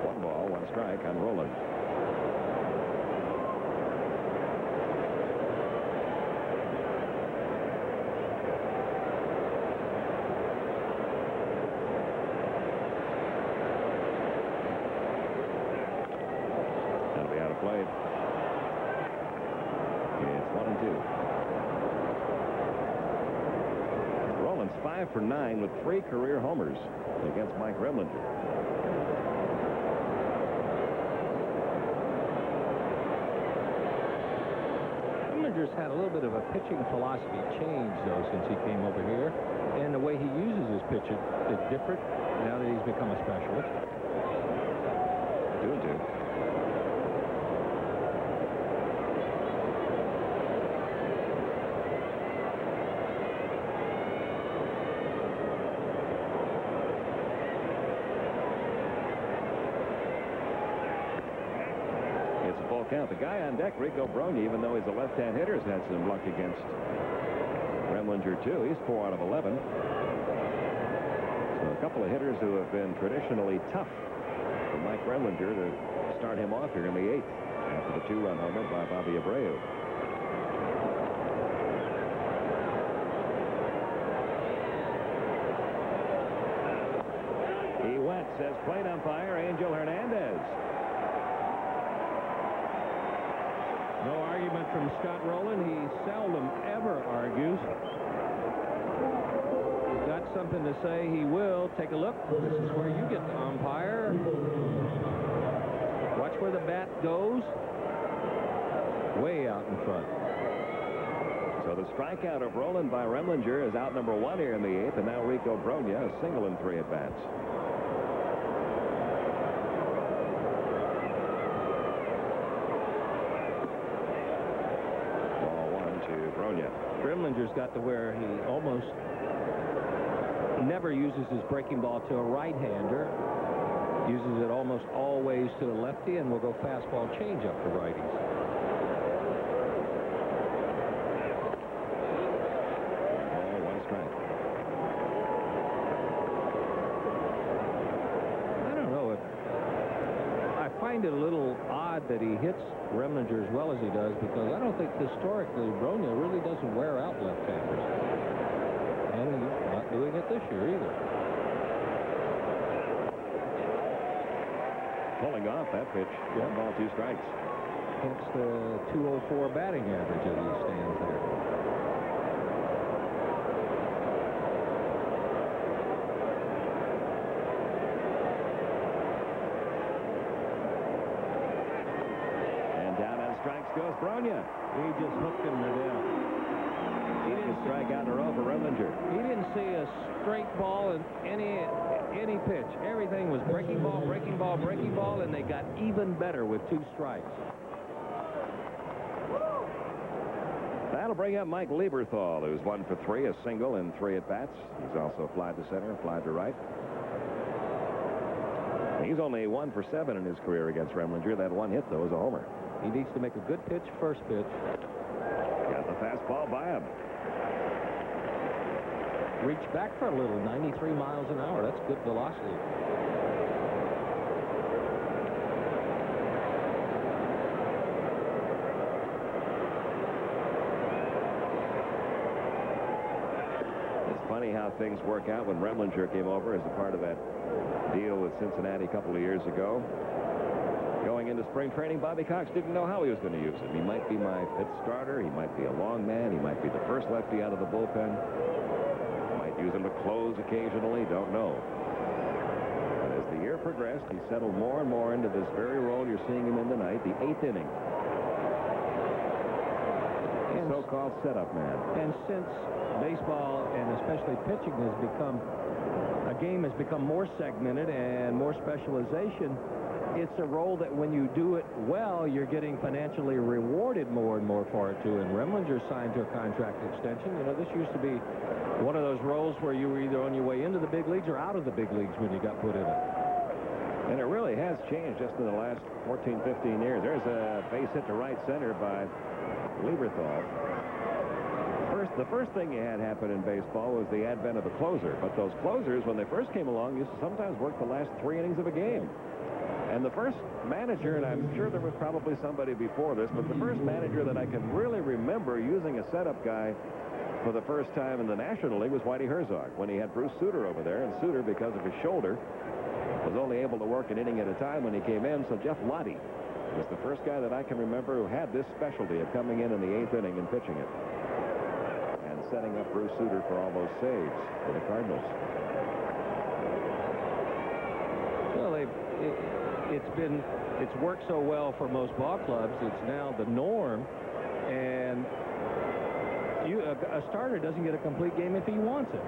One ball, 1 strike on Rolen. Played. It's 1-2. Rolen's 5 for 9 with 3 career homers against Mike Remlinger. Remlinger's had a little bit of a pitching philosophy change, though, since he came over here. And the way he uses his pitch is different now that he's become a specialist. 2-2. Count. The guy on deck, Rico Bronya, even though he's a left-hand hitter, has had some luck against Remlinger, too. He's 4 out of 11. So a couple of hitters who have been traditionally tough for Mike Remlinger to start him off here in the 8th after the 2-run homer by Bobby Abreu. He went, says plate umpire Angel Hernandez. argument from Scott Rolen. He seldom ever argues. He's got something to say. He will. Take a look. This is where you get the umpire. Watch where the bat goes. Way out in front. So the strikeout of Rolen by Remlinger is out number 1 here in the 8th, and now Rico Bronya, a single in 3 at-bats. Ball 1 to Bronya. Remlinger's got to where he almost never uses his breaking ball to a right-hander. Uses it almost always to the lefty, and will go fastball change-up to righties. I find it a little odd that he hits Remlinger as well as he does, because I don't think historically Bronya really doesn't wear out left-handers. And he's not doing it this year either. Pulling off that pitch. 1 ball, 2 strikes. Hence the .204 batting average as he stands there. Strikes goes Bronya. He just hooked him to death. He didn't strike out in a row for Remlinger. He didn't see a straight ball in any pitch. Everything was breaking ball, breaking ball, breaking ball, and they got even better with 2 strikes. That'll bring up Mike Lieberthal, who's 1 for 3, a single in 3 at-bats. He's also flied to center, flied to right. He's only 1 for 7 in his career against Remlinger. That 1 hit, though, is a homer. He needs to make a good pitch, first pitch. Got the fastball by him. Reach back for a little, 93 miles an hour. That's good velocity. It's funny how things work out when Remlinger came over as a part of that deal with Cincinnati a couple of years ago. Going into spring training, Bobby Cox didn't know how he was going to use him. He might be my 5th starter. He might be a long man. He might be the first lefty out of the bullpen. Might use him to close occasionally. Don't know. But as the year progressed, he settled more and more into this very role you're seeing him in tonight, the 8th inning. The so-called setup man. And since baseball, and especially pitching, has become a game has become more segmented and more specialization, it's a role that when you do it well, you're getting financially rewarded more and more for it, too. And Remlinger signed to a contract extension. You know, this used to be one of those roles where you were either on your way into the big leagues or out of the big leagues when you got put in it. And it really has changed just in the last 14, 15 years. There's a base hit to right center by Lieberthal. The first thing you had happen in baseball was the advent of the closer. But those closers, when they first came along, used to sometimes work the last 3 innings of a game. And the first manager, and I'm sure there was probably somebody before this, but the first manager that I can really remember using a setup guy for the first time in the National League was Whitey Herzog, when he had Bruce Sutter over there. And Sutter, because of his shoulder, was only able to work an inning at a time when he came in. So Jeff Lottie was the first guy that I can remember who had this specialty of coming in the 8th inning and pitching it. And setting up Bruce Sutter for all those saves for the Cardinals. Well, it's worked so well for most ball clubs, it's now the norm. And a starter doesn't get a complete game if he wants it.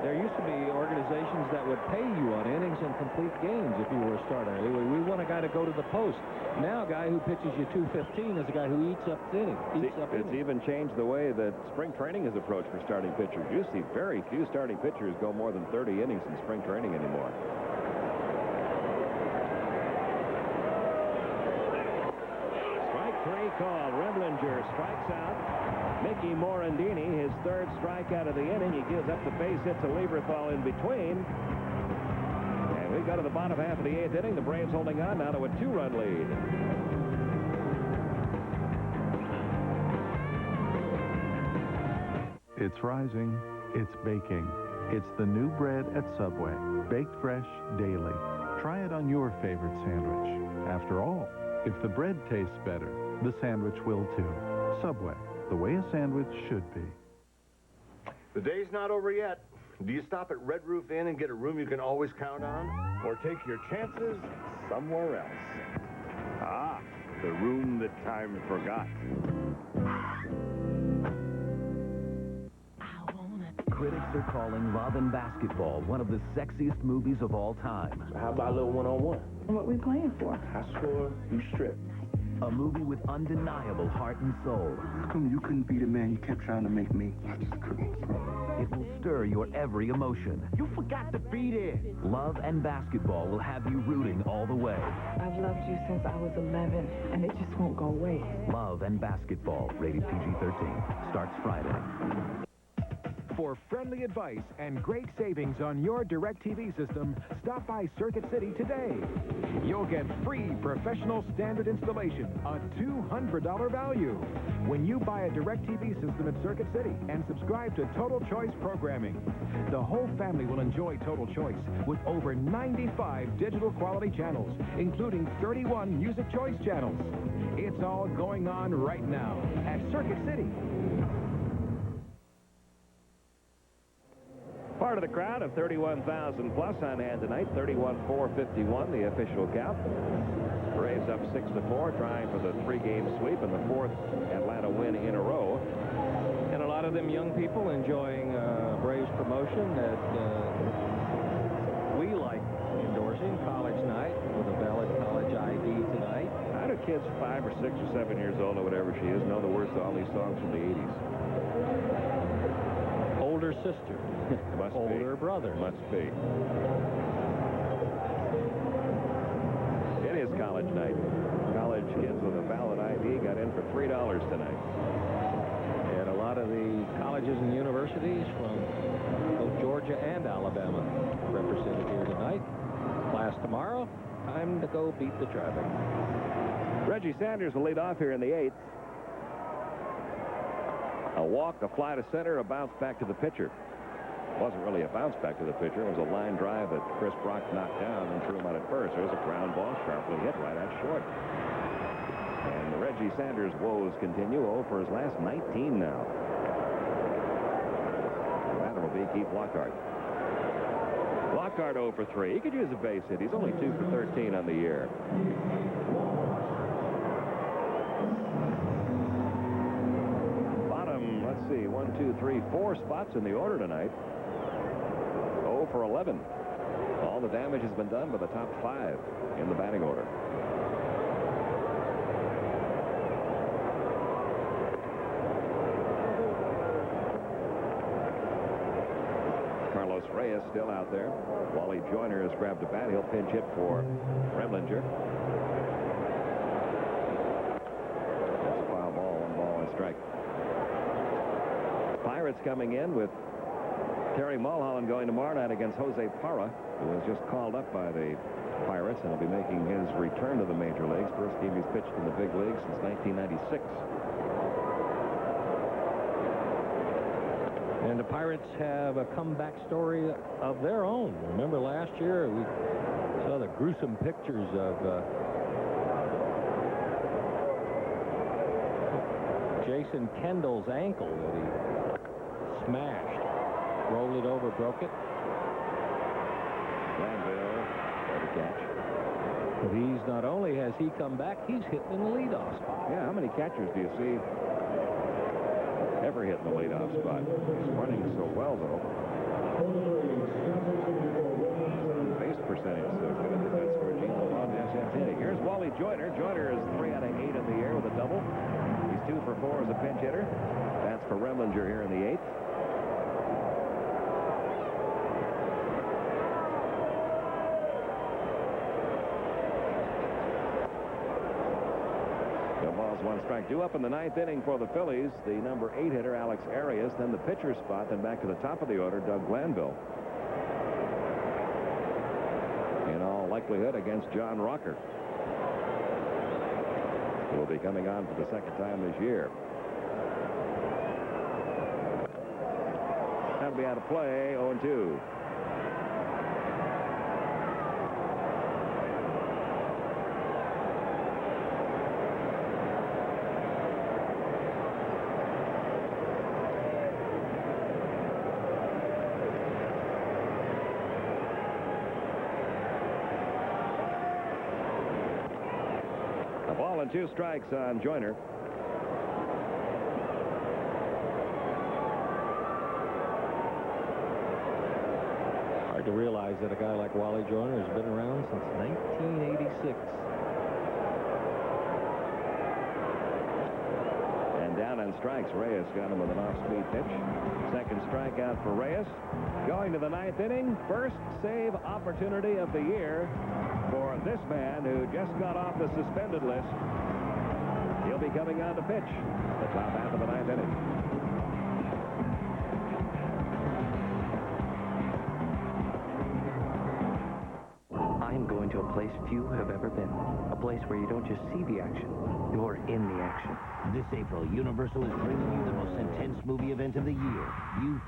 There used to be organizations that would pay you on innings and complete games if you were a starter. We want a guy to go to the post. Now a guy who pitches you 215 is a guy who eats up innings. It's even changed the way that spring training is approached for starting pitchers. You see very few starting pitchers go more than 30 innings in spring training anymore. Strike 3 called. Remlinger strikes out. Mickey Morandini, his 3rd strikeout of the inning. He gives up the base hit to Lieberthal in between. And we go to the bottom half of the 8th inning. The Braves holding on now to a 2-run lead. It's rising. It's baking. It's the new bread at Subway. Baked fresh daily. Try it on your favorite sandwich. After all, If the bread tastes better, the sandwich will too. Subway, the way a sandwich should be. The day's not over yet. Do you stop at Red Roof Inn and get a room you can always count on? Or take your chances somewhere else? Ah, the room that time forgot. Critics are calling Love and Basketball one of the sexiest movies of all time. How about a little one-on-one? What we playing for? I score, you strip. A movie with undeniable heart and soul. How come you couldn't be the man you kept trying to make me? I just couldn't. It will stir your every emotion. You forgot to be there. Love and Basketball will have you rooting all the way. I've loved you since I was 11, and it just won't go away. Love and Basketball, rated PG-13, starts Friday. For friendly advice and great savings on your DirecTV system, stop by Circuit City today. You'll get free professional standard installation, a $200 value, when you buy a DirecTV system at Circuit City and subscribe to Total Choice programming. The whole family will enjoy Total Choice with over 95 digital quality channels, including 31 music choice channels. It's all going on right now at Circuit City. Part of the crowd of 31,000 plus on hand tonight. 31-4-51, the official count. Braves up 6-4, trying for the 3-game sweep and the 4th Atlanta win in a row. And a lot of them young people enjoying Braves promotion that we like endorsing. College night with a valid college ID tonight. How do kids 5 or 6 or 7 years old or whatever she is know the words to all these songs from the 80s? Older sister. Must older be. brother. Must be. It is college night. College kids with a valid ID got in for $3 tonight. And a lot of the colleges and universities from both Georgia and Alabama represented here tonight. Class tomorrow. Time to go beat the traffic. Reggie Sanders will lead off here in the 8th. A walk, a fly to center, a bounce back to the pitcher. It wasn't really a bounce back to the pitcher. It was a line drive that Chris Brock knocked down and threw him out at first. There's a ground ball sharply hit right at short. And the Reggie Sanders woes continue. 0 for his last 19 now. The batter will be Keith Lockhart. Lockhart 0 for 3. He could use a base hit. He's only 2 for 13 on the year. Let's see, 1, 2, 3, 4 spots in the order tonight. 0 for 11. All the damage has been done by the top 5 in the batting order. Carlos Reyes still out there. Wally Joyner has grabbed a bat. He'll pinch hit for Remlinger. That's a foul ball, 1 ball and strike. Pirates coming in with Terry Mulholland going tomorrow night against Jose Parra, who was just called up by the Pirates and will be making his return to the major leagues. First game he's pitched in the big leagues since 1996. And the Pirates have a comeback story of their own. Remember last year we saw the gruesome pictures of Jason Kendall's ankle that he smashed. Rolled it over, broke it. Glanville, what a catch. But he's not only has he come back, he's hitting in the leadoff spot. Yeah, how many catchers do you see ever hit in the leadoff spot? He's running so well, though. Base percentage so good at defense for Gene Melendez. Here's Wally Joyner. Joyner is 3 out of 8 in the air with a double. He's 2 for 4 as a pinch hitter. That's for Remlinger here in the 8th. One strike, 2 up in the 9th inning for the Phillies. The number 8 hitter, Alex Arias, then the pitcher spot, then back to the top of the order, Doug Glanville. In all likelihood against John Rocker, who will be coming on for the 2nd time this year. That'll be out of play, 0-2. ball and 2 strikes on Joyner. Hard to realize that a guy like Wally Joyner has been around since 1986. And down on strikes, Reyes got him with an off-speed pitch. Second strikeout for Reyes. Going to the 9th inning, first save opportunity of the year for this man who just got off the suspended list. He'll be coming on to pitch the top half of the 9th inning. I'm going to a place few have ever been. A place where you don't just see the action, you're in the action. This April, Universal is bringing you the most intense movie event of the year,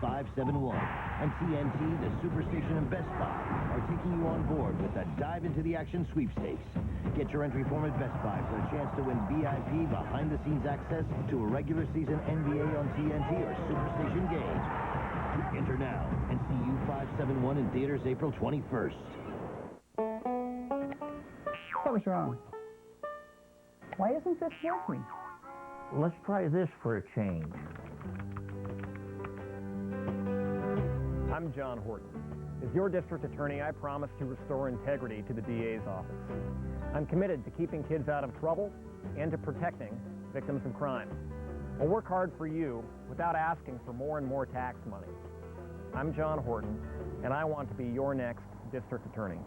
U571. And TNT, the Superstation, and Best Buy are taking you on board with the Dive Into the Action sweepstakes. Get your entry form at Best Buy for a chance to win VIP behind-the-scenes access to a regular season NBA on TNT or Superstation games. Enter now and see U571 in theaters April 21st. What was wrong? Why isn't this working? Let's try this for a change. I'm John Horton. As your district attorney, I promise to restore integrity to the DA's office. I'm committed to keeping kids out of trouble and to protecting victims of crime. I'll work hard for you without asking for more and more tax money. I'm John Horton, and I want to be your next district attorney.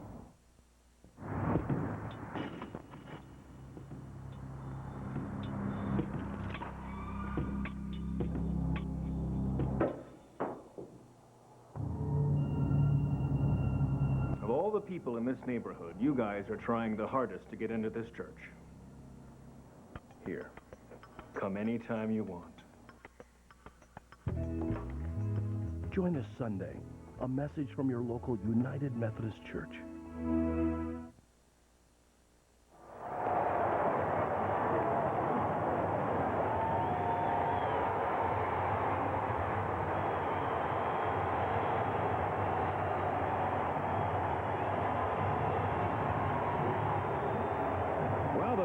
Of all the people in this neighborhood, you guys are trying the hardest to get into this church. Here. Come anytime you want. Join us Sunday. A message from your local United Methodist Church.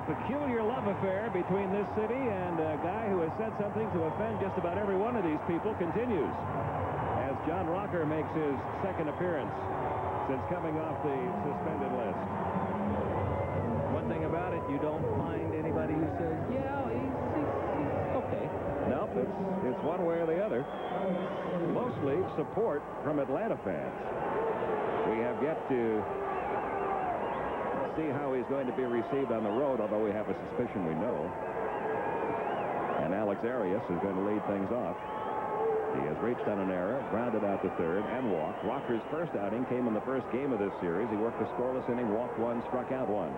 Peculiar love affair between this city and a guy who has said something to offend just about every one of these people continues as John Rocker makes his second appearance since coming off the suspended list. One thing about it, you don't find anybody who says, yeah, he's okay. Nope, it's one way or the other. Mostly support from Atlanta fans. We have yet to see how he's going to be received on the road, although we have a suspicion we know. And Alex Arias is going to lead things off. He has reached on an error, grounded out to third, and walked. Rocker's first outing came in the first game of this series. He worked a scoreless inning, walked one, struck out one.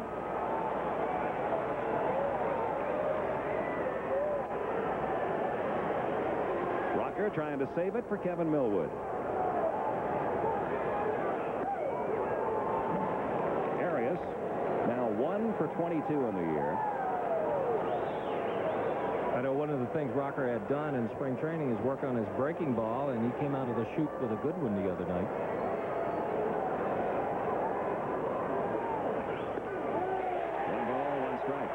Rocker trying to save it for Kevin Millwood. Arias now 1 for 22 in the year. I know one of the things Rocker had done in spring training is work on his breaking ball, and he came out of the chute with a good one the other night. One ball, one strike.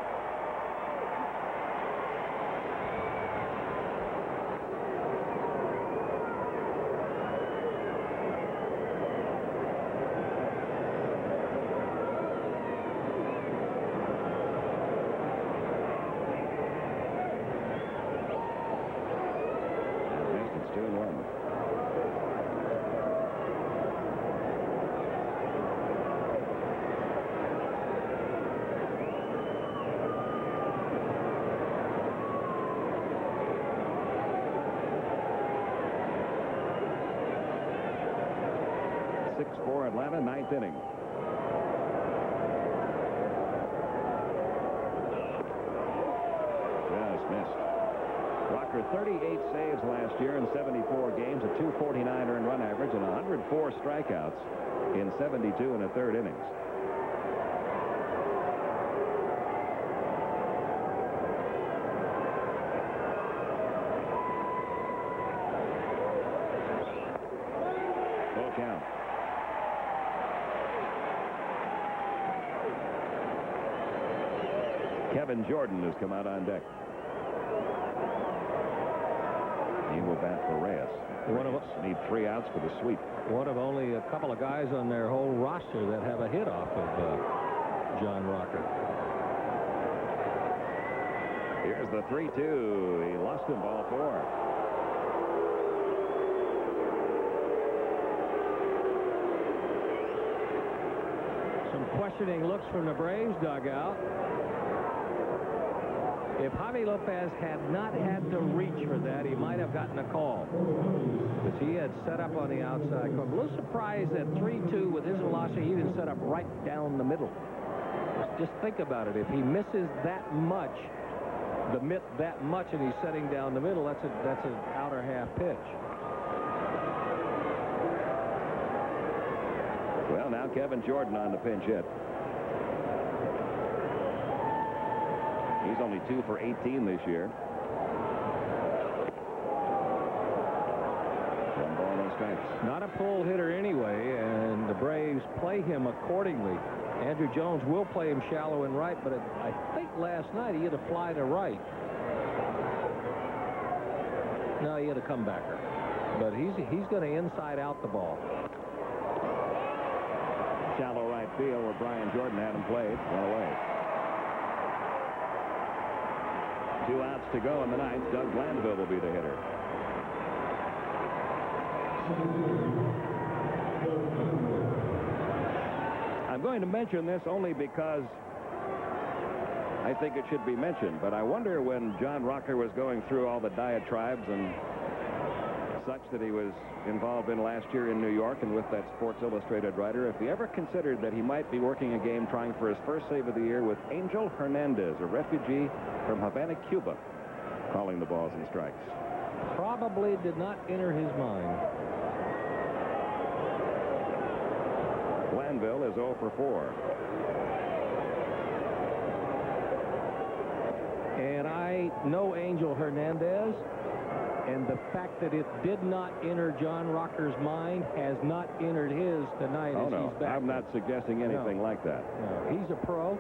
It's 2-1. For Atlanta, ninth inning. Just missed. Rocker 38 saves last year in 74 games, a 249 earned run average, and 104 strikeouts in 72 and a third innings. Full count. Kevin Jordan has come out on deck. He will bat for Reyes. Need 3 outs for the sweep. One of only a couple of guys on their whole roster that have a hit off of John Rocker. Here's the 3-2. He lost him, ball 4. Some questioning looks from the Braves dugout. If Javi Lopez had not had to reach for that, he might have gotten a call. Because he had set up on the outside corner. A little surprised at 3-2 with his velocity, he didn't set up right down the middle. Just think about it. If he misses that much, that much, and he's setting down the middle, that's an outer half pitch. Well, now Kevin Jordan on the pinch hit. He's only 2 for 18 this year. 1 ball, no strikes. Not a pull hitter anyway, and the Braves play him accordingly. Andrew Jones will play him shallow and right, but I think last night he had a fly to right. No, he had a comebacker. But he's going to inside out the ball. Shallow right field where Brian Jordan had him played. Well away. 2 outs to go in the ninth. Doug Glanville will be the hitter. I'm going to mention this only because I think it should be mentioned, but I wonder when John Rocker was going through all the diatribes and such that he was involved in last year in New York and with that Sports Illustrated writer, if he ever considered that he might be working a game trying for his first save of the year with Angel Hernandez, a refugee from Havana, Cuba, calling the balls and strikes. Probably did not enter his mind. Glanville is 0 for 4. And I know Angel Hernandez, and the fact that it did not enter John Rocker's mind has not entered his tonight as he's back. I'm not suggesting anything like that. No, he's a pro.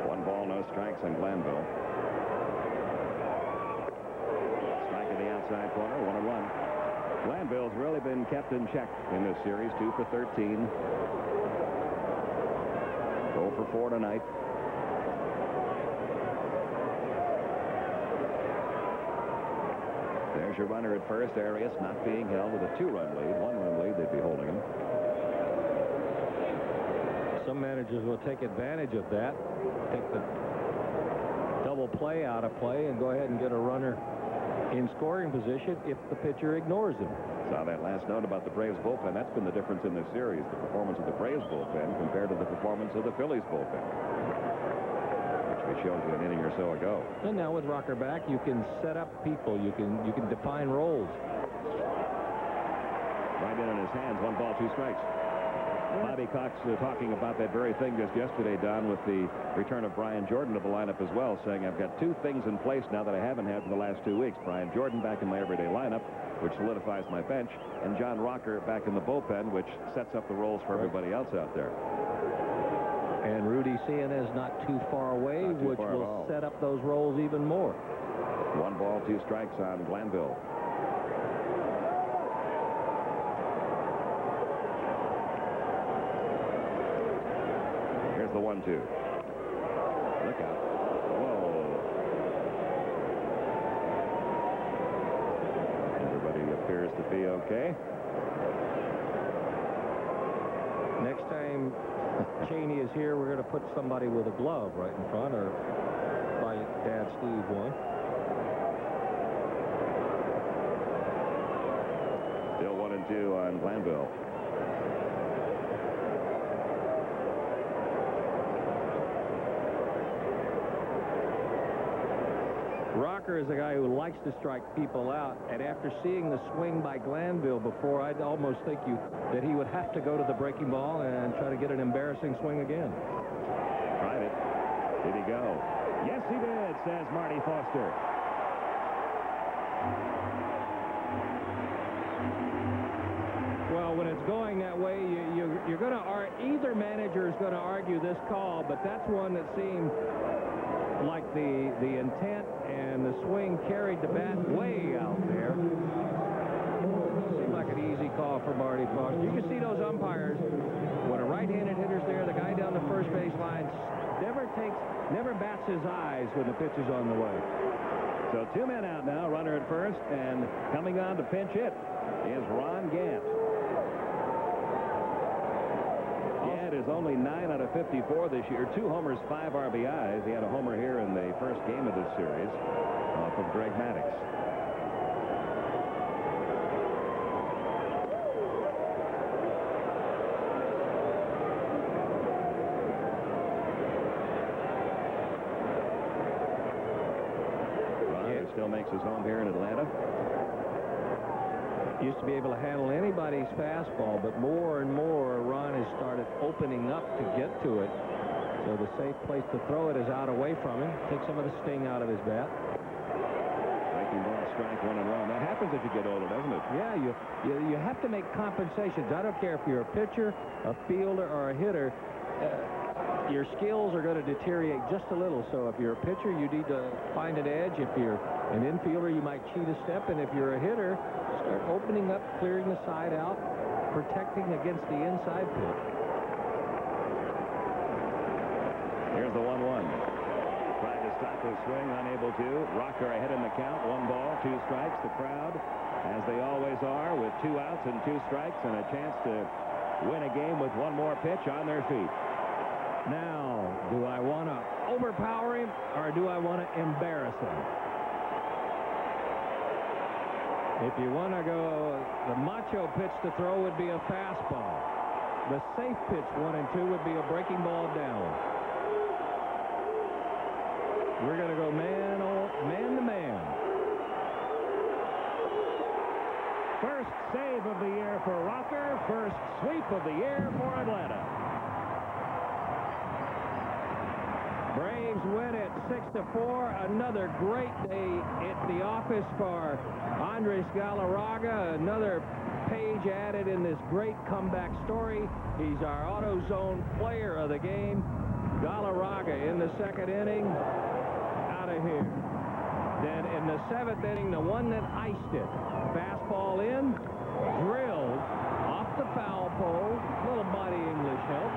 One ball, no strikes on Glanville. Strike in the outside corner, 1-1. Glanville's really been kept in check in this series, 2 for 13. 0 for 4 tonight. There's your runner at first. Arias not being held with a 2-run lead. 1-run lead, they'd be holding him. Some managers will take advantage of that. Take the double play out of play and go ahead and get a runner in scoring position if the pitcher ignores him. Saw that last note about the Braves bullpen. That's been the difference in this series, the performance of the Braves bullpen compared to the performance of the Phillies bullpen, which we showed you an inning or so ago. And now with Rocker back, you can set up people. You can define roles. Right in his hands. 1 ball, 2 strikes. Bobby Cox talking about that very thing just yesterday, Don, with the return of Brian Jordan to the lineup as well, saying I've got 2 things in place now that I haven't had for the last 2 weeks. Brian Jordan back in my everyday lineup, which solidifies my bench, and John Rocker back in the bullpen, which sets up the roles for everybody else out there. And Rudy Cianez not too far away, which will set up those roles even more. 1 ball, 2 strikes on Glanville. Here's the 1-2. Look out. Whoa. Everybody appears to be okay. Next time Cheney is here, we're going to put somebody with a glove right in front, or my dad Steve one. Still 1-2 on Glanville. Rocker is a guy who likes to strike people out, and after seeing the swing by Glanville before, I'd almost think that he would have to go to the breaking ball and try to get an embarrassing swing again. Tried it. Did he go? Yes, he did, says Marty Foster. Well, know, when it's going that way, you're going to either manager is going to argue this call, but that's one that seemed like the intent and the swing carried the bat way out there. Seemed like an easy call for Marty Foster. You can see those umpires when a right-handed hitter's there, the guy down the first base line never bats his eyes when the pitch is on the way. So 2 men out now, runner at first, and coming on to pinch hit is Ron Gant. Gant is only 9 out of 54 this year, 2 homers, 5 RBIs. He had a homer here in the first game of this series off of Greg Maddux. Still makes his home here in Atlanta. Used to be able to handle anybody's fastball, but more and more Ron has started opening up to get to it. So the safe place to throw it is out away from him. Take some of the sting out of his bat. Breaking ball, strike 1 and 1. That happens as you get older, doesn't it? Yeah, you have to make compensations. I don't care if you're a pitcher, a fielder, or a hitter. Your skills are going to deteriorate just a little. So if you're a pitcher, you need to find an edge. If you're an infielder, you might cheat a step. And if you're a hitter, start opening up, clearing the side out, protecting against the inside pitch. Here's the 1-1. Trying to stop his swing, unable to. Rocker ahead in the count. 1 ball, 2 strikes. The crowd, as they always are, with 2 outs and 2 strikes and a chance to win a game with 1 more pitch on their feet. Now, do I want to overpower him or do I want to embarrass him? If you want to go, the macho pitch to throw would be a fastball. The safe pitch 1 and 2 would be a breaking ball down. We're going to go man to man. First save of the year for Rocker. First sweep of the year for Atlanta. Braves win it 6-4. Another great day at the office for Andres Galarraga. Another page added in this great comeback story. He's our AutoZone player of the game. Galarraga in the 2nd inning. Out of here. Then in the 7th inning, the one that iced it. Fastball in. Drilled off the foul pole. Little body English help.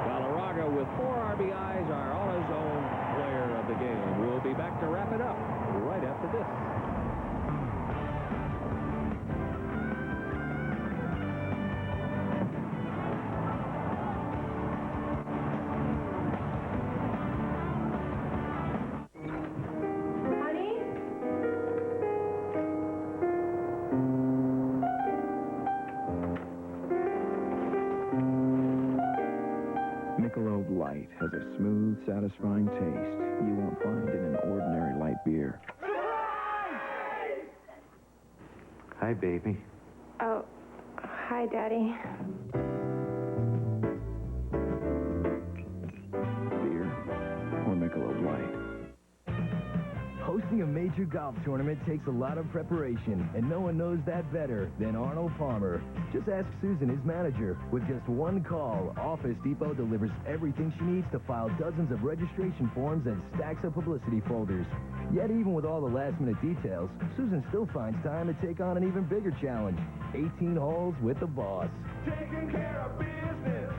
Galarraga with 4 RBIs, our AutoZone player of the game. We'll be back to wrap it up right after this. Light has a smooth, satisfying taste you won't find in an ordinary light beer. Hi, baby. Oh, hi, Daddy. Beer or Michelob Light. Hosting a major golf tournament takes a lot of preparation, and no one knows that better than Arnold Palmer. Just ask Susan, his manager. With just 1 call, Office Depot delivers everything she needs to file dozens of registration forms and stacks of publicity folders. Yet even with all the last-minute details, Susan still finds time to take on an even bigger challenge. 18 holes with the boss. Taking care of business.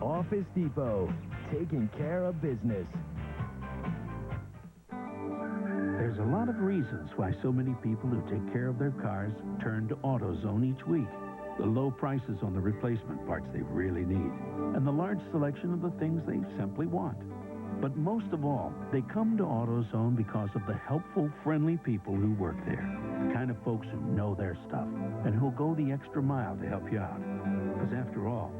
Office Depot. Taking care of business. There's a lot of reasons why so many people who take care of their cars turn to AutoZone each week. The low prices on the replacement parts they really need, and the large selection of the things they simply want. But most of all, they come to AutoZone because of the helpful, friendly people who work there. The kind of folks who know their stuff and who'll go the extra mile to help you out. Because after all,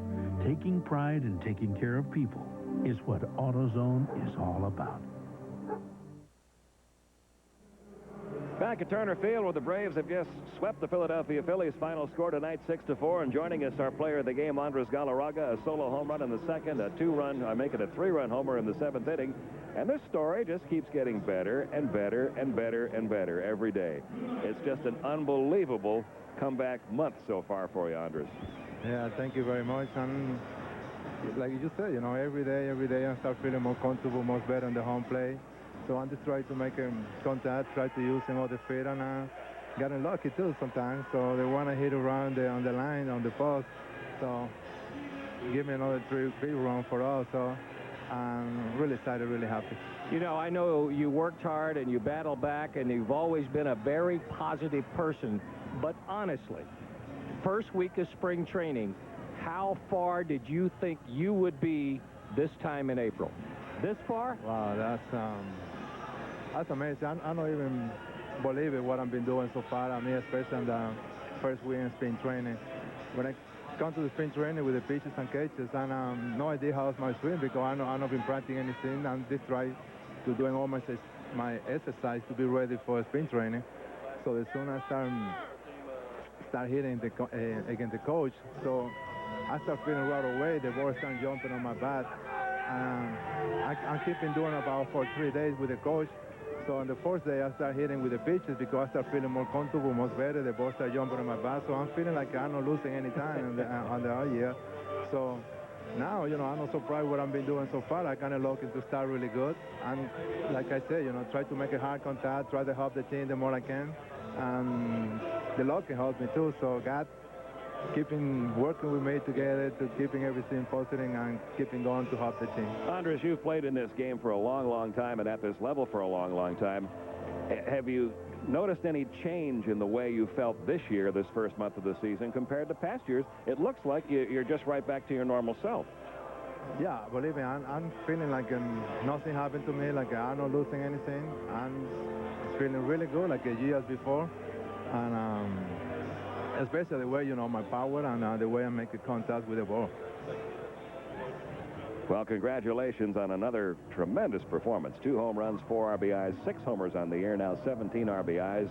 taking pride in taking care of people is what AutoZone is all about. Back at Turner Field, where the Braves have just swept the Philadelphia Phillies. Final score tonight, 6-4. And joining us, our player of the game, Andres Galarraga, a solo home run in the 2nd, a 2-run, I make it a 3-run homer in the 7th inning. And this story just keeps getting better and better and better and better every day. It's just an unbelievable comeback month so far for you, Andres. Yeah, thank you very much. And like you said, you know, every day I start feeling more comfortable, much better on the home plate. So I'm just trying to make contact, try to use all the feet, and getting lucky too sometimes. So they want to hit around on the line, on the post. So give me another big run for us. So I'm really excited, really happy. You know, I know you worked hard and you battled back, and you've always been a very positive person. But honestly, first week of spring training, how far did you think you would be this time in April? This far? Wow, that's amazing. I don't even believe it, what I've been doing so far. I mean, especially in the first week in spring training. When I come to the spring training with the pitches and catches, and no idea how it's my swing because I've not been practicing anything. I'm just trying to doing all my exercise to be ready for spring training. So as soon as I start hitting against the coach, so I start feeling right away. The ball start jumping on my bat. I keep been doing about for 3 days with the coach. So on the fourth day, I start hitting with the pitches because I start feeling more comfortable, much better. The ball start jumping on my bat. So I'm feeling like I'm not losing any time on the all year. So now, you know, I'm not surprised what I've been doing so far. I kind of looking to start really good. And like I said, you know, try to make a hard contact, try to help the team the more I can. And the luck can help me too. So God keeping working with me together to keeping everything positive and keeping going to help the team. Andres, you've played in this game for a long time and at this level for a long time. Have you noticed any change in the way you felt this year, this first month of the season, compared to past years? It looks like you're just right back to your normal self. Yeah, believe me, I'm feeling like nothing happened to me, like I'm not losing anything. I'm feeling really good, like years before. And especially the way, you know, my power and the way I make a contact with the ball. Well, congratulations on another tremendous performance. 2 home runs, 4 RBIs, 6 homers on the year, now 17 RBIs.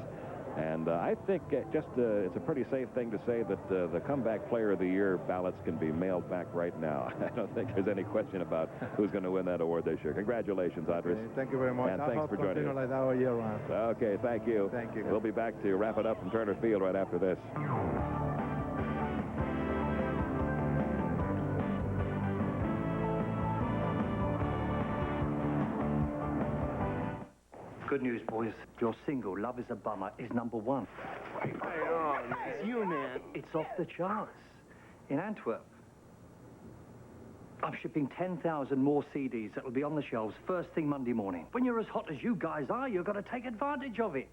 And I think it's a pretty safe thing to say that the comeback player of the year ballots can be mailed back right now. I don't think there's any question about who's going to win that award this year. Congratulations, Andres. Okay, thank you very much. And thanks for joining us. Like that all year round. Okay, thank you. Thank you. We'll be back to wrap it up from Turner Field right after this. Good news, boys. Your single, Love is a Bummer, is #1. It's you, man. It's off the charts. In Antwerp. I'm shipping 10,000 more CDs that will be on the shelves first thing Monday morning. When you're as hot as you guys are, you've got to take advantage of it.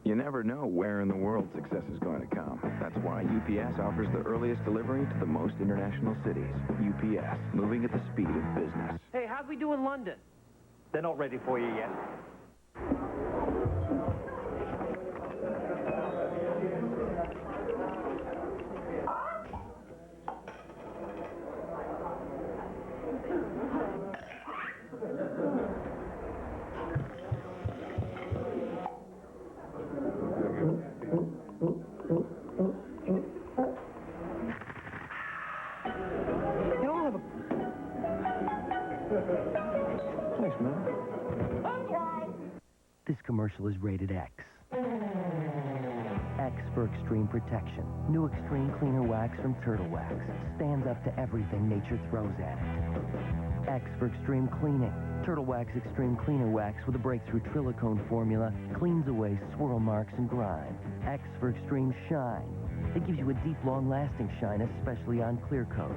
You never know where in the world success is going to come. That's why UPS offers the earliest delivery to the most international cities. UPS, moving at the speed of business. Hey, how'd we do in London? They're not ready for you yet. Thanks, man. This commercial is rated X. X for extreme protection. New extreme cleaner wax from Turtle Wax. Stands up to everything nature throws at it. X for extreme cleaning. Turtle Wax Extreme Cleaner Wax with a breakthrough Trilicone formula cleans away swirl marks and grime. X for extreme shine. It gives you a deep, long-lasting shine, especially on clear coat.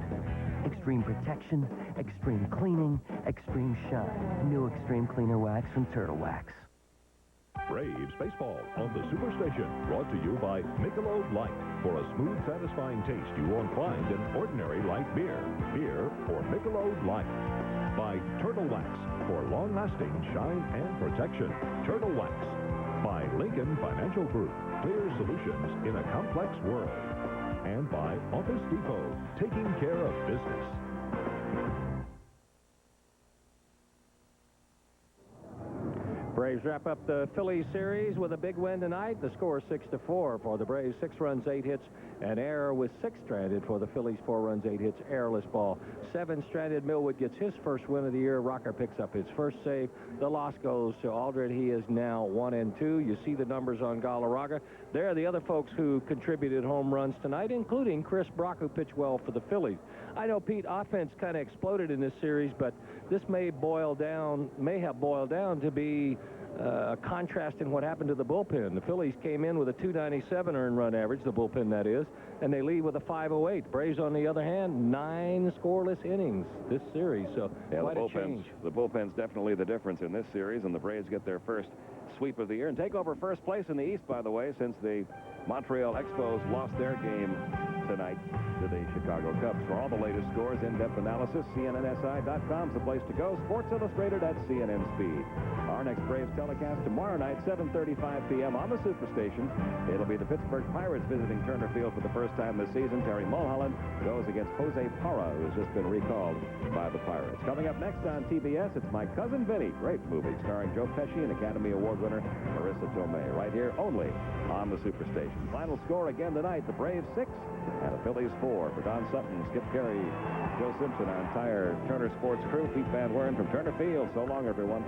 Extreme protection, extreme cleaning, extreme shine. New extreme cleaner wax from Turtle Wax. Braves baseball on the Superstation, brought to you by Michelob Light. For a smooth, satisfying taste you won't find in ordinary light beer. Beer for Michelob Light. By Turtle Wax, for long-lasting shine and protection. Turtle Wax. By Lincoln Financial Group, clear solutions in a complex world. And by Office Depot, taking care of business. Braves wrap up the Phillies series with a big win tonight. The score 6-4 for the Braves. 6 runs, 8 hits, an error with 6 stranded for the Phillies. 4 runs, 8 hits, errorless ball. 7 stranded. Millwood gets his first win of the year. Rocker picks up his first save. The loss goes to Aldred. He is now 1-2. You see the numbers on Galarraga. There are the other folks who contributed home runs tonight, including Chris Brock, who pitched well for the Phillies. I know, Pete, offense kind of exploded in this series, but this may have boiled down to be a contrast in what happened to the bullpen. The Phillies came in with a 297 earned run average, the bullpen that is, and they lead with a 508. Braves, on the other hand, 9 scoreless innings this series, so yeah, quite a change. The bullpen's definitely the difference in this series, and the Braves get their first sweep of the year and take over first place in the East, by the way, since the Montreal Expos lost their game tonight to the Chicago Cubs. For all the latest scores, in-depth analysis, CNNSI.com is the place to go. Sports Illustrated at CNN Speed. Our next Braves telecast tomorrow night, 7:35 p.m. on the Superstation. It'll be the Pittsburgh Pirates visiting Turner Field for the first time this season. Terry Mulholland goes against Jose Parra, who's just been recalled by the Pirates. Coming up next on TBS, it's My Cousin Vinny. Great movie starring Joe Pesci and Academy Award winner Marissa Tomei. Right here only on the Superstation. Final score again tonight, the Braves 6 and the Phillies 4. For Don Sutton, Skip Carey, Joe Simpson, our entire Turner Sports crew, Pete Van Wern from Turner Field. So long, everyone.